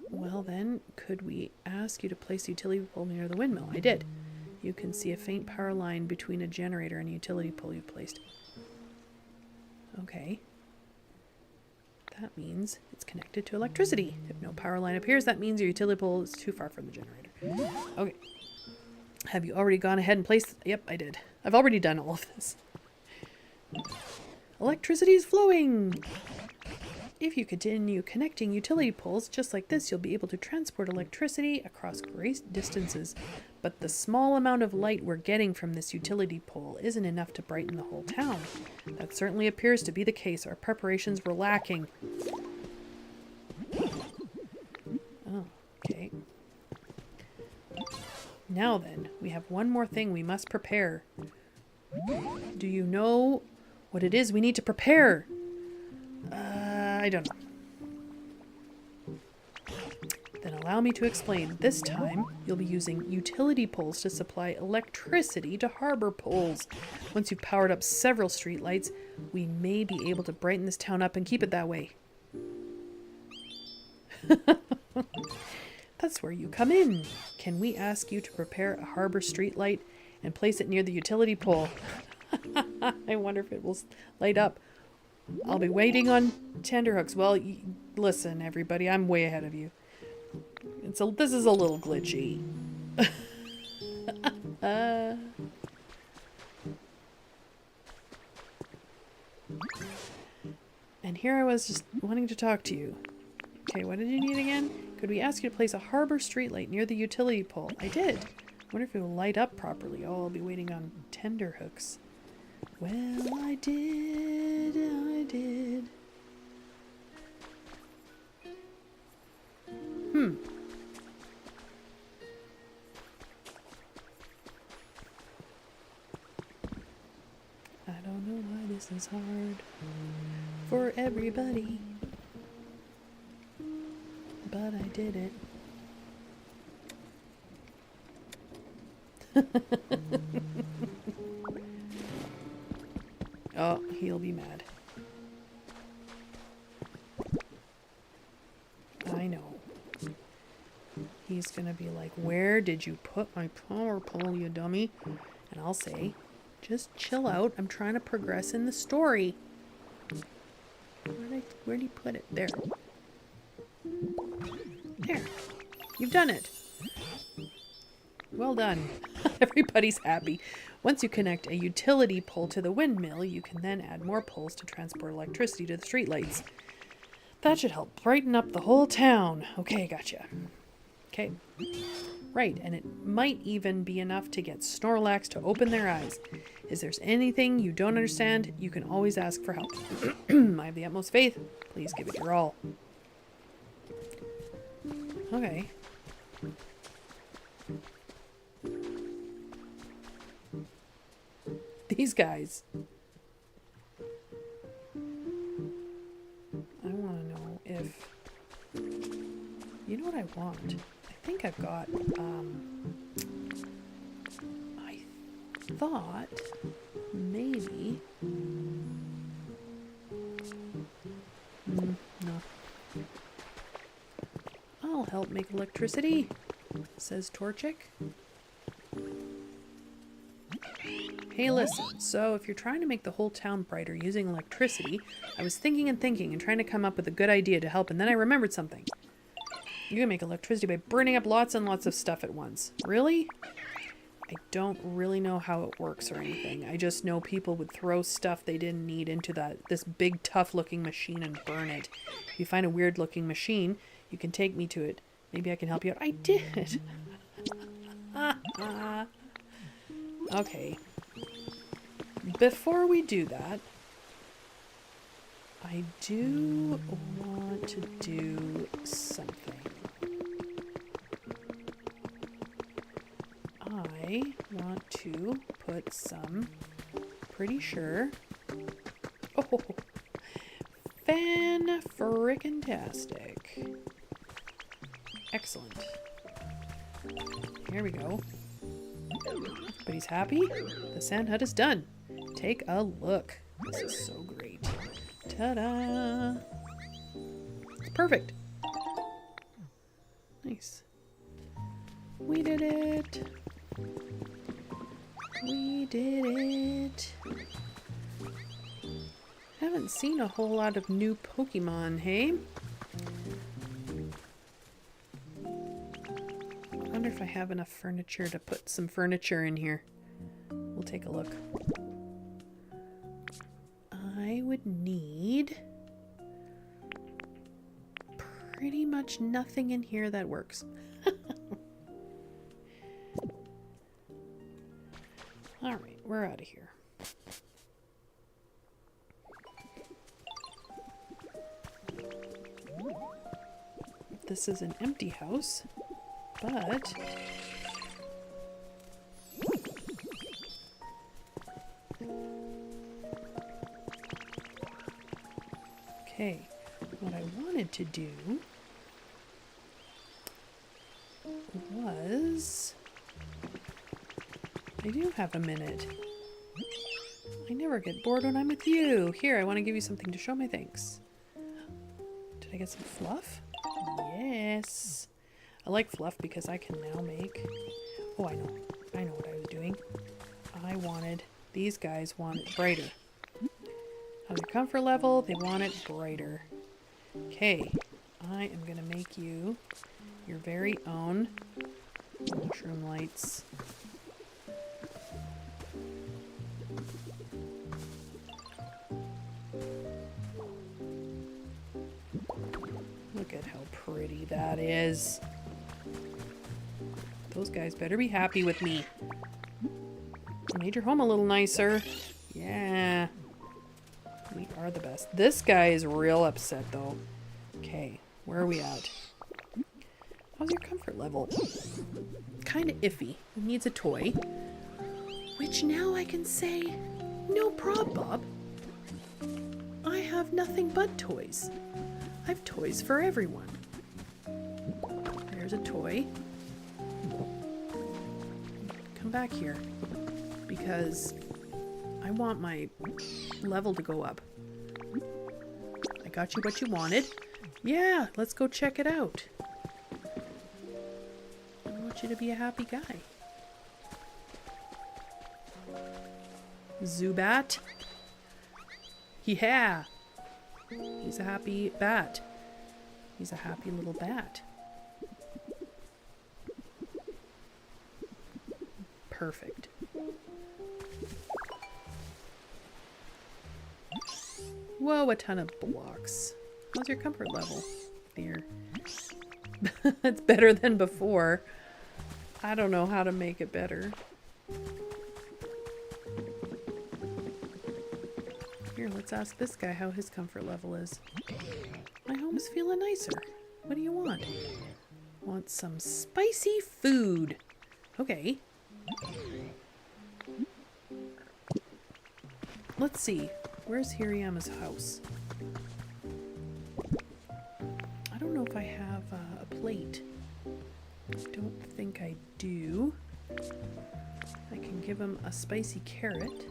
Well then, could we ask you to place the utility pole near the windmill? I did. You can see a faint power line between a generator and a utility pole you've placed. Okay. That means it's connected to electricity. If no power line appears, that means your utility pole is too far from the generator. Okay. Have you already gone ahead and placed... Yep, I did. I've already done all of this. Electricity is flowing! If you continue connecting utility poles just like this, you'll be able to transport electricity across great distances. But the small amount of light we're getting from this utility pole isn't enough to brighten the whole town. That certainly appears to be the case. Our preparations were lacking. Oh, okay. Now then, we have one more thing we must prepare. Do you know what it is we need to prepare? I don't know. Then allow me to explain. This time, you'll be using utility poles to supply electricity to harbor poles. Once you've powered up several streetlights, we may be able to brighten this town up and keep it that way. That's where you come in. Can we ask you to prepare a harbor streetlight and place it near the utility pole? I wonder if it will light up. I'll be waiting on tenterhooks. Well, listen, everybody, I'm way ahead of you. This is a little glitchy. And here I was just wanting to talk to you. Okay, what did you need again? Could we ask you to place a harbor streetlight near the utility pole? I did. I wonder if it will light up properly. Oh, I'll be waiting on tenterhooks. Well, I did. I don't know why this is hard for everybody, but I did it. Oh, he'll be mad. I know. He's gonna be like, where did you put my power pole, you dummy? And I'll say, just chill out. I'm trying to progress in the story. Where'd he put it? There. There. You've done it. Well done. Everybody's happy. Once you connect a utility pole to the windmill, you can then add more poles to transport electricity to the streetlights. That should help brighten up the whole town. Okay, gotcha. Okay. Right, and it might even be enough to get Snorlax to open their eyes. If there's anything you don't understand, you can always ask for help. I have the utmost faith. Please give it your all. Okay. These guys. I want to know if... You know what I want? I think I've got... I thought maybe... no. I'll help make electricity, says Torchic. Hey, listen, so if you're trying to make the whole town brighter using electricity, I was thinking and trying to come up with a good idea to help, and then I remembered something. You can make electricity by burning up lots and lots of stuff at once. Really? I don't really know how it works or anything. I just know people would throw stuff they didn't need into this big tough looking machine and burn it. If you find a weird looking machine, you can take me to it. Maybe I can help you out. I did! Okay. Before we do that, I do want to do something. I want to put some, pretty sure, oh, fan-frickin-tastic. Excellent. Here we go. Everybody's happy? The sand hut is done. Take a look. This is so great. Ta-da! It's perfect. Nice. We did it. We did it. Haven't seen a whole lot of new Pokemon, hey? I wonder if I have enough furniture to put some furniture in here. We'll take a look. I would need pretty much nothing in here that works. Alright, we're out of here. This is an empty house, but okay, what I wanted to do was... I do have a minute. I never get bored when I'm with you. Here, I want to give you something to show my thanks. Did I get some fluff? Yes. I like fluff because I can now make... Oh, I know. I know what I was doing. I wanted... These guys want it brighter. How's your comfort level? They want it brighter. Okay. I am going to make you your very own mushroom lights. Look at how pretty that is. Those guys better be happy with me. I made your home a little nicer. Yeah. We are the best. This guy is real upset though. Okay, where are we at? How's your comfort level? Kind of iffy. He needs a toy. Which now I can say, no prob, Bob. I have nothing but toys. I've toys for everyone. There's a toy. Come back here. Because I want my level to go up. I got you what you wanted. Yeah, let's go check it out. I want you to be a happy guy. Zubat. Yeah. He's a happy bat. He's a happy little bat. Perfect. Whoa, a ton of blocks. How's your comfort level? There. It's better than before. I don't know how to make it better. Here, let's ask this guy how his comfort level is. My home is feeling nicer. What do you want? Want some spicy food. Okay. let's see. Where's Hirayama's house? I don't know if I have a plate. Don't think I do. I can give him a spicy carrot.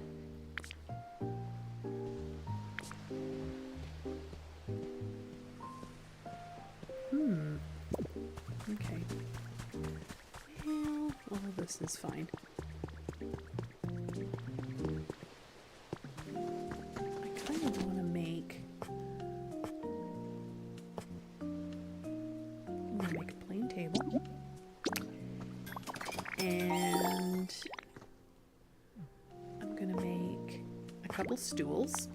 Okay. Well, all this is fine. I kind of want to make... I'm going to make a plain table. And I'm going to make a couple stools.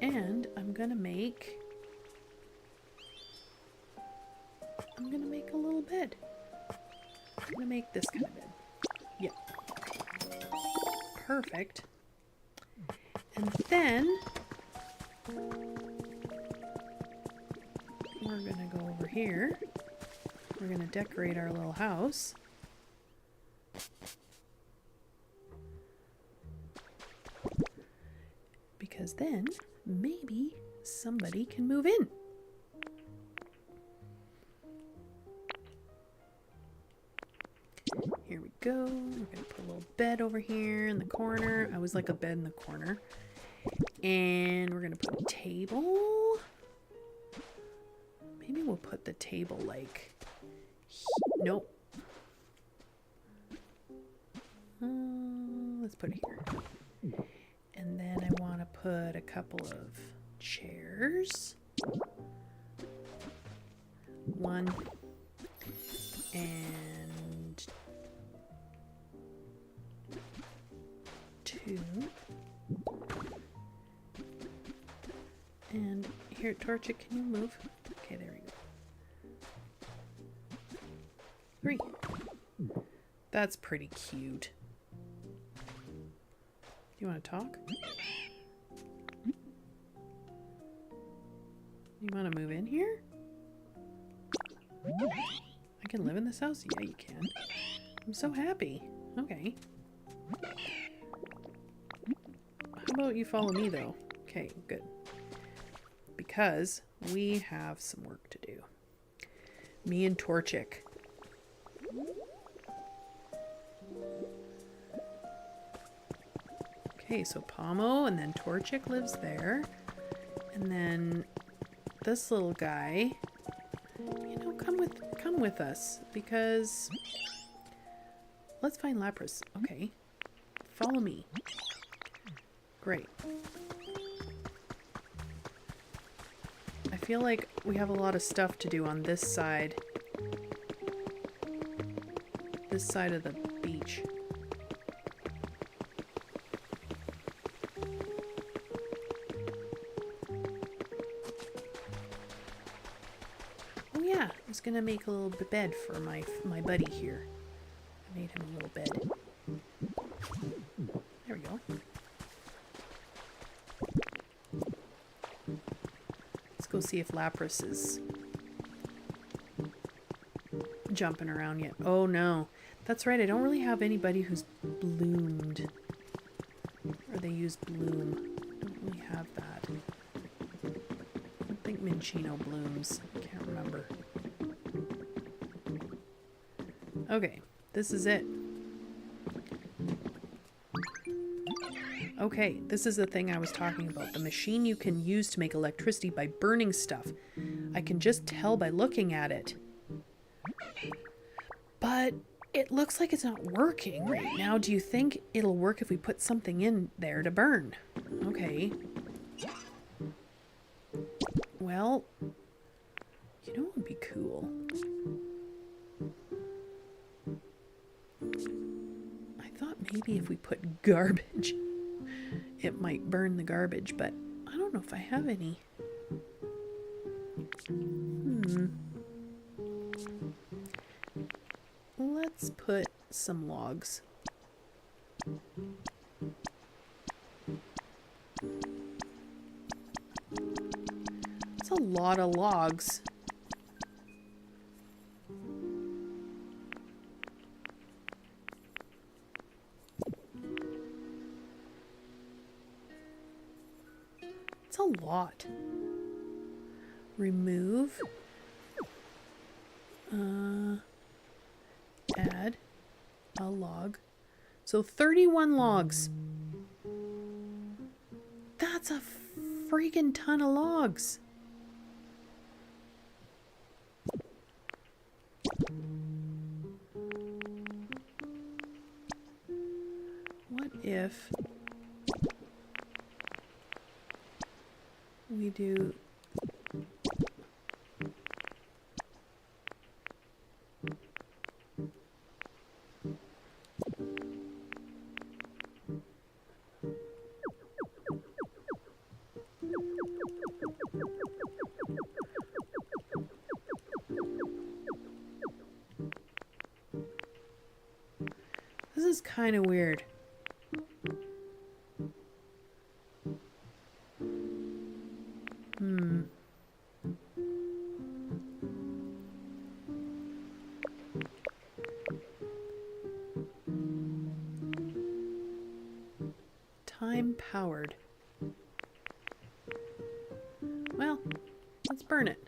And I'm gonna make a little bed. I'm gonna make this kind of bed. Yeah. Perfect. And then we're gonna go over here. We're gonna decorate our little house. Because then maybe somebody can move in. Here we go. We're gonna put a little bed over here in the corner. I always like a bed in the corner. And we're gonna put a table. Maybe we'll put the table like... Nope. Let's put it here. And then I want to put a couple of chairs. One. And two. And here, Torchic, can you move? Okay, there we go. 3. That's pretty cute. You want to talk? You want to move in here? I can live in this house? Yeah, you can. I'm so happy. Okay. How about you follow me, though? Okay, good. Because we have some work to do. Me and Torchic. Okay, so Pomo and then Torchic lives there. And then this little guy, you know, come with us because let's find Lapras. Okay. Follow me. Great. I feel like we have a lot of stuff to do on this side. This side of the beach. I was gonna make a little bed for my buddy here. I made him a little bed. There we go. Let's go see if Lapras is jumping around yet. Oh no. That's right, I don't really have anybody who's bloomed. Or they use bloom. I don't really have that. I don't think Minccino blooms. I can't remember. Okay, this is it. Okay, this is the thing I was talking about. The machine you can use to make electricity by burning stuff. I can just tell by looking at it. But it looks like it's not working right now. Do you think it'll work if we put something in there to burn? Okay. Well, you know what would be cool? I thought maybe if we put garbage, it might burn the garbage, but I don't know if I have any. Let's put some logs. That's a lot of logs. It's a lot. Remove. Add a log. So 31 logs. That's a freaking ton of logs. What if we do this is kind of weird. Time powered. Well, let's burn it.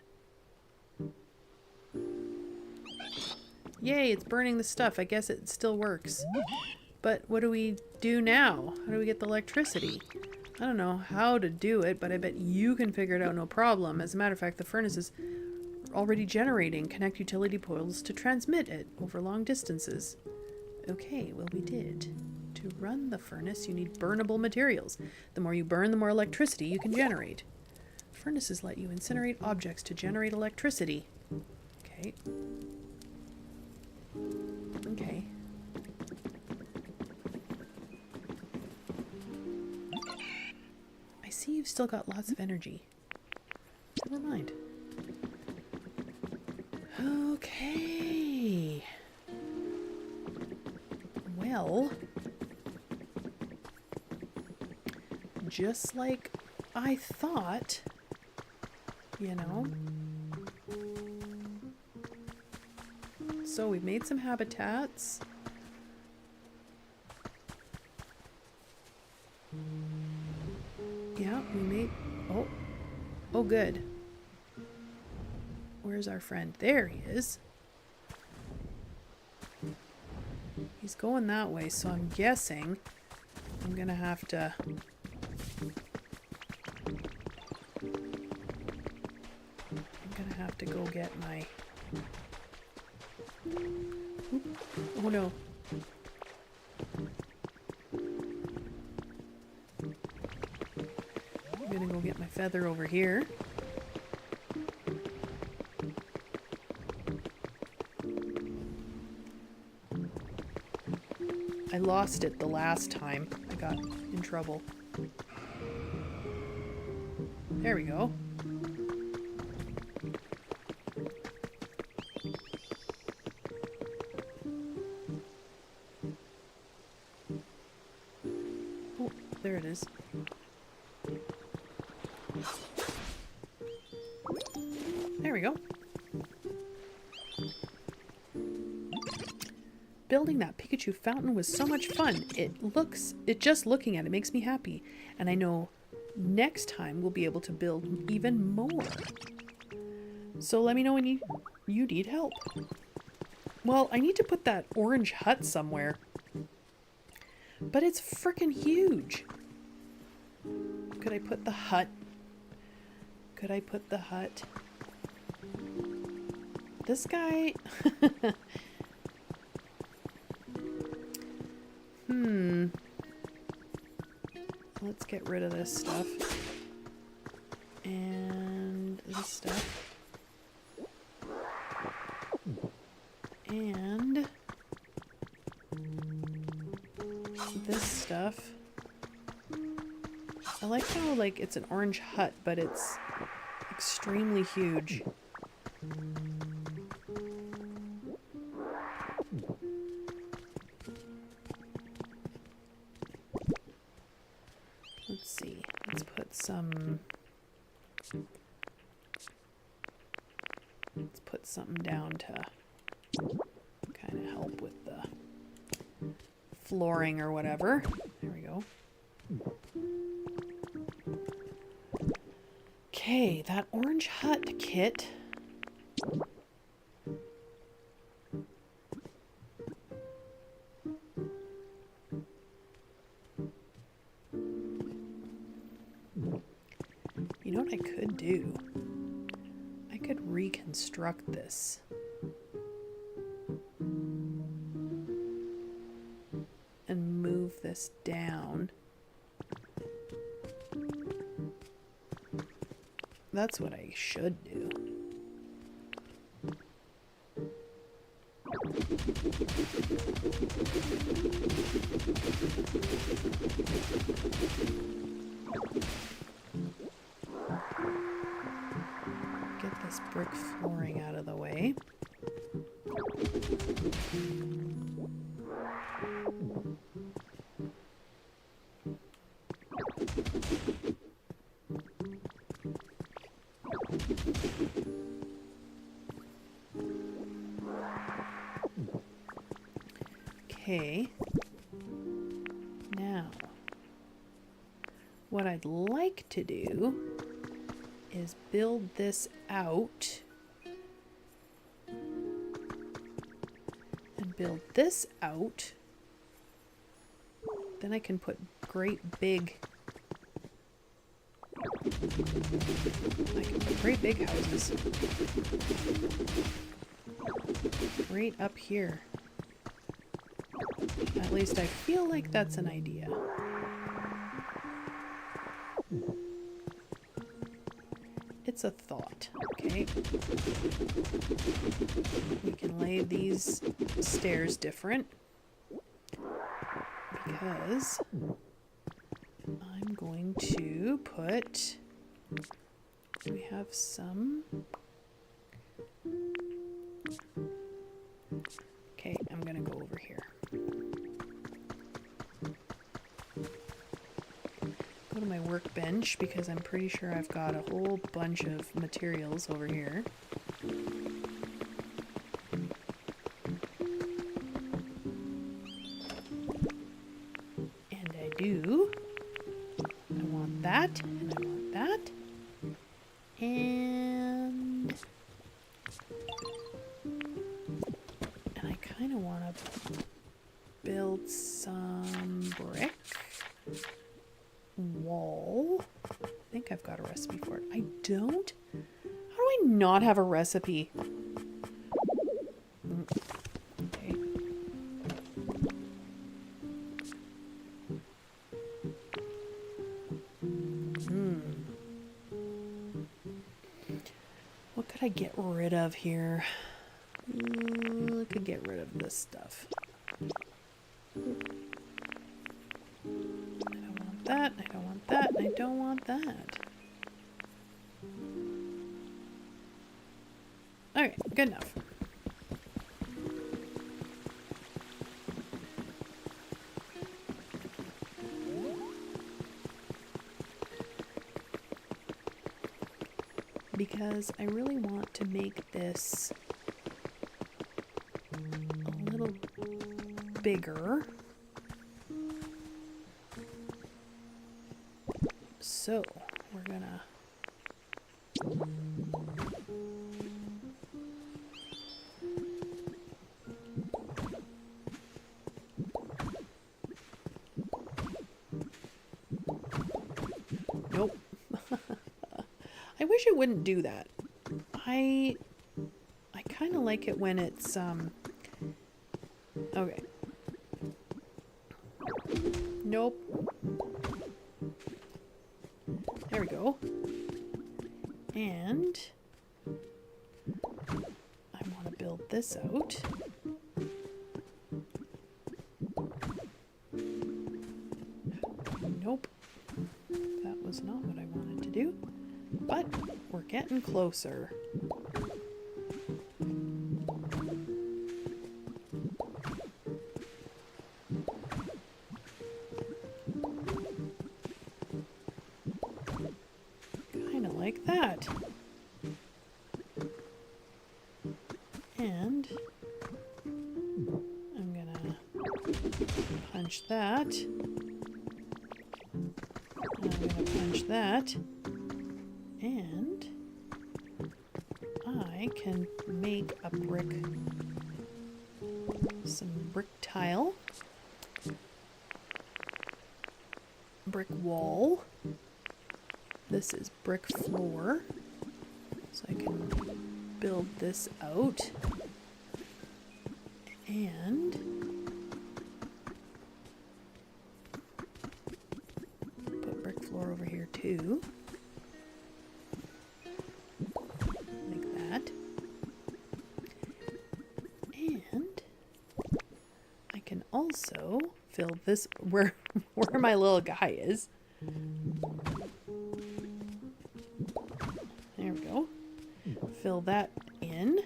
Yay, it's burning the stuff. I guess it still works. But what do we do now? How do we get the electricity? I don't know how to do it, but I bet you can figure it out no problem. As a matter of fact, the furnace is already generating. Connect utility poles to transmit it over long distances. Okay, well we did. To run the furnace, you need burnable materials. The more you burn, the more electricity you can generate. Furnaces let you incinerate objects to generate electricity. Okay. Okay. I see you've still got lots of energy. Never mind. Okay. Well, just like I thought, you know. So we've made some habitats. Yeah, we made... Oh. Oh, good. Where's our friend? There he is. He's going that way, so I'm guessing I'm gonna have to... go get my... Oop. Oh no. I'm gonna go get my feather over here. I lost it the last time I got in trouble. There we go. Oh, there it is. There we go. Building that Pikachu fountain was so much fun. Just looking at it makes me happy. And I know next time we'll be able to build even more. So let me know when you need help. Well, I need to put that orange hut somewhere. But it's frickin' huge. Could I put the hut? Could I put the hut? This guy... Let's get rid of this stuff. And this stuff. And this stuff. I like how, like, it's an orange hut, but it's extremely huge. Let's see. Let's put some... Let's put something down to kind of help with the flooring or whatever. There we go. Okay, that orange hut kit. You know what I could do? I could reconstruct this. And move this down. That's what I should do. Get this brick flooring out of the way. Okay. Now, what I'd like to do is build this out and build this out. Then I can put great big houses right up here. At least I feel like that's an idea. It's a thought, okay? We can lay these stairs different because I'm going to put, we have some, okay, I'm gonna go over here. Go to my workbench because I'm pretty sure I've got a whole bunch of materials over here. And I do. I want that, and I want that. And I kind of want to build some brick wall. I think I've got a recipe for it. I don't? How do I not have a recipe? Okay. What could I get rid of here? I could get rid of this stuff. I don't want that, I don't want that, and I don't want that. Alright, good enough. Because I really want to make this a little bigger. So, we're gonna nope. I wish it wouldn't do that. I kind of like it when it's okay. Nope. There we go. And I want to build this out. Nope. That was not what I wanted to do. But we're getting closer. Kind of like that. And I'm gonna punch that. And I'm gonna punch that. And I can make a some brick tile, brick wall. This is brick floor. So I can build this out. And put brick floor over here too. Like that. And I can also fill this where my little guy is. There we go. Fill that in.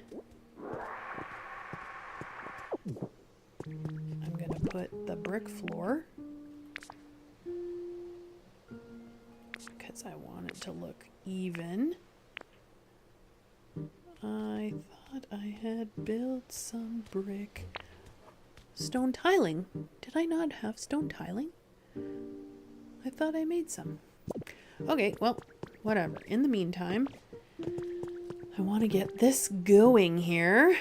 I'm going to put the brick floor because I want it to look even. I thought I had built some brick. Stone tiling. Did I not have stone tiling? I thought I made some. Okay, well, whatever. In the meantime, I want to get this going here.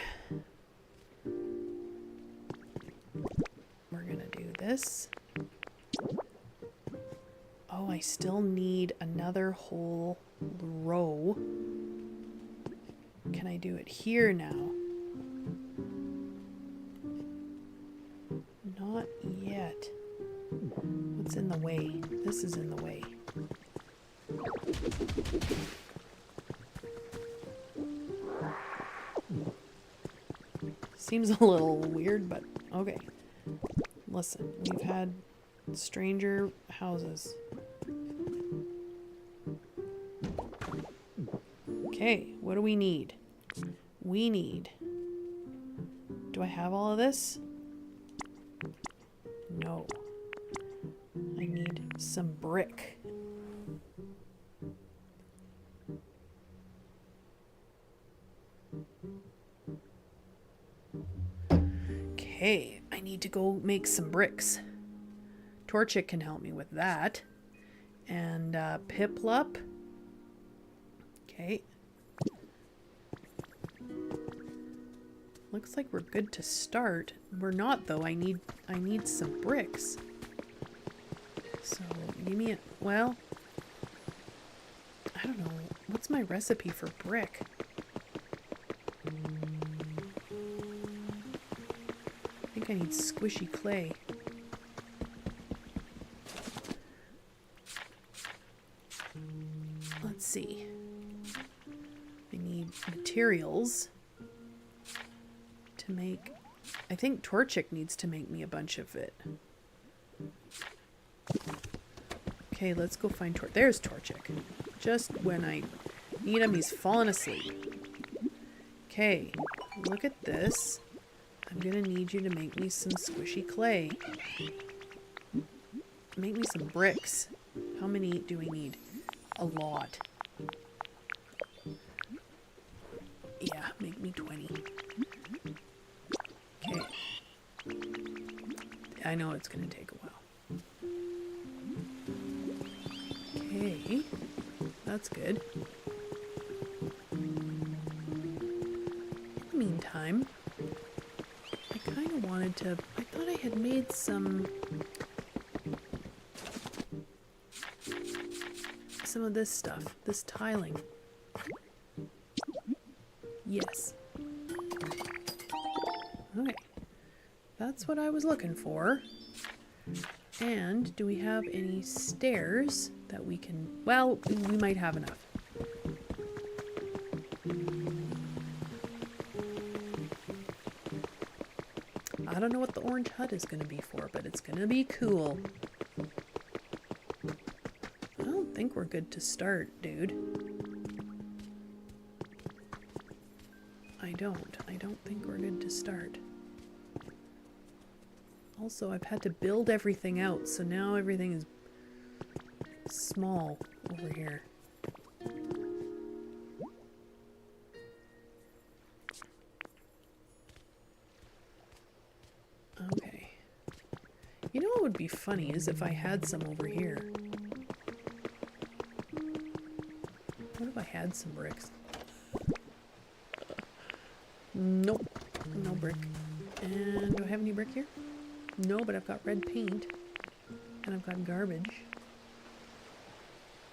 We're going to do this. Oh, I still need another whole row. Can I do it here now? Not yet. What's in the way? This is in the way. Seems a little weird, but okay. Listen, we've had stranger houses. Okay, what do we need? We need... Do I have all of this? No. I need some brick. Okay, I need to go make some bricks. Torchic can help me with that. And Piplup. Okay. Looks like we're good to start. We're not though. I need some bricks. So give me a, well, I don't know. What's my recipe for brick? I think I need squishy clay. Let's see. I need materials to make... I think Torchic needs to make me a bunch of it. Okay, let's go find There's Torchic. Just when I need him, he's fallen asleep. Okay, look at this. I'm gonna need you to make me some squishy clay. Make me some bricks. How many do we need? A lot. Yeah, make me 20. Okay. I know it's gonna take a while. Okay. That's good. In the meantime, I kind of wanted to... I thought I had made some of this stuff. This tiling. Yes. Okay. That's what I was looking for. And do we have any stairs that we can... Well, we might have enough. I don't know what the orange hut is going to be for, but it's going to be cool. I don't think we're good to start, dude. I don't think we're good to start. Also, I've had to build everything out, so now everything is small over here. Okay. You know what would be funny is if I had some over here. What add some bricks. Nope, no brick. And do I have any brick here? No, but I've got red paint. And I've got garbage.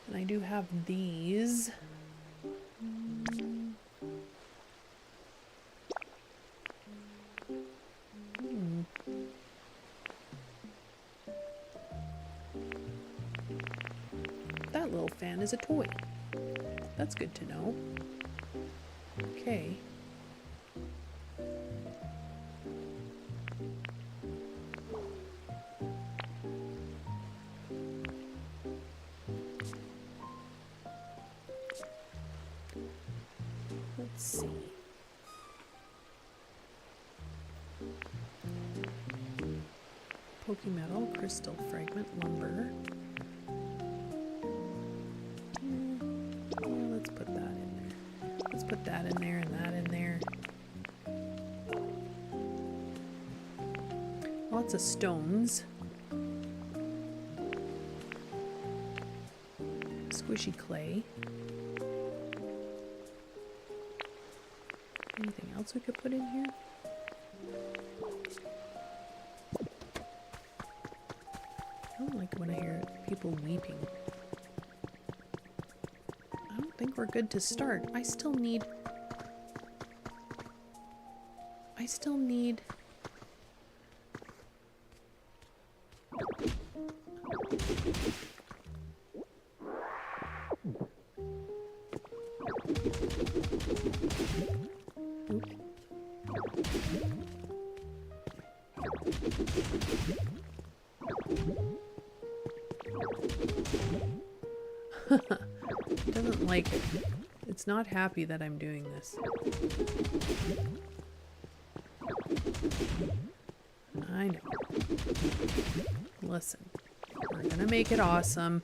And I do have these. That little fan is a toy. That's good to know. Okay. Let's see. Pokey metal, crystal fragment, lumber. Well, let's put that in there. Let's put that in there and that in there. Lots of stones. Squishy clay. Anything else we could put in here? I don't like when I hear people weeping. I don't think we're good to start. I still need... It doesn't like it. It's not happy that I'm doing this. I know. Listen, we're gonna make it awesome.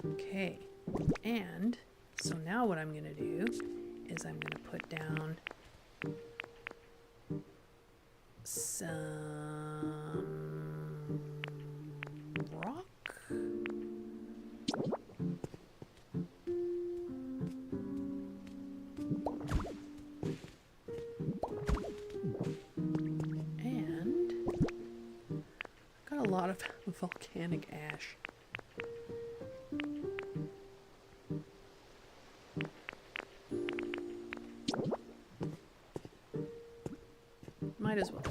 Okay, and so now what I'm gonna do is I'm gonna put down some rock. And I've got a lot of volcanic ash. Might as well.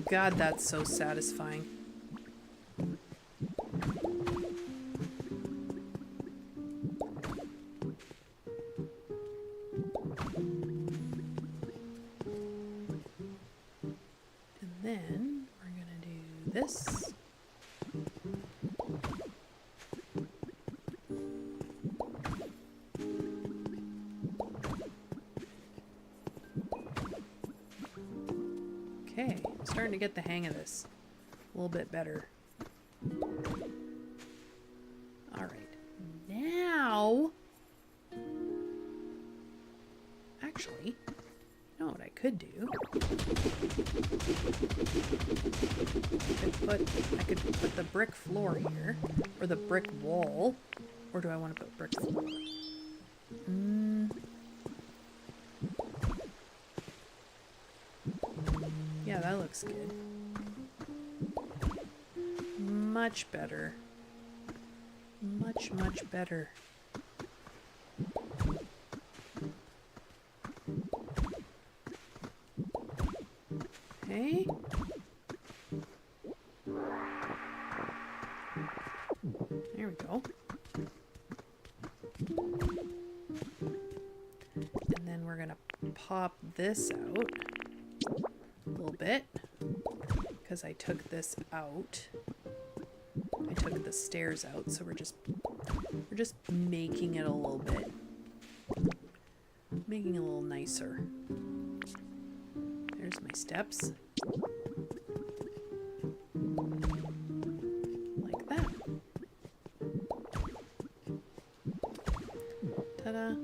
God, that's so satisfying. And then we're gonna do this. Okay, I'm starting to get the hang of this a little bit better. Alright, now... Actually, you know what I could do? I could put the brick floor here, or the brick wall, or do I want to put brick floor? Yeah, that looks good. Much better. Much, much better. Okay. There we go. And then we're gonna pop this out a little bit because I took this out. I took the stairs out, so we're just making it a little bit, making it a little nicer. There's my steps. Like that. Ta-da.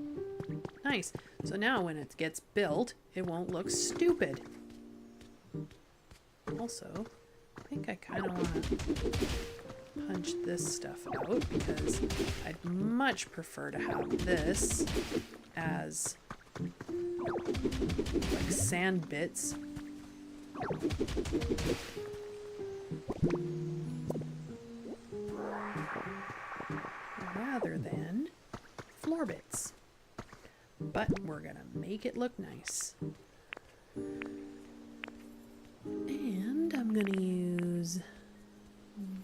Nice. So now when it gets built, it won't look stupid. Also, I think I kind of want to punch this stuff out because I'd much prefer to have this as like sand bits. Rather than floor bits. But we're gonna make it look nice. And I'm gonna use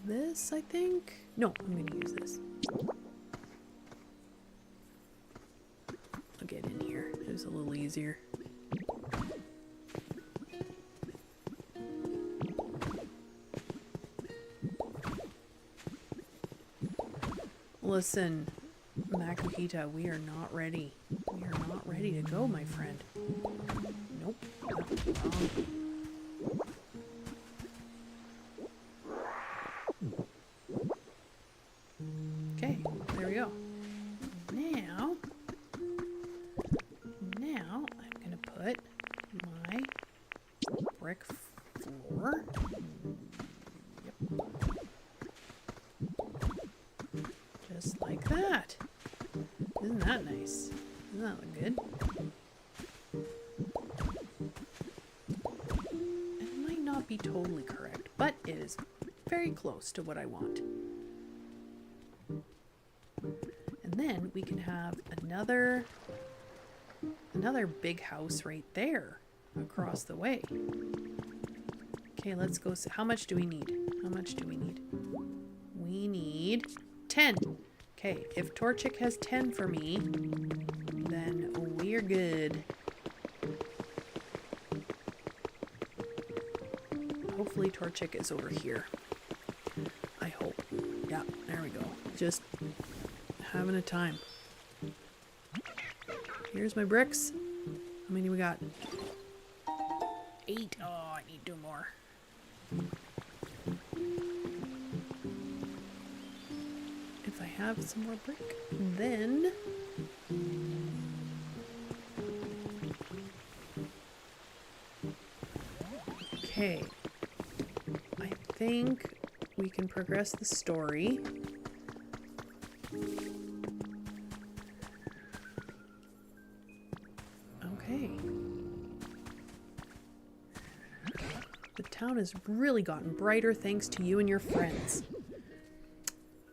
this, I think. No, I'm gonna use this. I'll get in here. It was a little easier. Listen, Makuhita, we are not ready. We are not ready to go, my friend. Nope. Wrong. Okay, there we go. Now I'm gonna put my brick floor. Yep. Just like that. Isn't that nice? Doesn't that look good? It might not be totally correct, but it is very close to what I want. And then we can have another big house right there across the way. Okay, let's go see. How much do we need? How much do we need? We need 10. Okay, if Torchic has 10 for me, then we're good. Hopefully Torchic is over here. I hope. Yeah, there we go. Just having a time. Here's my bricks. How many we got? 8. Oh, I need 2 more. If I have some more brick, then okay. I think we can progress the story. Okay. The town has really gotten brighter thanks to you and your friends.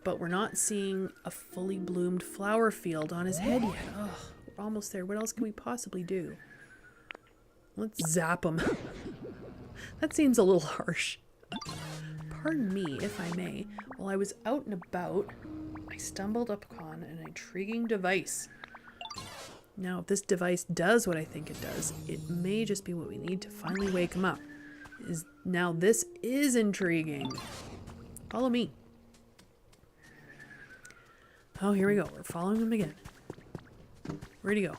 But we're not seeing a fully bloomed flower field on his head yet. Ugh, we're almost there. What else can we possibly do? Let's zap him. That seems a little harsh. Pardon me, if I may. While I was out and about, I stumbled upon an intriguing device. Now, if this device does what I think it does, it may just be what we need to finally wake him up. Now, this is intriguing. Follow me. Oh, here we go. We're following him again. Where'd he go?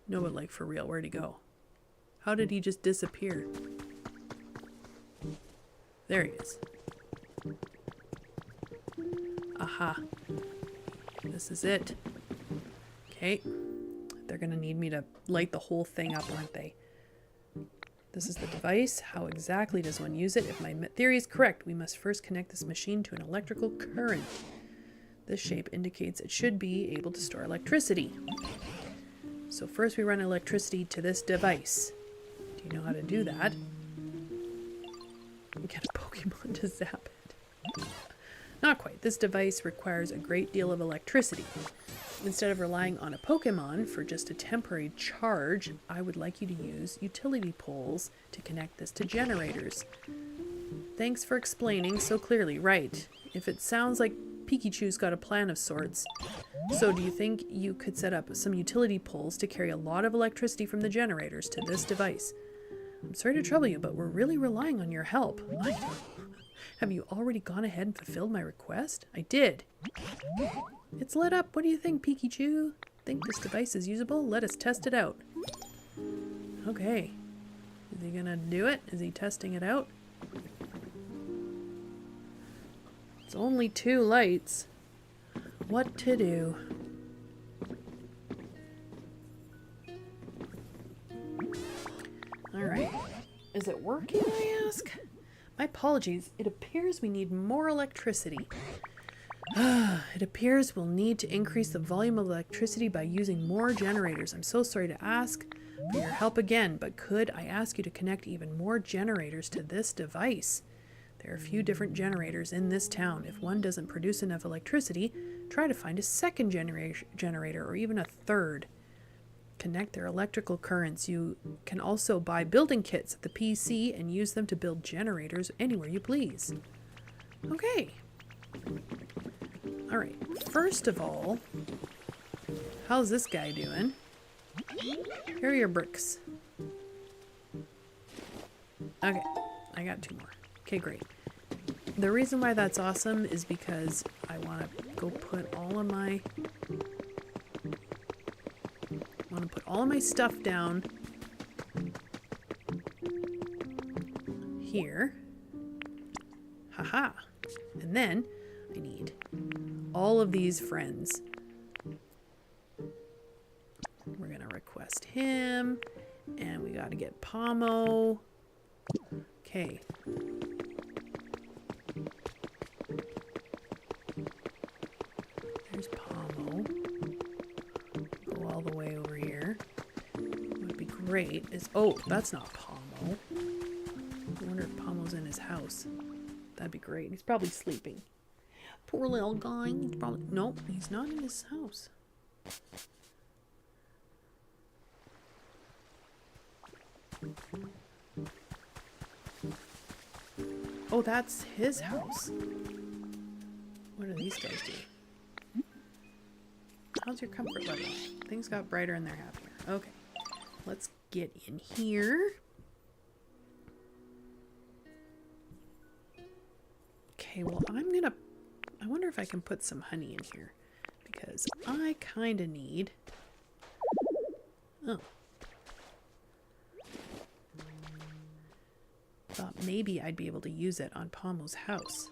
No, but like for real, where'd he go? How did he just disappear? There he is. Aha. This is it. Okay. They're gonna need me to light the whole thing up, aren't they? This is the device. How exactly does one use it? If my theory is correct, we must first connect this machine to an electrical current. This shape indicates it should be able to store electricity. So first we run electricity to this device. Do you know how to do that? We get a Pokemon to zap it. Not quite. This device requires a great deal of electricity. Instead of relying on a Pokemon for just a temporary charge, I would like you to use utility poles to connect this to generators. Thanks for explaining so clearly. Right. If it sounds like Pikachu's got a plan of sorts. So do you think you could set up some utility poles to carry a lot of electricity from the generators to this device? I'm sorry to trouble you, but we're really relying on your help. Have you already gone ahead and fulfilled my request? I did. It's lit up. What do you think, Pikachu? Think this device is usable? Let us test it out. Okay. Is he gonna do it? Is he testing it out? It's only 2 lights. What to do? Is it working, I ask? My apologies. It appears we need more electricity. It appears we'll need to increase the volume of electricity by using more generators. I'm so sorry to ask for your help again, but could I ask you to connect even more generators to this device? There are a few different generators in this town. If one doesn't produce enough electricity, try to find a second generator or even a third. Connect their electrical currents. You can also buy building kits at the PC and use them to build generators anywhere you please. Okay. Alright, first of all, how's this guy doing? Here are your bricks. Okay, I got 2 more. Okay, great. The reason why that's awesome is because I want to go put all of my... stuff down here. Haha. And then I need all of these friends. We're gonna request him, and we gotta get Pomo. Okay. There's Pomo. Go all the way over here. What would be great is... Oh, that's not Pomo. I wonder if Pomo's in his house. That'd be great. He's probably sleeping. Poor little guy. He's probably... Nope, he's not in his house. Oh, that's his house. What do these guys do? How's your comfort level? Things got brighter and they're happier. Okay. Let's get in here. Okay, well, I wonder if I can put some honey in here. Because I kind of need... Oh. Thought maybe I'd be able to use it on Pomo's house.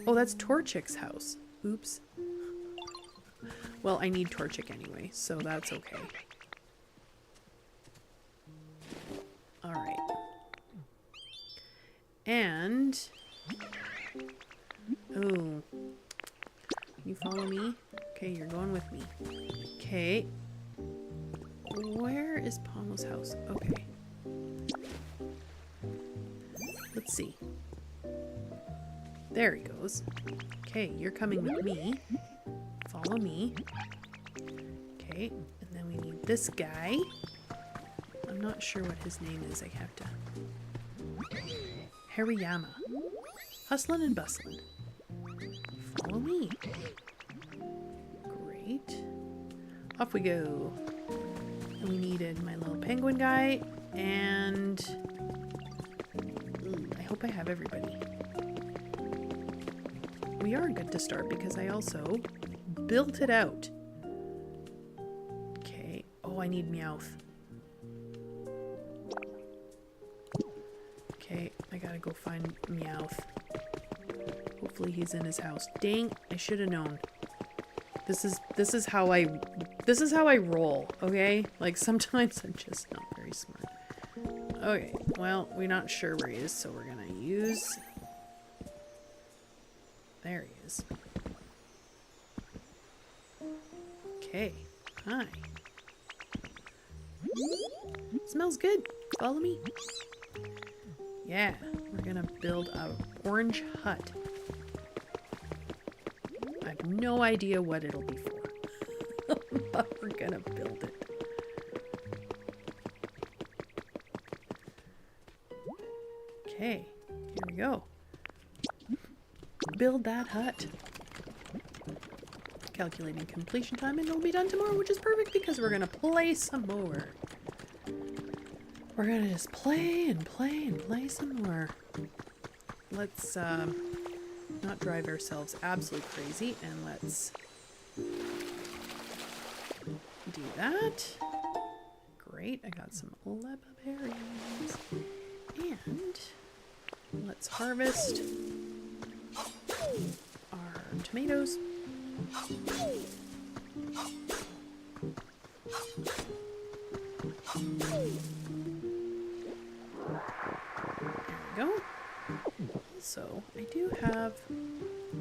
Oh, that's Torchic's house. Oops. Well, I need Torchic anyway, so that's okay. Alright. And... Oh. You follow me? Okay, you're going with me. Okay. Where is Pomo's house? Okay. Let's see. There he goes. Okay, you're coming with me. Follow me. Okay, and then we need this guy. I'm not sure what his name is. I have to... Hariyama. Hustlin' and bustlin'. Follow me. Great. Off we go. And we needed my little penguin guy, and... Ooh, I hope I have everybody. We are good to start because I also built it out. Okay. Oh, I need Meowth. Okay, I gotta go find Meowth. Hopefully he's in his house. Dang, I should have known. This is how I roll, okay? Like sometimes I'm just not very smart. Okay, well, we're not sure where he is, so we're gonna use... There he is. Okay. Hi. Smells good. Follow me. Yeah, we're gonna build a orange hut. I have no idea what it'll be for. But we're gonna build it. Okay, here we go. Build that hut. Calculating completion time, and it'll be done tomorrow, which is perfect because we're gonna play some more. We're gonna just play and play and play some more. Let's not drive ourselves absolutely crazy, and let's do that. Great, I got some leba berries. And let's harvest our tomatoes. There we go. So I do have,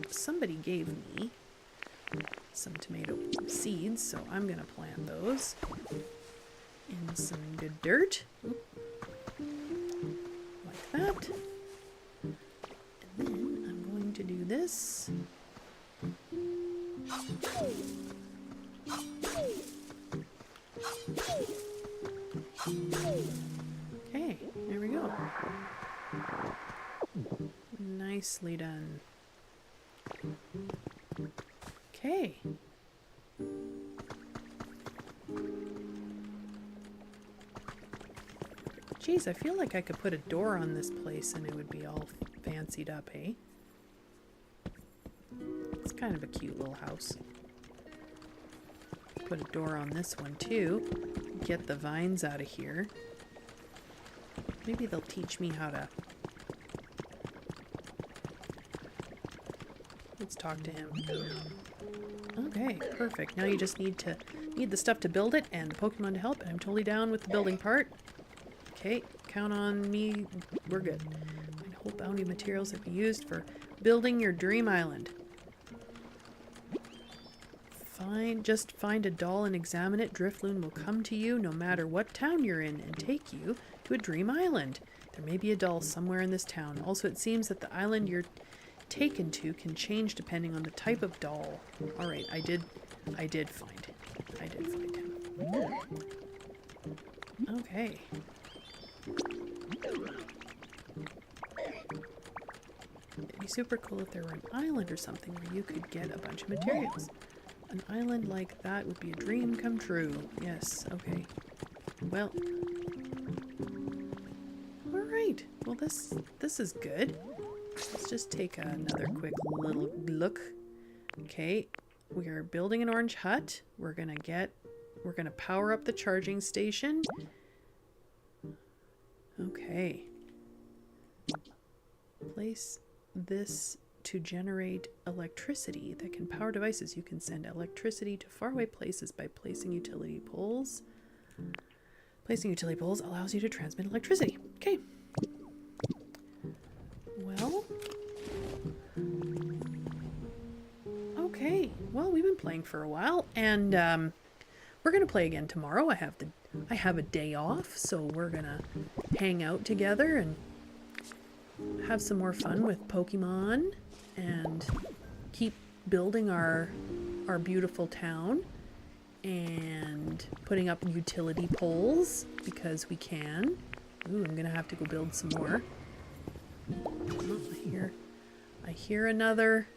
somebody gave me some tomato seeds, so I'm gonna plant those in some good dirt. Like that. And then I'm going to do this. Okay, there we go. Nicely done. Okay. Geez, I feel like I could put a door on this place and it would be all fancied up, eh? It's kind of a cute little house. Put a door on this one too. Get the vines out of here. Maybe they'll teach me how to... Let's talk to him. Okay, perfect. Now you just need the stuff to build it and the Pokemon to help, and I'm totally down with the building part. Okay, count on me. We're good. Find whole bounty materials that be used for building your dream island. Just find a doll and examine it. Drifloon will come to you no matter what town you're in and take you to a dream island. There may be a doll somewhere in this town. Also, it seems that the island you're taken to can change depending on the type of doll. All right, I did find him. Okay. It'd be super cool if there were an island or something where you could get a bunch of materials. An island like that would be a dream come true. Yes, okay. Well. Alright. Well, this is good. Let's just take another quick little look. Okay. We are building an orange hut. We're gonna power up the charging station. Okay. Place this to generate electricity that can power devices. You can send electricity to faraway places by placing utility poles. Placing utility poles allows you to transmit electricity. Okay. Well. Okay. Well, we've been playing for a while, and we're gonna play again tomorrow. I have a day off, so we're gonna hang out together and have some more fun with Pokemon and keep building our beautiful town and putting up utility poles because we can. Ooh, I'm gonna have to go build some more. Oh, I hear another.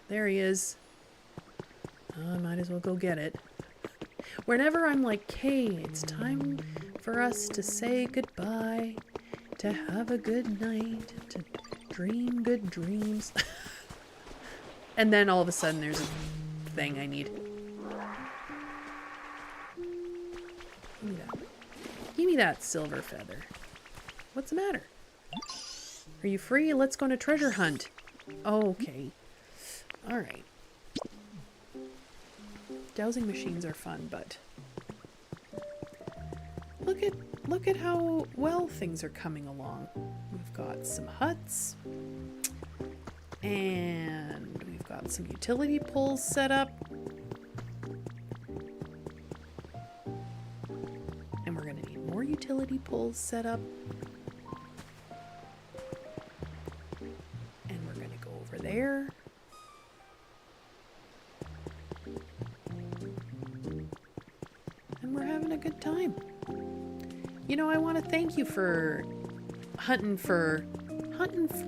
There he is. Oh, I might as well go get it. Whenever I'm like, hey, it's time for us to say goodbye, to have a good night, to dream good dreams. And then all of a sudden there's a thing I need. Give me that. Give me that silver feather. What's the matter? Are you free? Let's go on a treasure hunt. Oh, okay. Alright. Dowsing machines are fun, but look at how well things are coming along. We've got some huts, and we've got some utility poles set up, and we're gonna need more utility poles set up, and we're gonna go over there. And we're having a good time. You know, I want to thank you for hunting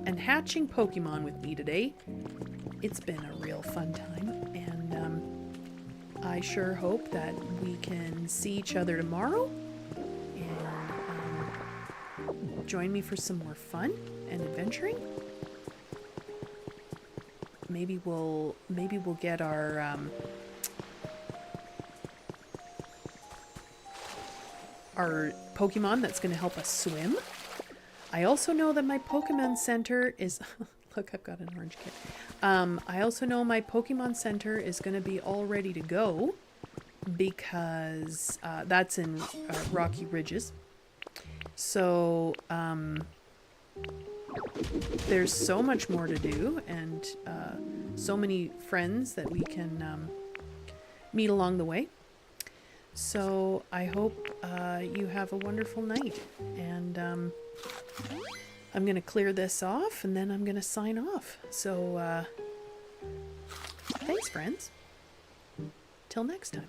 and hatching Pokemon with me today. It's been a real fun time, and I sure hope that we can see each other tomorrow and join me for some more fun and adventuring. Maybe we'll get our Pokemon that's going to help us swim. I also know that my Pokemon Center is... Look, I've got an orange kit. I also know my Pokemon Center is going to be all ready to go because that's in Rocky Ridges. So there's so much more to do and so many friends that we can meet along the way. So I hope you have a wonderful night. And I'm going to clear this off and then I'm going to sign off. So thanks, friends. Till next time.